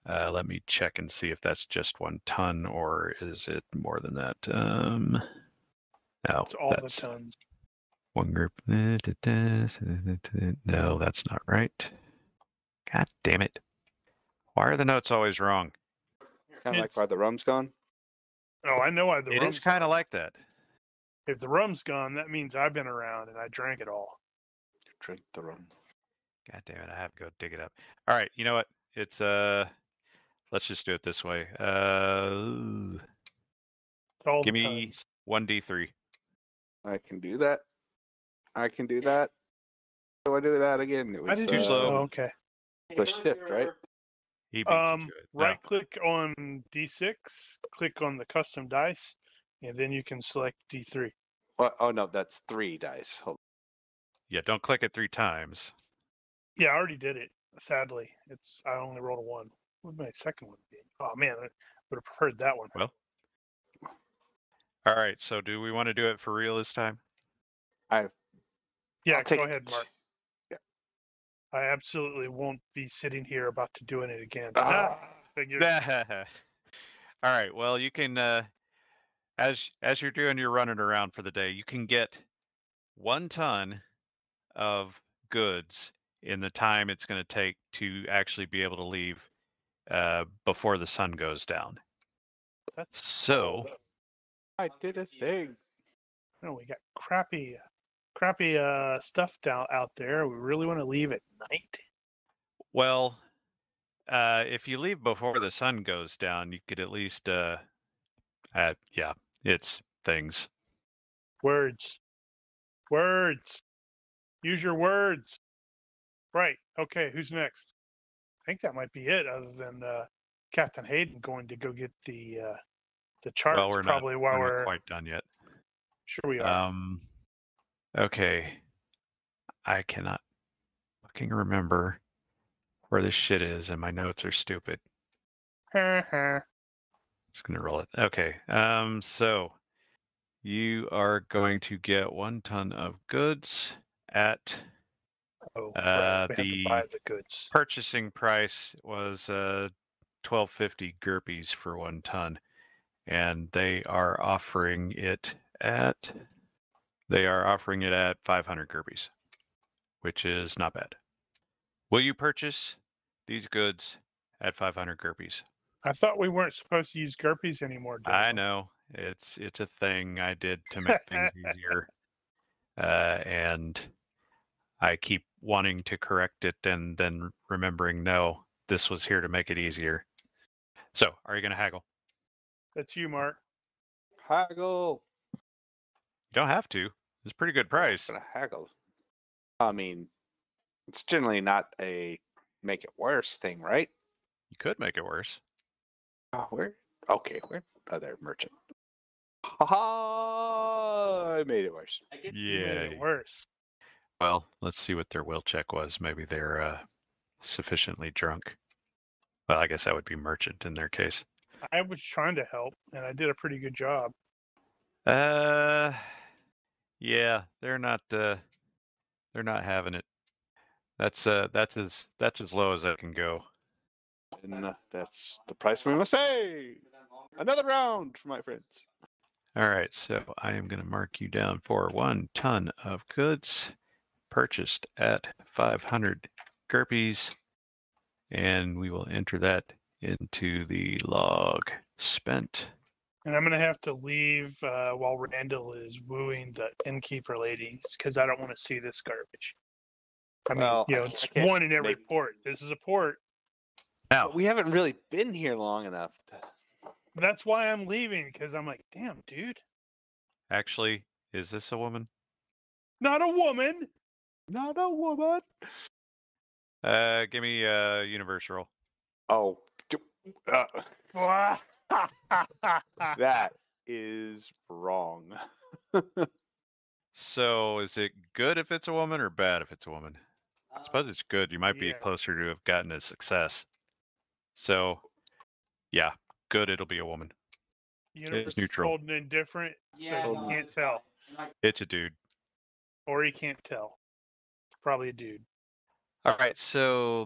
let me check and see if that's just 1 ton, or is it more than that? No, It's all that's the tons. one group. No, that's not right. God damn it. Why are the notes always wrong? It's kind of like It's- why the rum's gone. Oh, I know why the It rum's is kind of gone. like that. If the rum's gone, that means I've been around and I drank it all. Drink the rum. God damn it, I have to go dig it up. All right, you know what? It's let's just do it this way. It's all Give the me tons. 1d3. I can do that. I can do that. Do I do that again? It I was did too slow. Oh, okay. the shift, right? He beat you to it. No. Right click on D6, click on the custom dice, and then you can select D3. Oh no, that's 3 dice. Hold Yeah, don't click it 3 times. Yeah, I already did it. Sadly, I only rolled a 1. What would my second one be? Oh man, I would have preferred that one. Well. All right, so do we want to do it for real this time? Yeah, I'll take go ahead, it. Mark. Yeah. I absolutely won't be sitting here about to doing it again. Figure. All right, well, you can as you're doing your running around for the day, you can get 1 ton of goods in the time it's going to take to actually be able to leave before the sun goes down. So I did a thing. No, we got crappy stuff out there. We really want to leave at night. well, if you leave before the sun goes down, you could at least yeah, it's things. Words. Use your words. Right. Okay. Who's next? I think that might be it. Other than Captain Hayden going to go get the The chart's Well, we're probably not, why we're we're not quite done yet. sure we are. Okay. I cannot fucking remember where this shit is, and my notes are stupid. Just gonna roll it. Okay. So you are going to get 1 ton of goods at Oh, right. We have to the buy the goods. purchasing price was 1250 GURPS for 1 ton, and they are offering it at 500 GURPS, which is not bad. Will you purchase these goods at 500 GURPS? I thought we weren't supposed to use GURPS anymore. I know it's a thing I did to make things easier, and I keep wanting to correct it and then remembering, no, this was here to make it easier. So, are you going to haggle? That's you, Mark. Haggle. You don't have to. It's a pretty good price. I'm gonna haggle. I mean, it's generally not a make it worse thing, right? You could make it worse. Where? Okay, where other merchant? Ha! I made it worse. You made it Yeah. worse. Well, let's see what their will check was. Maybe they're sufficiently drunk. Well, I guess that would be merchant in their case. I was trying to help, and I did a pretty good job. Yeah, they're not having it. That's as low as I can go. And that's the price we must pay. Another round for my friends. All right, so I am going to mark you down for 1 ton of goods purchased at 500 GURPS, and we will enter that into the log. Spent. And I'm gonna have to leave while Randall is wooing the innkeeper ladies because I don't want to see this garbage. I mean, Well, you know, I it's can't one in every make- port. This is a port. Now, But we haven't really been here long enough. That's why I'm leaving because I'm like, damn, dude, actually, is this a woman? not a woman. Not a woman. Give me a universe roll. Oh, that is wrong. So, is it good if it's a woman or bad if it's a woman? I suppose it's good. You might be Yeah. closer to have gotten a success. So, yeah, good. It'll be a woman. Universe is neutral. cold and indifferent, Yeah, so no, you can't it's tell, fine. It's a dude. or you can't tell. It's probably a dude. All right. So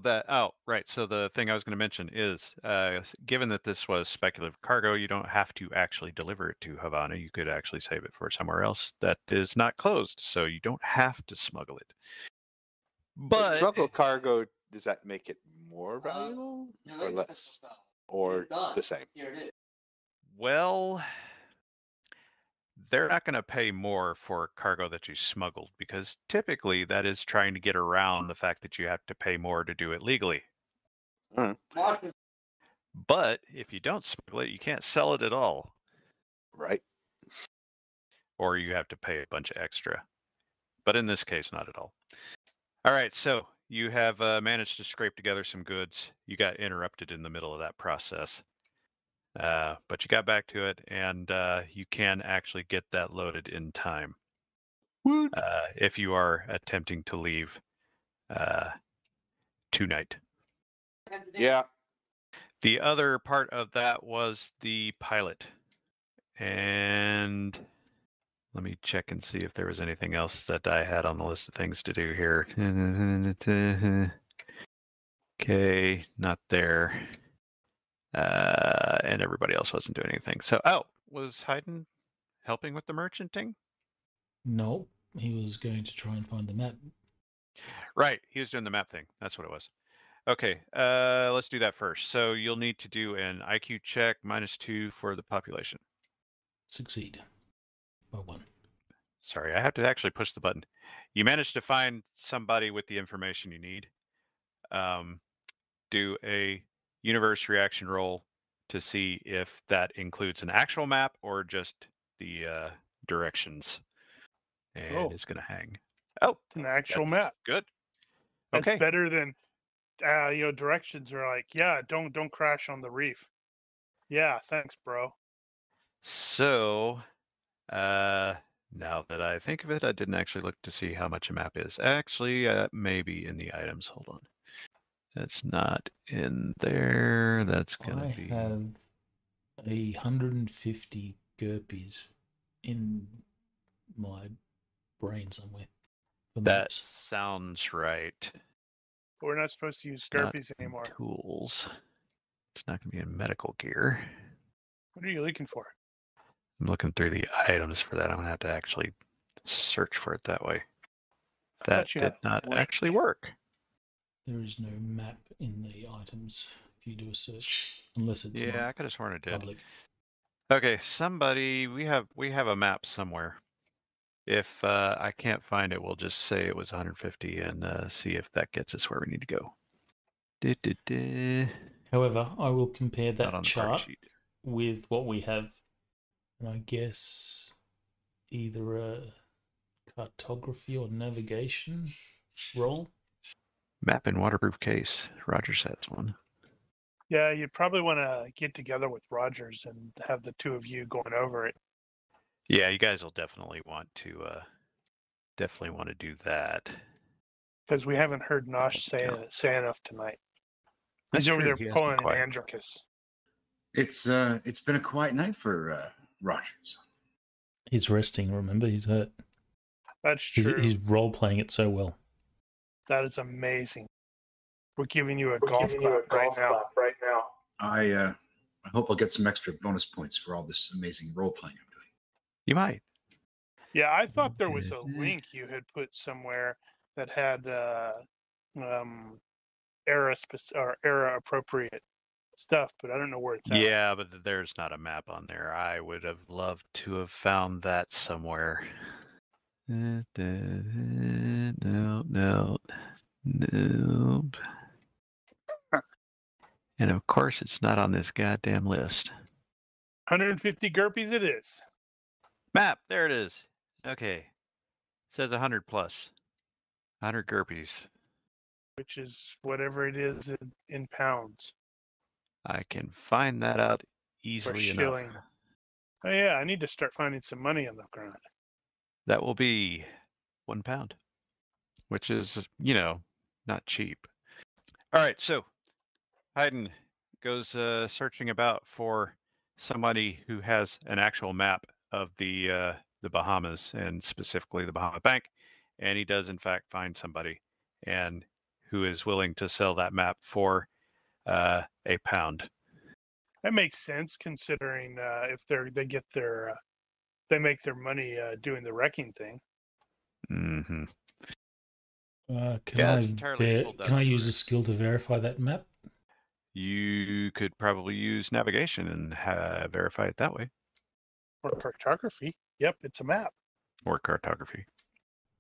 So the thing I was going to mention is, given that this was speculative cargo, you don't have to actually deliver it to Havana. You could actually save it for somewhere else that is not closed. So you don't have to smuggle it. But Smuggle cargo, does that make it more Uh, valuable No, or they put less? this up. Or It's done. the same? Here it is. well, they're not going to pay more for cargo that you smuggled because typically that is trying to get around the fact that you have to pay more to do it legally. Watch it. But if you don't smuggle it, you can't sell it at all, Right. or you have to pay a bunch of extra. But in this case, not at all. All right, so you have managed to scrape together some goods. You got interrupted in the middle of that process. But you got back to it, and you can actually get that loaded in time. Woot. If you are attempting to leave tonight. Yeah. The other part of that was the pilot. And let me check and see if there was anything else that I had on the list of things to do here. Okay, not there. And everybody else wasn't doing anything. So, was Hayden helping with the merchanting? No, he was going to try and find the map. Right, he was doing the map thing. That's what it was. Okay, let's do that first. So you'll need to do an IQ check -2 for the population. Succeed. By 1. Sorry, I have to actually push the button. You managed to find somebody with the information you need. Do a universe reaction roll to see if that includes an actual map or just the directions. And Oh. it's going to hang. Oh, It's an actual that's map. good. It's Okay. better than directions are like, yeah, don't crash on the reef. Yeah, thanks, bro. So, now that I think of it, I didn't actually look to see how much a map is. Actually, maybe in the items. Hold on. That's not in there. That's gonna I be. have 150 GURPS in my brain somewhere. For That maps. sounds right. We're not supposed to use It's not GURPS in anymore. tools. It's not gonna be in medical gear. What are you looking for? I'm looking through the items for that. I'm gonna have to actually search for it that way. I That thought you did had not rank. actually work. There is no map in the items if you do a search, unless it's Yeah, I not could have sworn it did. public. Okay, somebody, we have a map somewhere. If I can't find it, we'll just say it was 150 and see if that gets us where we need to go. However, I will compare Not on that the part chart sheet. with what we have, and I guess either a cartography or navigation roll. Map in waterproof case. Rogers has one. Yeah, you'd probably want to get together with Rogers and have the two of you going over it. Yeah, you guys will definitely want to do that. Because we haven't heard Nosh say enough tonight. He's over there He has been pulling an quiet. Androcus. It's been a quiet night for Rogers. He's resting, remember? He's hurt. That's true. He's role playing it so well. That is amazing. We're giving you a golf clap right now. I hope I'll get some extra bonus points for all this amazing role playing I'm doing. You might. Yeah, I thought there was a link you had put somewhere that had era appropriate stuff, but I don't know where it's at. Yeah, but there's not a map on there. I would have loved to have found that somewhere. No. Nope. And of course, it's not on this goddamn list. 150 GURPS it is. Map, there it is. Okay. It says 100 plus. 100 GURPS. Which is whatever it is in pounds. I can find that out easily enough. Shilling. Oh yeah, I need to start finding some money on the ground. That will be £1, which is, not cheap. All right, so Hayden goes searching about for somebody who has an actual map of the Bahamas, and specifically the Bahama Bank, and he does in fact find somebody, and who is willing to sell that map for £1. That makes sense considering if they make their money doing the wrecking thing. Mm-hmm. Can I use a skill to verify that map? You could probably use navigation and verify it that way. Or cartography. Yep, it's a map. Or cartography.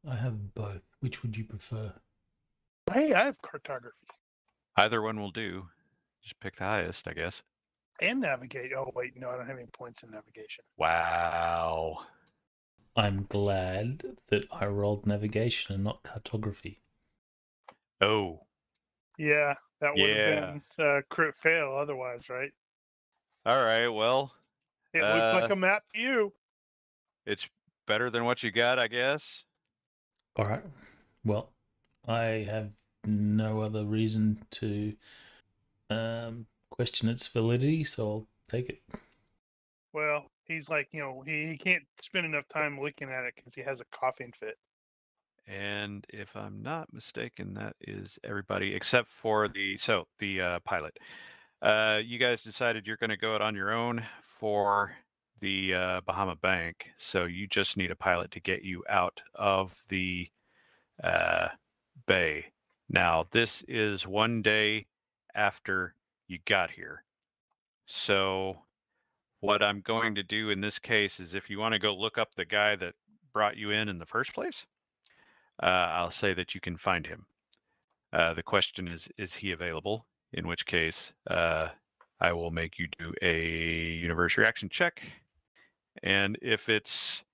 I have both. Which would you prefer? Hey, I have cartography. Either one will do. Just pick the highest, I guess. And navigate. Oh, wait, no, I don't have any points in navigation. Wow. I'm glad that I rolled navigation and not cartography. Oh. Yeah, that would have been crit fail otherwise, right? All right, well. It looks like a map to you. It's better than what you got, I guess. All right. Well, I have no other reason to question its validity, so I'll take it. Well, he's like, he can't spend enough time looking at it because he has a coughing fit. And if I'm not mistaken, that is everybody except for the pilot. You guys decided you're going to go out on your own for the Bahama Bank, so you just need a pilot to get you out of the bay. Now, this is one day after you got here. So what I'm going to do in this case is, if you want to go look up the guy that brought you in the first place, I'll say that you can find him. The question is he available? In which case, I will make you do a universe reaction check. And if it's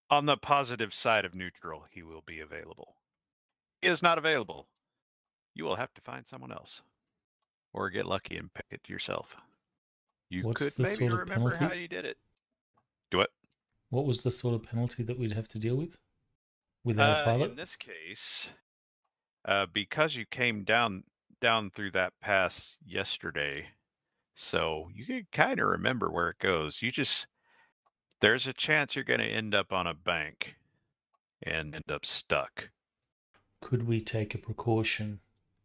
on the positive side of neutral, he will be available. He is not available. You will have to find someone else. Or get lucky and pick it yourself. You What's could the maybe sort of remember penalty? how you did it. What was the sort of penalty that we'd have to deal with without a pilot? In this case, because you came down through that pass yesterday, so you can kind of remember where it goes. There's a chance you're going to end up on a bank and end up stuck. Could we take a precaution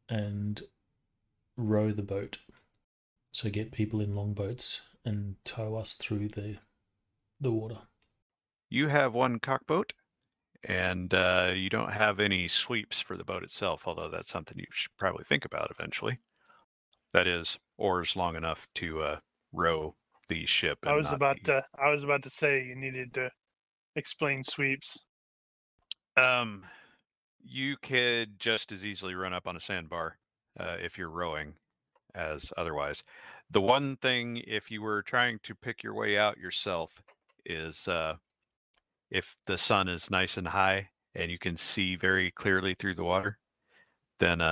and row the boat? So get people in longboats and tow us through the water. You have one cockboat, and you don't have any sweeps for the boat itself, although that's something you should probably think about eventually. That is, oars long enough to row the ship. And I was about to say you needed to explain sweeps. You could just as easily run up on a sandbar if you're rowing as otherwise. The one thing, if you were trying to pick your way out yourself, is if the sun is nice and high and you can see very clearly through the water, then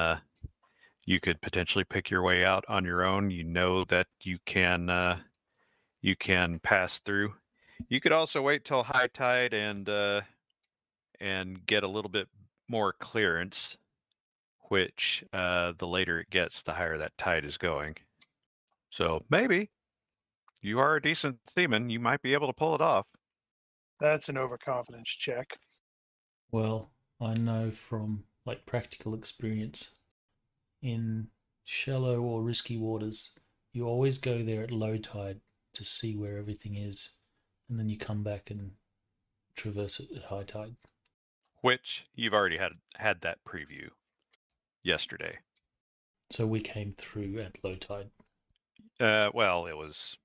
you could potentially pick your way out on your own. You know that you can pass through. You could also wait till high tide and get a little bit more clearance, which the later it gets, the higher that tide is going. So maybe you are a decent seaman. You might be able to pull it off. That's an overconfidence check. Well, I know from practical experience, in shallow or risky waters, you always go there at low tide to see where everything is, and then you come back and traverse it at high tide. Which you've already had that preview yesterday. So we came through at low tide. Well, it was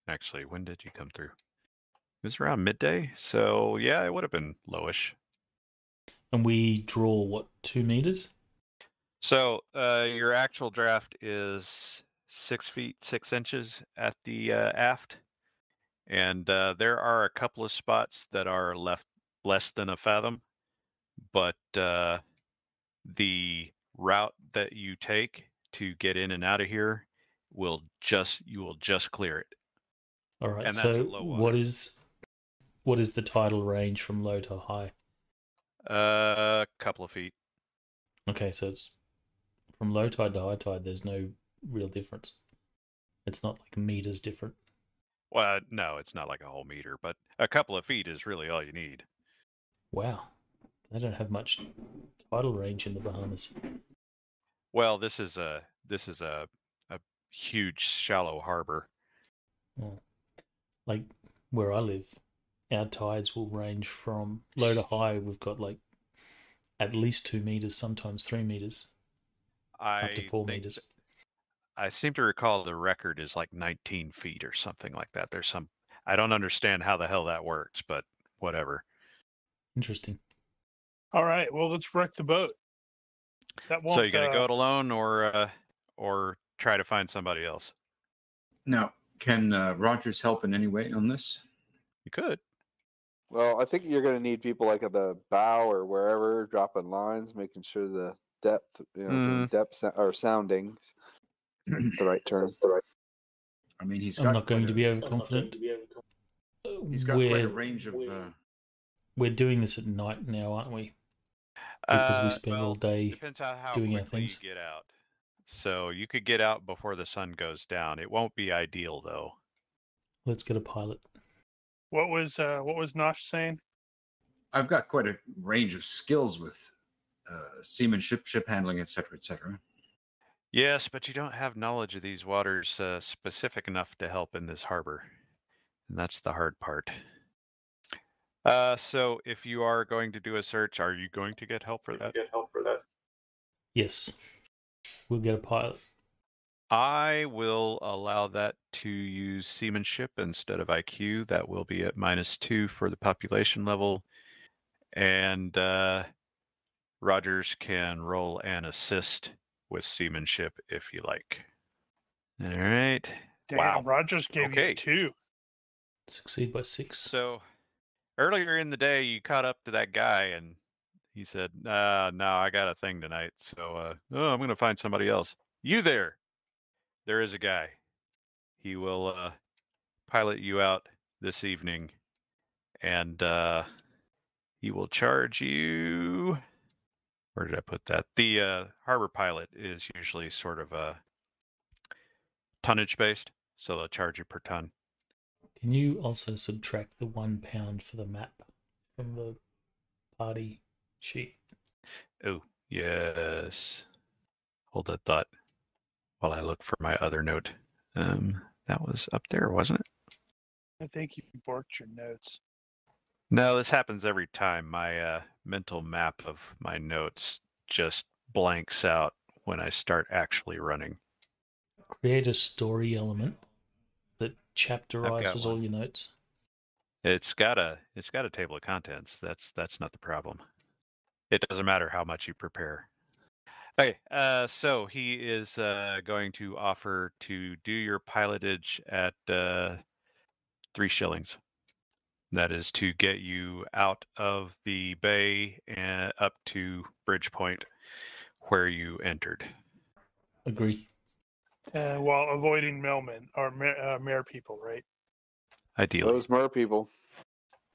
actually, when did you come through? It was around midday, so yeah, it would have been lowish. And we draw, what, 2 meters? So your actual draft is 6 feet 6 inches at the aft, and there are a couple of spots that are left less than a fathom, but the route that you take to get in and out of here you will just clear it. All right. And that's so at low water. what is the tidal range from low to high? A couple of feet. Okay, so it's from low tide to high tide. There's no real difference. It's not like meters different. Well, no, it's not like a whole meter, but a couple of feet is really all you need. Wow, they don't have much tidal range in the Bahamas. Well, this is a huge shallow harbor. Well, like where I live, our tides will range from low to high. We've got at least 2 meters, sometimes 3 meters, up to 4 meters. I seem to recall the record is like 19 feet or something like that. I don't understand how the hell that works, but whatever. Interesting. All right, well, let's wreck the boat. That won't. So you gonna go it alone, or try to find somebody else? Now, can Rogers help in any way on this? You could. Well, I think you're going to need people like at the bow or wherever, dropping lines, making sure the depth, doing depth or soundings. The right term. I mean, I'm not going to be overconfident. He's got quite a range of. We're doing this at night now, aren't we? Because we spend all day depends on how doing our quickly things. you get out. So you could get out before the sun goes down. It won't be ideal though. Let's get a pilot. What was Nosh saying? I've got quite a range of skills with seamanship, ship handling, etc., etc. Yes, but you don't have knowledge of these waters specific enough to help in this harbor. And that's the hard part. So if you are going to do a search, are you going to get help for that? Yes. We'll get a pilot. I will allow that to use seamanship instead of IQ. That will be at -2 for the population level. And Rogers can roll and assist with seamanship if you like. All right. Damn, Wow. Rogers gave Okay. you 2. Succeed by 6. So earlier in the day, you caught up to that guy and he said, no, I got a thing tonight. So I'm going to find somebody else. You there. There is a guy. He will pilot you out this evening. And he will charge you. Where did I put that? The harbor pilot is usually sort of tonnage based, so they'll charge you per ton. Can you also subtract the £1 for the map from the party sheet? Oh, yes. Hold that thought while I look for my other note. That was up there, wasn't it? I think you borked your notes. No, this happens every time. My mental map of my notes just blanks out when I start actually running. Create a story element that chapterizes all one. your notes. It's got a table of contents. That's not the problem. It doesn't matter how much you prepare. Okay, so he is going to offer to do your pilotage at 3 shillings. That is to get you out of the bay and up to Bridgepoint, where you entered. Agree. While avoiding mailmen or mayor people, right? Ideally, Those mer people.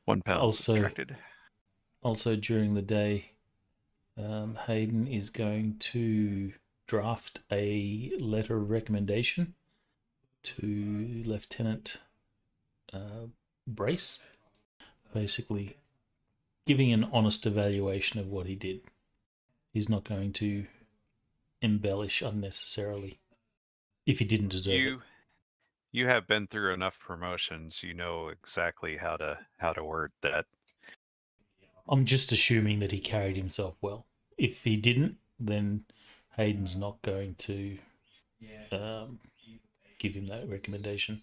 £1 Also- subtracted. Also, during the day, Hayden is going to draft a letter of recommendation to Lieutenant Brace, basically giving an honest evaluation of what he did. He's not going to embellish unnecessarily if he didn't deserve it. You have been through enough promotions. You know exactly how to word that. I'm just assuming that he carried himself well. If he didn't, then Hayden's not going to give him that recommendation.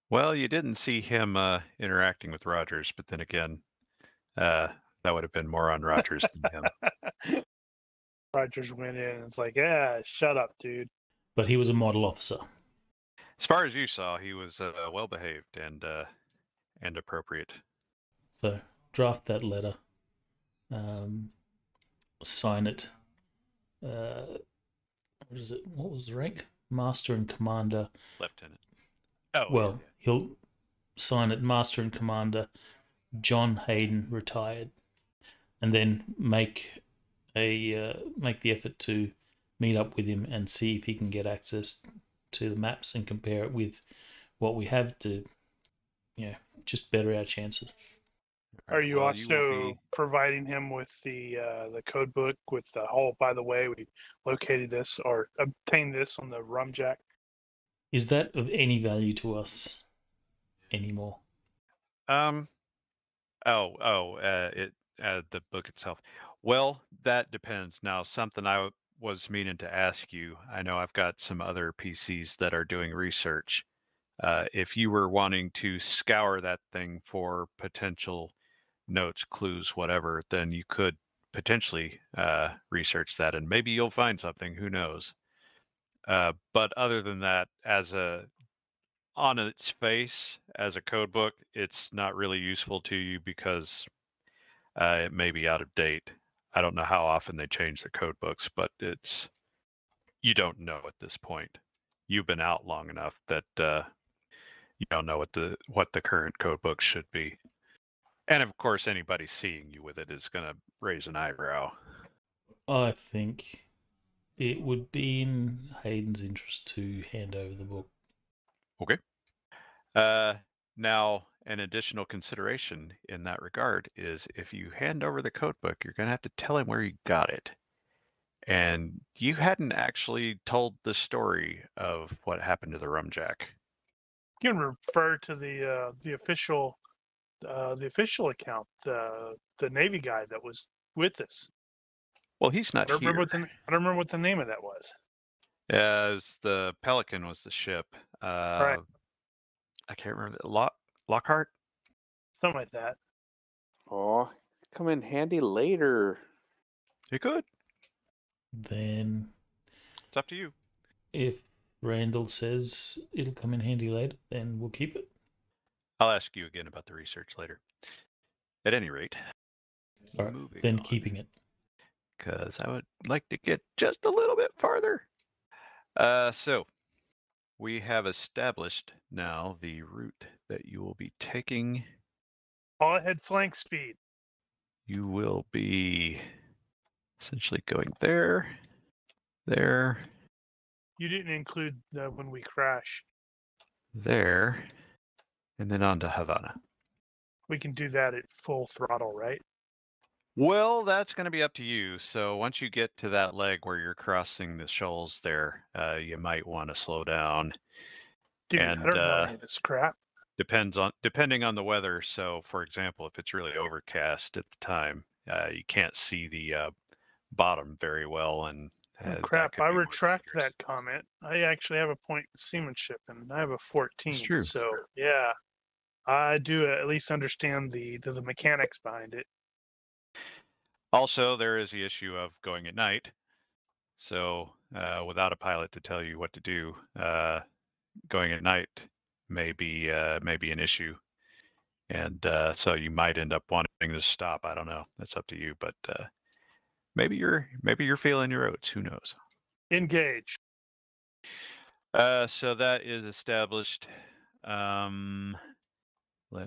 Well, you didn't see him interacting with Rogers, but then again, that would have been more on Rogers than him. Rogers went in and it's like, yeah, shut up, dude. But he was a model officer. As far as you saw, he was well behaved and appropriate. So draft that letter, sign it. What is it? What was the rank? Master and Commander. Lieutenant. Oh, Well, he'll sign it, Master and Commander John Hayden, retired, and then make the effort to meet up with him and see if he can get access to the maps and compare it with what we have to, just better our chances. Are you well, also providing him with the code book with the whole? By the way, we located this or obtained this on the rumjack. Is that of any value to us anymore? the book itself. Well, that depends. Now, something I was meaning to ask you. I know I've got some other PCs that are doing research. If you were wanting to scour that thing for potential notes, clues, whatever, then you could potentially research that, and maybe you'll find something. Who knows? But other than that, on its face as a code book, it's not really useful to you because it may be out of date. I don't know how often they change the code books, but you don't know at this point. You've been out long enough that you don't know what the current code book should be. And of course, anybody seeing you with it is going to raise an eyebrow. I think it would be in Hayden's interest to hand over the book. Okay. Now, an additional consideration in that regard is if you hand over the code book, you're going to have to tell him where you got it. And you hadn't actually told the story of what happened to the rumjack. You can refer to the official account, the Navy guy that was with us. Well, he's not I don't here. remember I don't remember what the name of that was. It was the Pelican was the ship. Right. I can't remember. Lockhart? Something like that. Oh, come in handy later. You could. Then, It's up to you. if Randall says it'll come in handy later, then we'll keep it. I'll ask you again about the research later. At any rate, All right, moving then on, keeping it. because I would like to get just a little bit farther. So we have established now the route that you will be taking All ahead flank speed. You will be essentially going there, there, You didn't include when we crash. there, and then on to Havana. We can do that at full throttle, right? Well, that's going to be up to you. So once you get to that leg where you're crossing the shoals there, you might want to slow down. Dude, And I don't know any of this crap. depending on the weather. So, for example, if it's really overcast at the time, you can't see the bottom very well, and Oh, that crap, could I be more retract dangerous. that comment. I actually have a point in seamanship, and I have a 14. true. So, yeah, I do at least understand the mechanics behind it. Also, there is the issue of going at night. So, without a pilot to tell you what to do, going at night may be an issue, and so you might end up wanting to stop. I don't know. That's up to you, but maybe you're feeling your oats. Who knows? Engage. So that is established. Let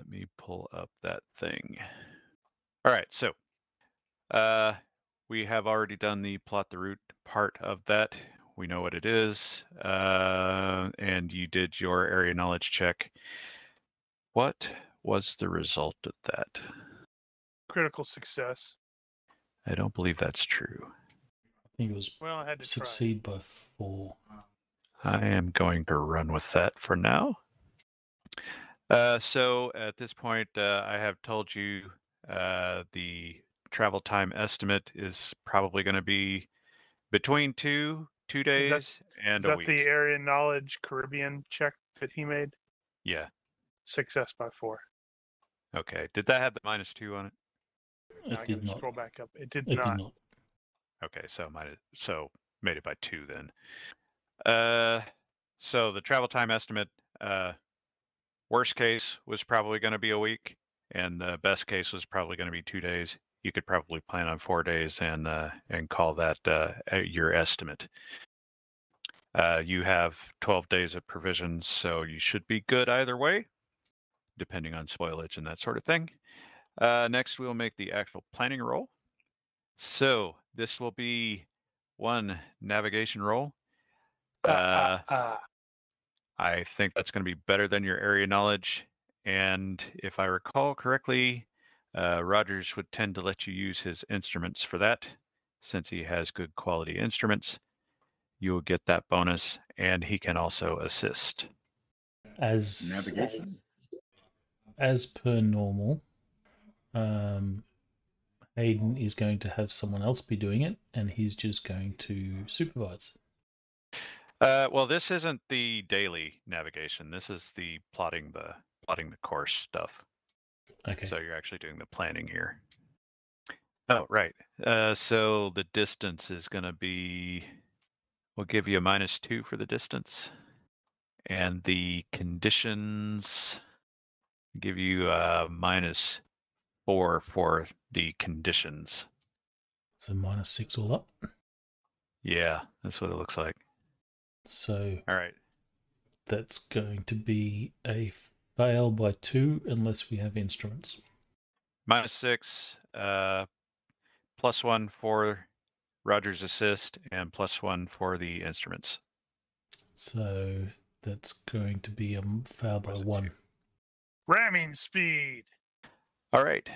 me pull up that thing. All right, so we have already done the plot the route part of that. We know what it is, and you did your area knowledge check. What was the result of that? Critical success. I don't believe that's true. I think it was Well, I had to succeed by 4. I am going to run with that for now. So at this point, I have told you the travel time estimate is probably going to be between two days and Is a that week. the area knowledge Caribbean check that he made? Yeah. Success by 4. Okay. Did that have the -2 on it? Now I It did gotta not. scroll back up. It did It not. did not. Okay, so made it by 2 then. So the travel time estimate, worst case was probably going to be a week, and the best case was probably going to be 2 days. You could probably plan on 4 days and call that your estimate. You have 12 days of provisions, so you should be good either way, depending on spoilage and that sort of thing. Next, we'll make the actual planning roll. So this will be 1 navigation roll. I think that's going to be better than your area knowledge. And if I recall correctly, Rogers would tend to let you use his instruments for that. Since he has good quality instruments, you will get that bonus, and he can also assist. As Navigation. as per normal, Hayden is going to have someone else be doing it, and he's just going to supervise. Well, this isn't the daily navigation. This is the plotting the course stuff. Okay. So you're actually doing the planning here. Oh, right. So the distance is going to be, we'll give you a -2 for the distance. And the conditions give you a -4 for the conditions. So -6 all up. Yeah, that's what it looks like. So All right. that's going to be a fail by 2 unless we have instruments. -6, +1 for Roger's assist, and +1 for the instruments. So that's going to be a fail by 1. Ramming speed. All right.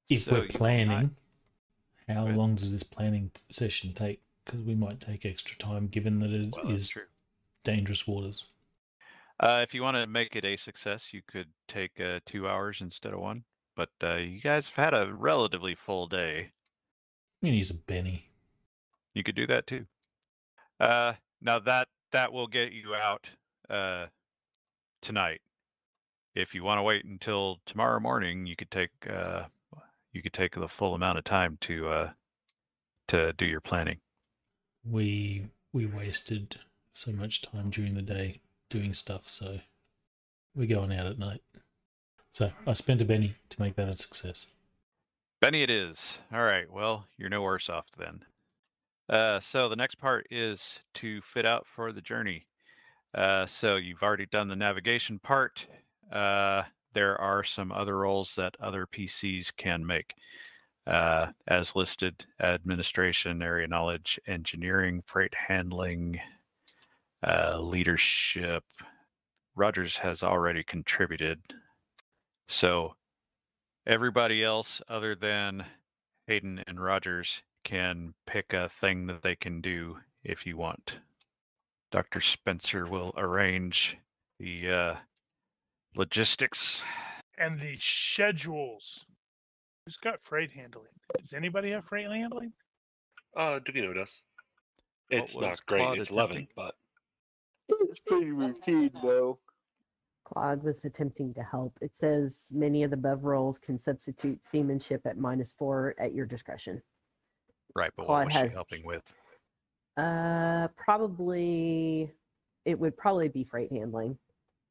If So we're you will not- planning, how Go ahead. long does this planning session take? Because we might take extra time given that it Well, that's is true. dangerous waters. If you want to make it a success, you could take 2 hours instead of 1. But you guys have had a relatively full day. I'm going to use a Benny. You could do that too. Now that will get you out tonight. If you want to wait until tomorrow morning, you could take the full amount of time to do your planning. We wasted so much time during the day doing stuff, so we're going out at night. So I spent a Benny to make that a success. Benny it is. All right. Well, you're no worse off then. So the next part is to fit out for the journey. So you've already done the navigation part. there are some other roles that other PCs can make. As listed: administration, area knowledge, engineering, freight handling, leadership. Rogers has already contributed. So everybody else other than Hayden and Rogers can pick a thing that they can do if you want. Dr. Spencer will arrange the logistics. And the schedules. Who's got freight handling? Does anybody have freight handling? Davino does. It's was not great. Claude It's 11, attempting? but It's pretty routine, though. Claude was attempting to help. It says many of the above roles can substitute seamanship at -4 at your discretion. Right, but Claude what was she has- helping with? Probably, it would probably be freight handling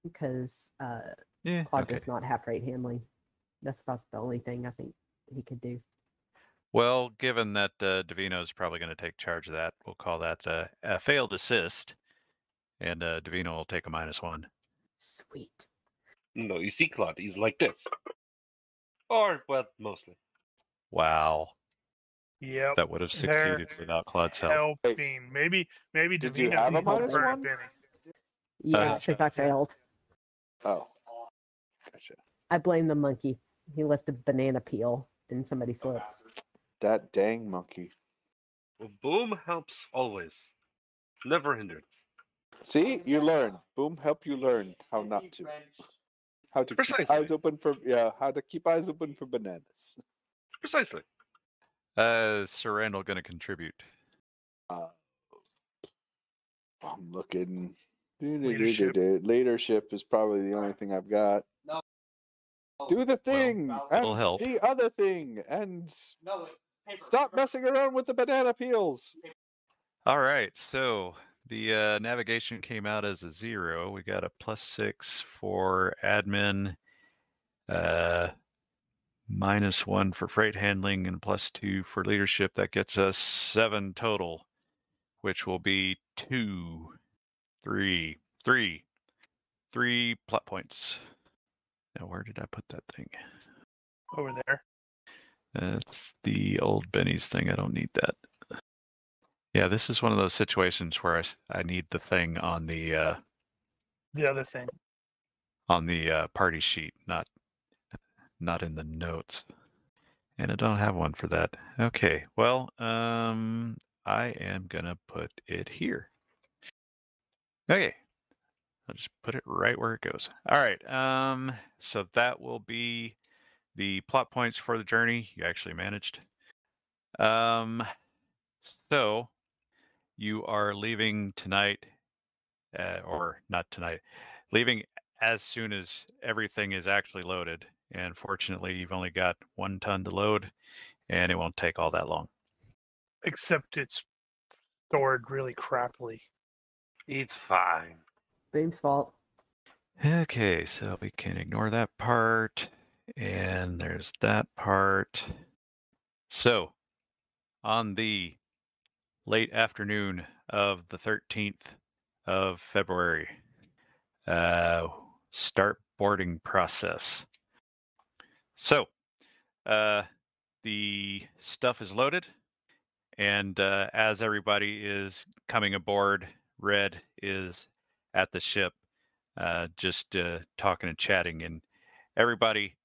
because Yeah, Claude okay. does not have freight handling. That's about the only thing I think he could do. Well, given that Davino is probably going to take charge of that, we'll call that a failed assist, and Davino will take a -1. Sweet. no, you see, Claude, he's like this. Or, well, mostly. Wow, Yep. that would have They're succeeded without Claude's help. Helping. Maybe Did you Davina have a needs to -1? burn Benny. Yeah, because I failed. Oh, gotcha. I blame the monkey. He left a banana peel and somebody slipped. That dang monkey. Well, boom helps always. Never hindrance. See, you learn. Boom, help you learn how not to. How to keep Precisely. eyes open for how to keep eyes open for bananas. Precisely. Sir Randall going to contribute. I'm looking. Leadership. Leadership is probably the only thing I've got. Do the thing it'll and help. the other thing and stop messing around with the banana peels. All right, so the navigation came out as a 0. We got a +6 for admin, -1 for freight handling, and +2 for leadership. That gets us 7 total, which will be 3 plot points. Now, where did I put that thing? Over there. That's the old Benny's thing. I don't need that. Yeah, this is one of those situations where I need the thing on the other thing. Party sheet, not in the notes. And I don't have one for that. Okay, well, I am gonna put it here. Okay, I'll just put it right where it goes. All right, so that will be the plot points for the journey. You actually managed. So you are leaving tonight, or not tonight, leaving as soon as everything is actually loaded. And fortunately, you've only got 1 ton to load, and it won't take all that long. Except it's stored really crappily. It's fine. Boom's fault. Okay, so we can ignore that part, and there's that part. So, on the late afternoon of the 13th of February, start boarding process. So, the stuff is loaded, and as everybody is coming aboard, Red is at the ship, just talking and chatting, and everybody,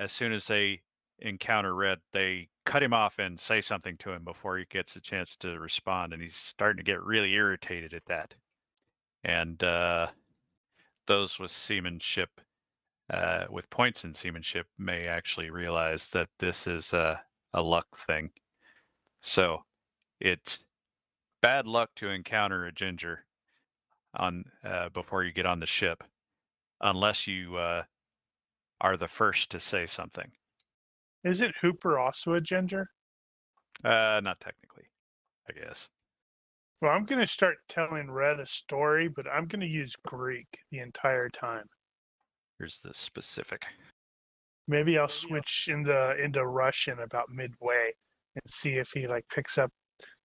as soon as they encounter Red, they cut him off and say something to him before he gets a chance to respond, and he's starting to get really irritated at that. And those with seamanship, with points in seamanship, may actually realize that this is a luck thing. So it's bad luck to encounter a ginger on before you get on the ship, unless you are the first to say something. Isn't Hooper also a ginger? Not technically, I guess. Well, I'm going to start telling Red a story, but I'm going to use Greek the entire time. Here's the specific. Maybe I'll switch into Russian about midway and see if he picks up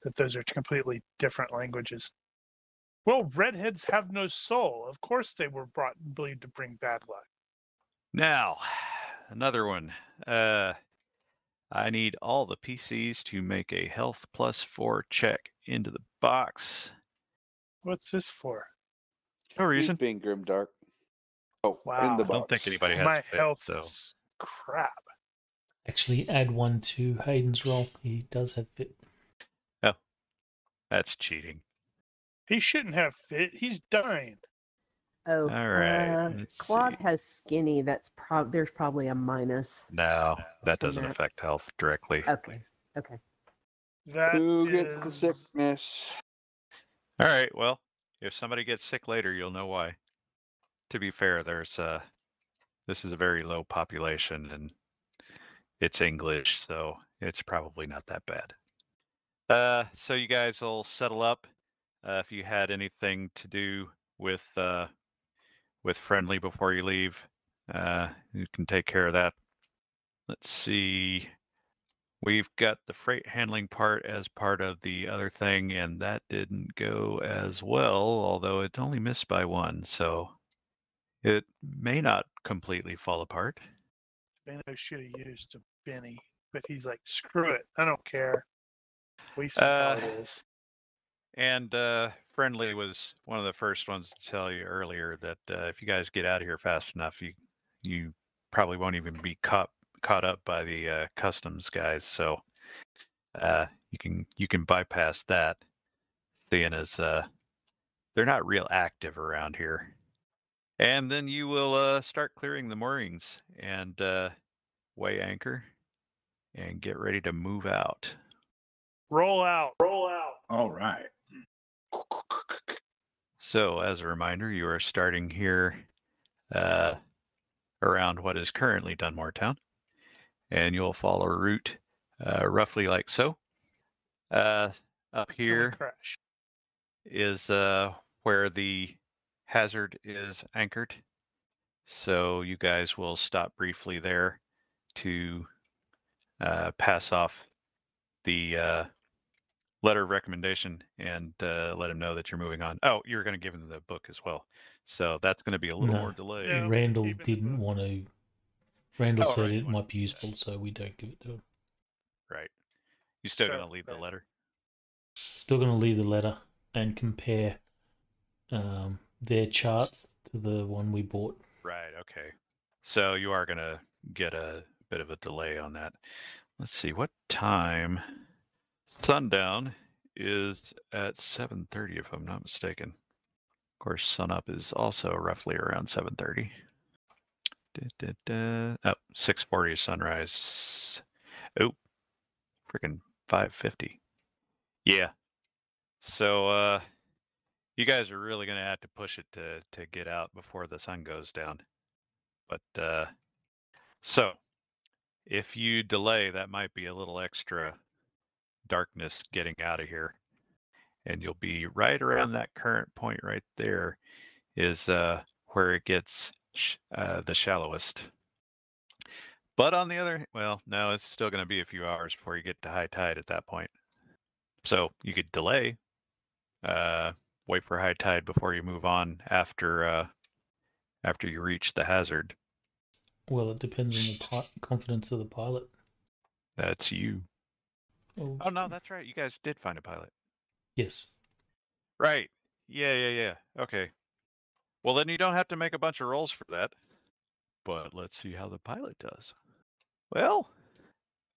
that those are completely different languages. Well, redheads have no soul. Of course they were believed to bring bad luck. Now, another one. I need all the PCs to make a health +4 check into the box. What's this for? No He's reason. being grimdark. Oh, Wow. in the I don't think box. anybody has My fit, health so is crap. Actually, add 1 to Hayden's roll. He does have fit. that's cheating. He shouldn't have fit. He's dying. Oh, All right, let's Claude see. has skinny. That's there's probably a minus. No, that from doesn't that. affect health directly. Okay. Okay. That Who gets the is- sickness? All right, well, if somebody gets sick later, you'll know why. To be fair, this is a very low population and it's English, so it's probably not that bad. So you guys will settle up. If you had anything to do with friendly before you leave, you can take care of that. Let's see. We've got the freight handling part as part of the other thing, and that didn't go as well, although it only missed by 1, so it may not completely fall apart. Beno should have used a Benny, but he's like, screw it. I don't care. We see how it is. And Friendly was one of the first ones to tell you earlier that if you guys get out of here fast enough, you probably won't even be caught up by the customs guys. So you can bypass that, seeing as they're not real active around here. And then you will start clearing the moorings and weigh anchor and get ready to move out. Roll out. All right. So, as a reminder, you are starting here around what is currently Dunmore Town, and you'll follow a route roughly like so. Up Till we here crash. is where the hazard is anchored. So you guys will stop briefly there to pass off the letter of recommendation and let him know that you're moving on. Oh, you're going to give him the book as well. So that's going to be a little more delay. Yeah. Randall keep it in the didn't book. want to. Randall Oh, said right, it you wanna might be do useful, so we don't give it to him. Right. You still going to So, leave the right. letter? Still going to leave the letter and compare their charts to the one we bought. Right, okay. So you are going to get a bit of a delay on that. Let's see, what time? Sundown is at 7:30, if I'm not mistaken. Of course, sunup is also roughly around 7:30. Oh, 6:40 is sunrise. Oh, freaking 5:50. Yeah. So you guys are really going to have to push it to get out before the sun goes down. But so if you delay, that might be a little extra darkness getting out of here. And you'll be right around that current point right there is where it gets the shallowest. But on the other, well, no, it's still going to be a few hours before you get to high tide at that point. So you could delay, wait for high tide before you move on after you reach the hazard. Well, it depends on the confidence of the pilot. That's you. Oh, Oh no, that's right. You guys did find a pilot. yes. Right. Yeah. Okay. Well, then you don't have to make a bunch of rolls for that. But let's see how the pilot does. Well,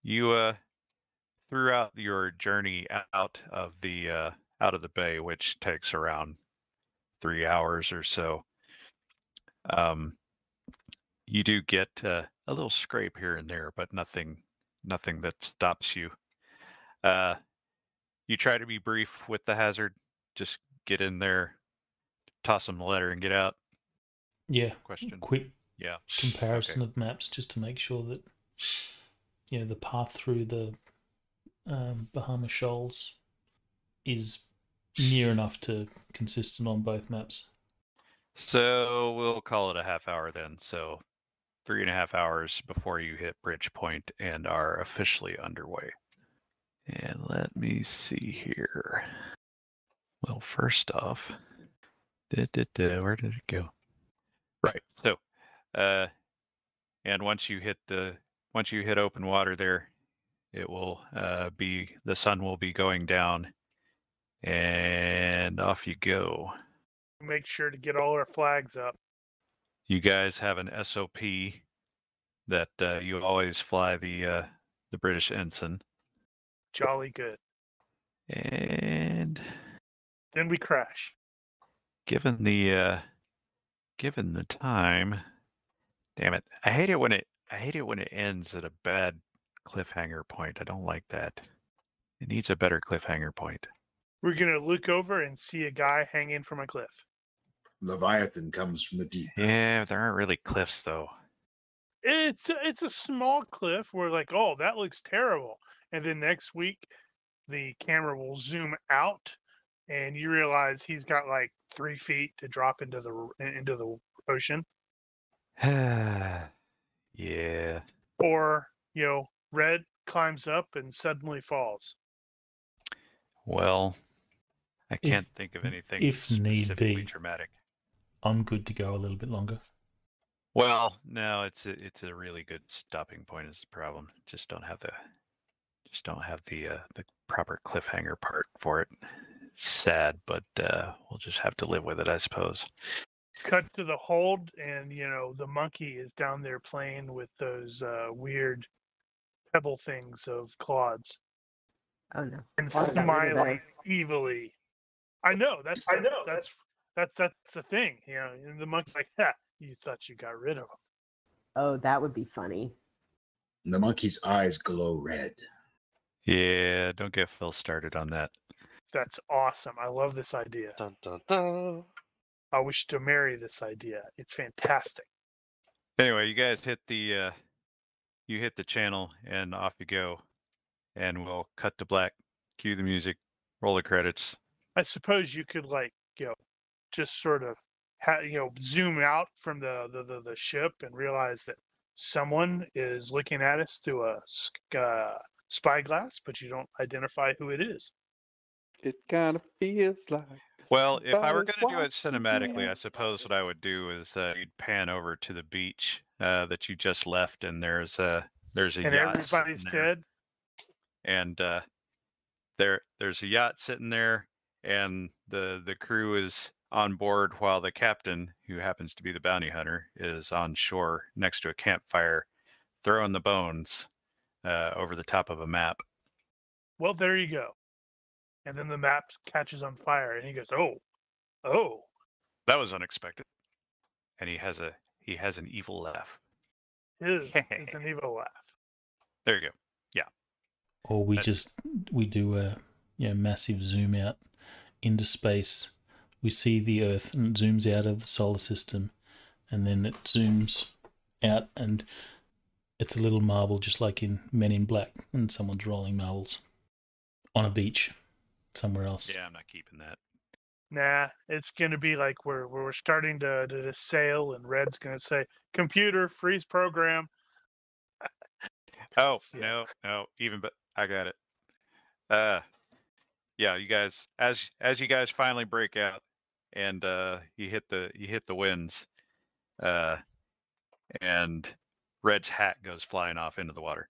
you throughout your journey out of the bay, which takes around 3 hours or so, you do get a little scrape here and there, but nothing that stops you. You try to be brief with the hazard. Just get in there, toss them the letter, and get out. Yeah. Question. Quick Yeah. comparison of maps just to make sure that the path through the Bahama Shoals is near enough to consistent on both maps. So we'll call it a half hour then. So 3.5 hours before you hit Bridgepoint and are officially underway. And let me see here. Well, first off, where did it go? Right. So and once you hit open water there, it will the sun will be going down, and off you go. Make sure to get all our flags up. You guys have an SOP that you always fly the British ensign, Jolly good. and Then we crash. given the time, damn it, I hate it when it ends at a bad cliffhanger point. I don't like that. It needs a better cliffhanger point. We're gonna look over and see a guy hanging from a cliff. Leviathan comes from the deep. Yeah, there aren't really cliffs though. It's a small cliff. We're like, oh, that looks terrible. And then next week, the camera will zoom out, and you realize he's got like 3 feet to drop into the ocean. Yeah. Or Red climbs up and suddenly falls. Well, I can't think of anything if need specifically be. dramatic. I'm good to go a little bit longer. Well, no, it's a really good stopping point is the problem. Just don't have the proper cliffhanger part for it. Sad, but we'll just have to live with it, I suppose. Cut to the hold, and the monkey is down there playing with those weird pebble things of Claude's Oh no. and Well, I got rid of smiling those. evilly. I know that's the thing. And the monkey's like, "Ha! You thought you got rid of him." Oh, that would be funny. The monkey's eyes glow red. Yeah, don't get Phil started on that. That's awesome. I love this idea. Dun, dun, dun. I wish to marry this idea. It's fantastic. Anyway, you guys hit the channel and off you go, and we'll cut to black, cue the music, roll the credits. I suppose you could just sort of zoom out from the ship and realize that someone is looking at us through a spyglass, but you don't identify who it is. It kind of feels like. Well, if I were Buzz going to do it watching cinematically, I dance. suppose what I would do is you'd pan over to the beach that you just left, and there's a And yacht everybody's sitting there. dead. And there's a yacht sitting there, and the crew is on board while the captain, who happens to be the bounty hunter, is on shore next to a campfire, throwing the bones over the top of a map. Well, there you go. And then the map catches on fire, and he goes, "Oh, That was unexpected. And he has an evil laugh. his is an evil laugh." There you go. Yeah. Or we That's- do a massive zoom out into space. We see the Earth and it zooms out of the solar system, and then it zooms out and it's a little marble, just like in Men in Black, and someone's rolling marbles on a beach somewhere else. Yeah, I'm not keeping that. Nah, it's gonna be like we're starting to sail, and Red's gonna say, "Computer, freeze program." Oh, Yeah. no, even but I got it. Yeah, you guys, as you guys finally break out, and you hit the winds, and Red's hat goes flying off into the water,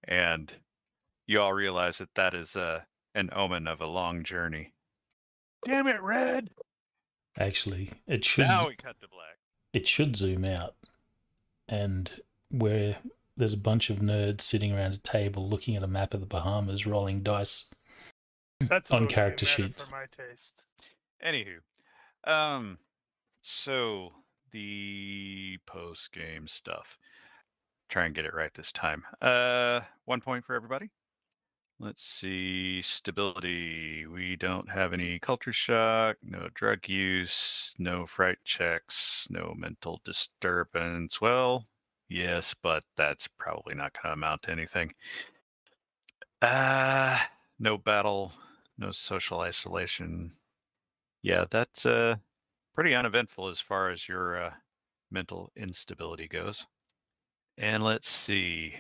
and you all realize that is an omen of a long journey. Damn it, Red! Actually, it should Now we cut to black. it should zoom out, and where there's a bunch of nerds sitting around a table looking at a map of the Bahamas, rolling dice. That's a On little too character meta sheets. for my taste. Anywho, so the post game stuff. Try and get it right this time. 1 point for everybody. Let's see, stability. We don't have any culture shock, no drug use, no fright checks, no mental disturbance. Well, yes, but that's probably not going to amount to anything. No battle, no social isolation. Yeah, that's pretty uneventful as far as your mental instability goes. And let's see.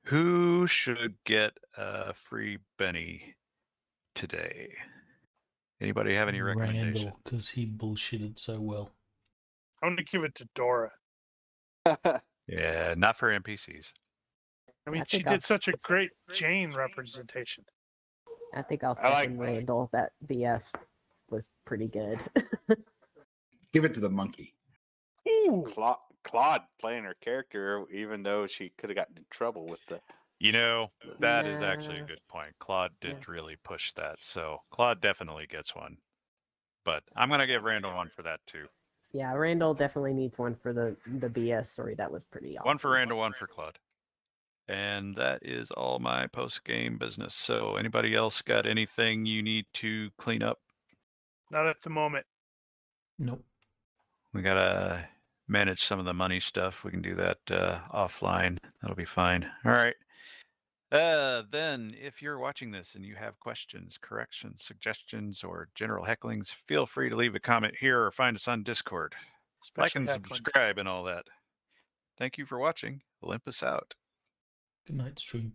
Who should get a free Benny today? Anybody have any recommendations? Randall, because he bullshitted so well. I'm gonna give it to Dora. Yeah, not for NPCs. I mean, I she think I'll- did such a great Jane representation. I think I'll I like- second Randall. That BS was pretty good. Give it to the monkey. Ooh, Claude playing her character, even though she could have gotten in trouble with the. You know, that is actually a Nah. good point. Claude did Yeah. really push that. So Claude definitely gets one. But I'm going to give Randall one for that too. Yeah, Randall definitely needs one for the BS story. That was pretty awesome. One for Randall, one for Claude. And that is all my post-game business. So anybody else got anything you need to clean up? not at the moment. Nope. We got to manage some of the money stuff. We can do that offline. That'll be fine. All right. Then, if you're watching this and you have questions, corrections, suggestions, or general hecklings, feel free to leave a comment here or find us on Discord. Like Especially and heckling. subscribe and all that. Thank you for watching. Olympus out. Good night, stream.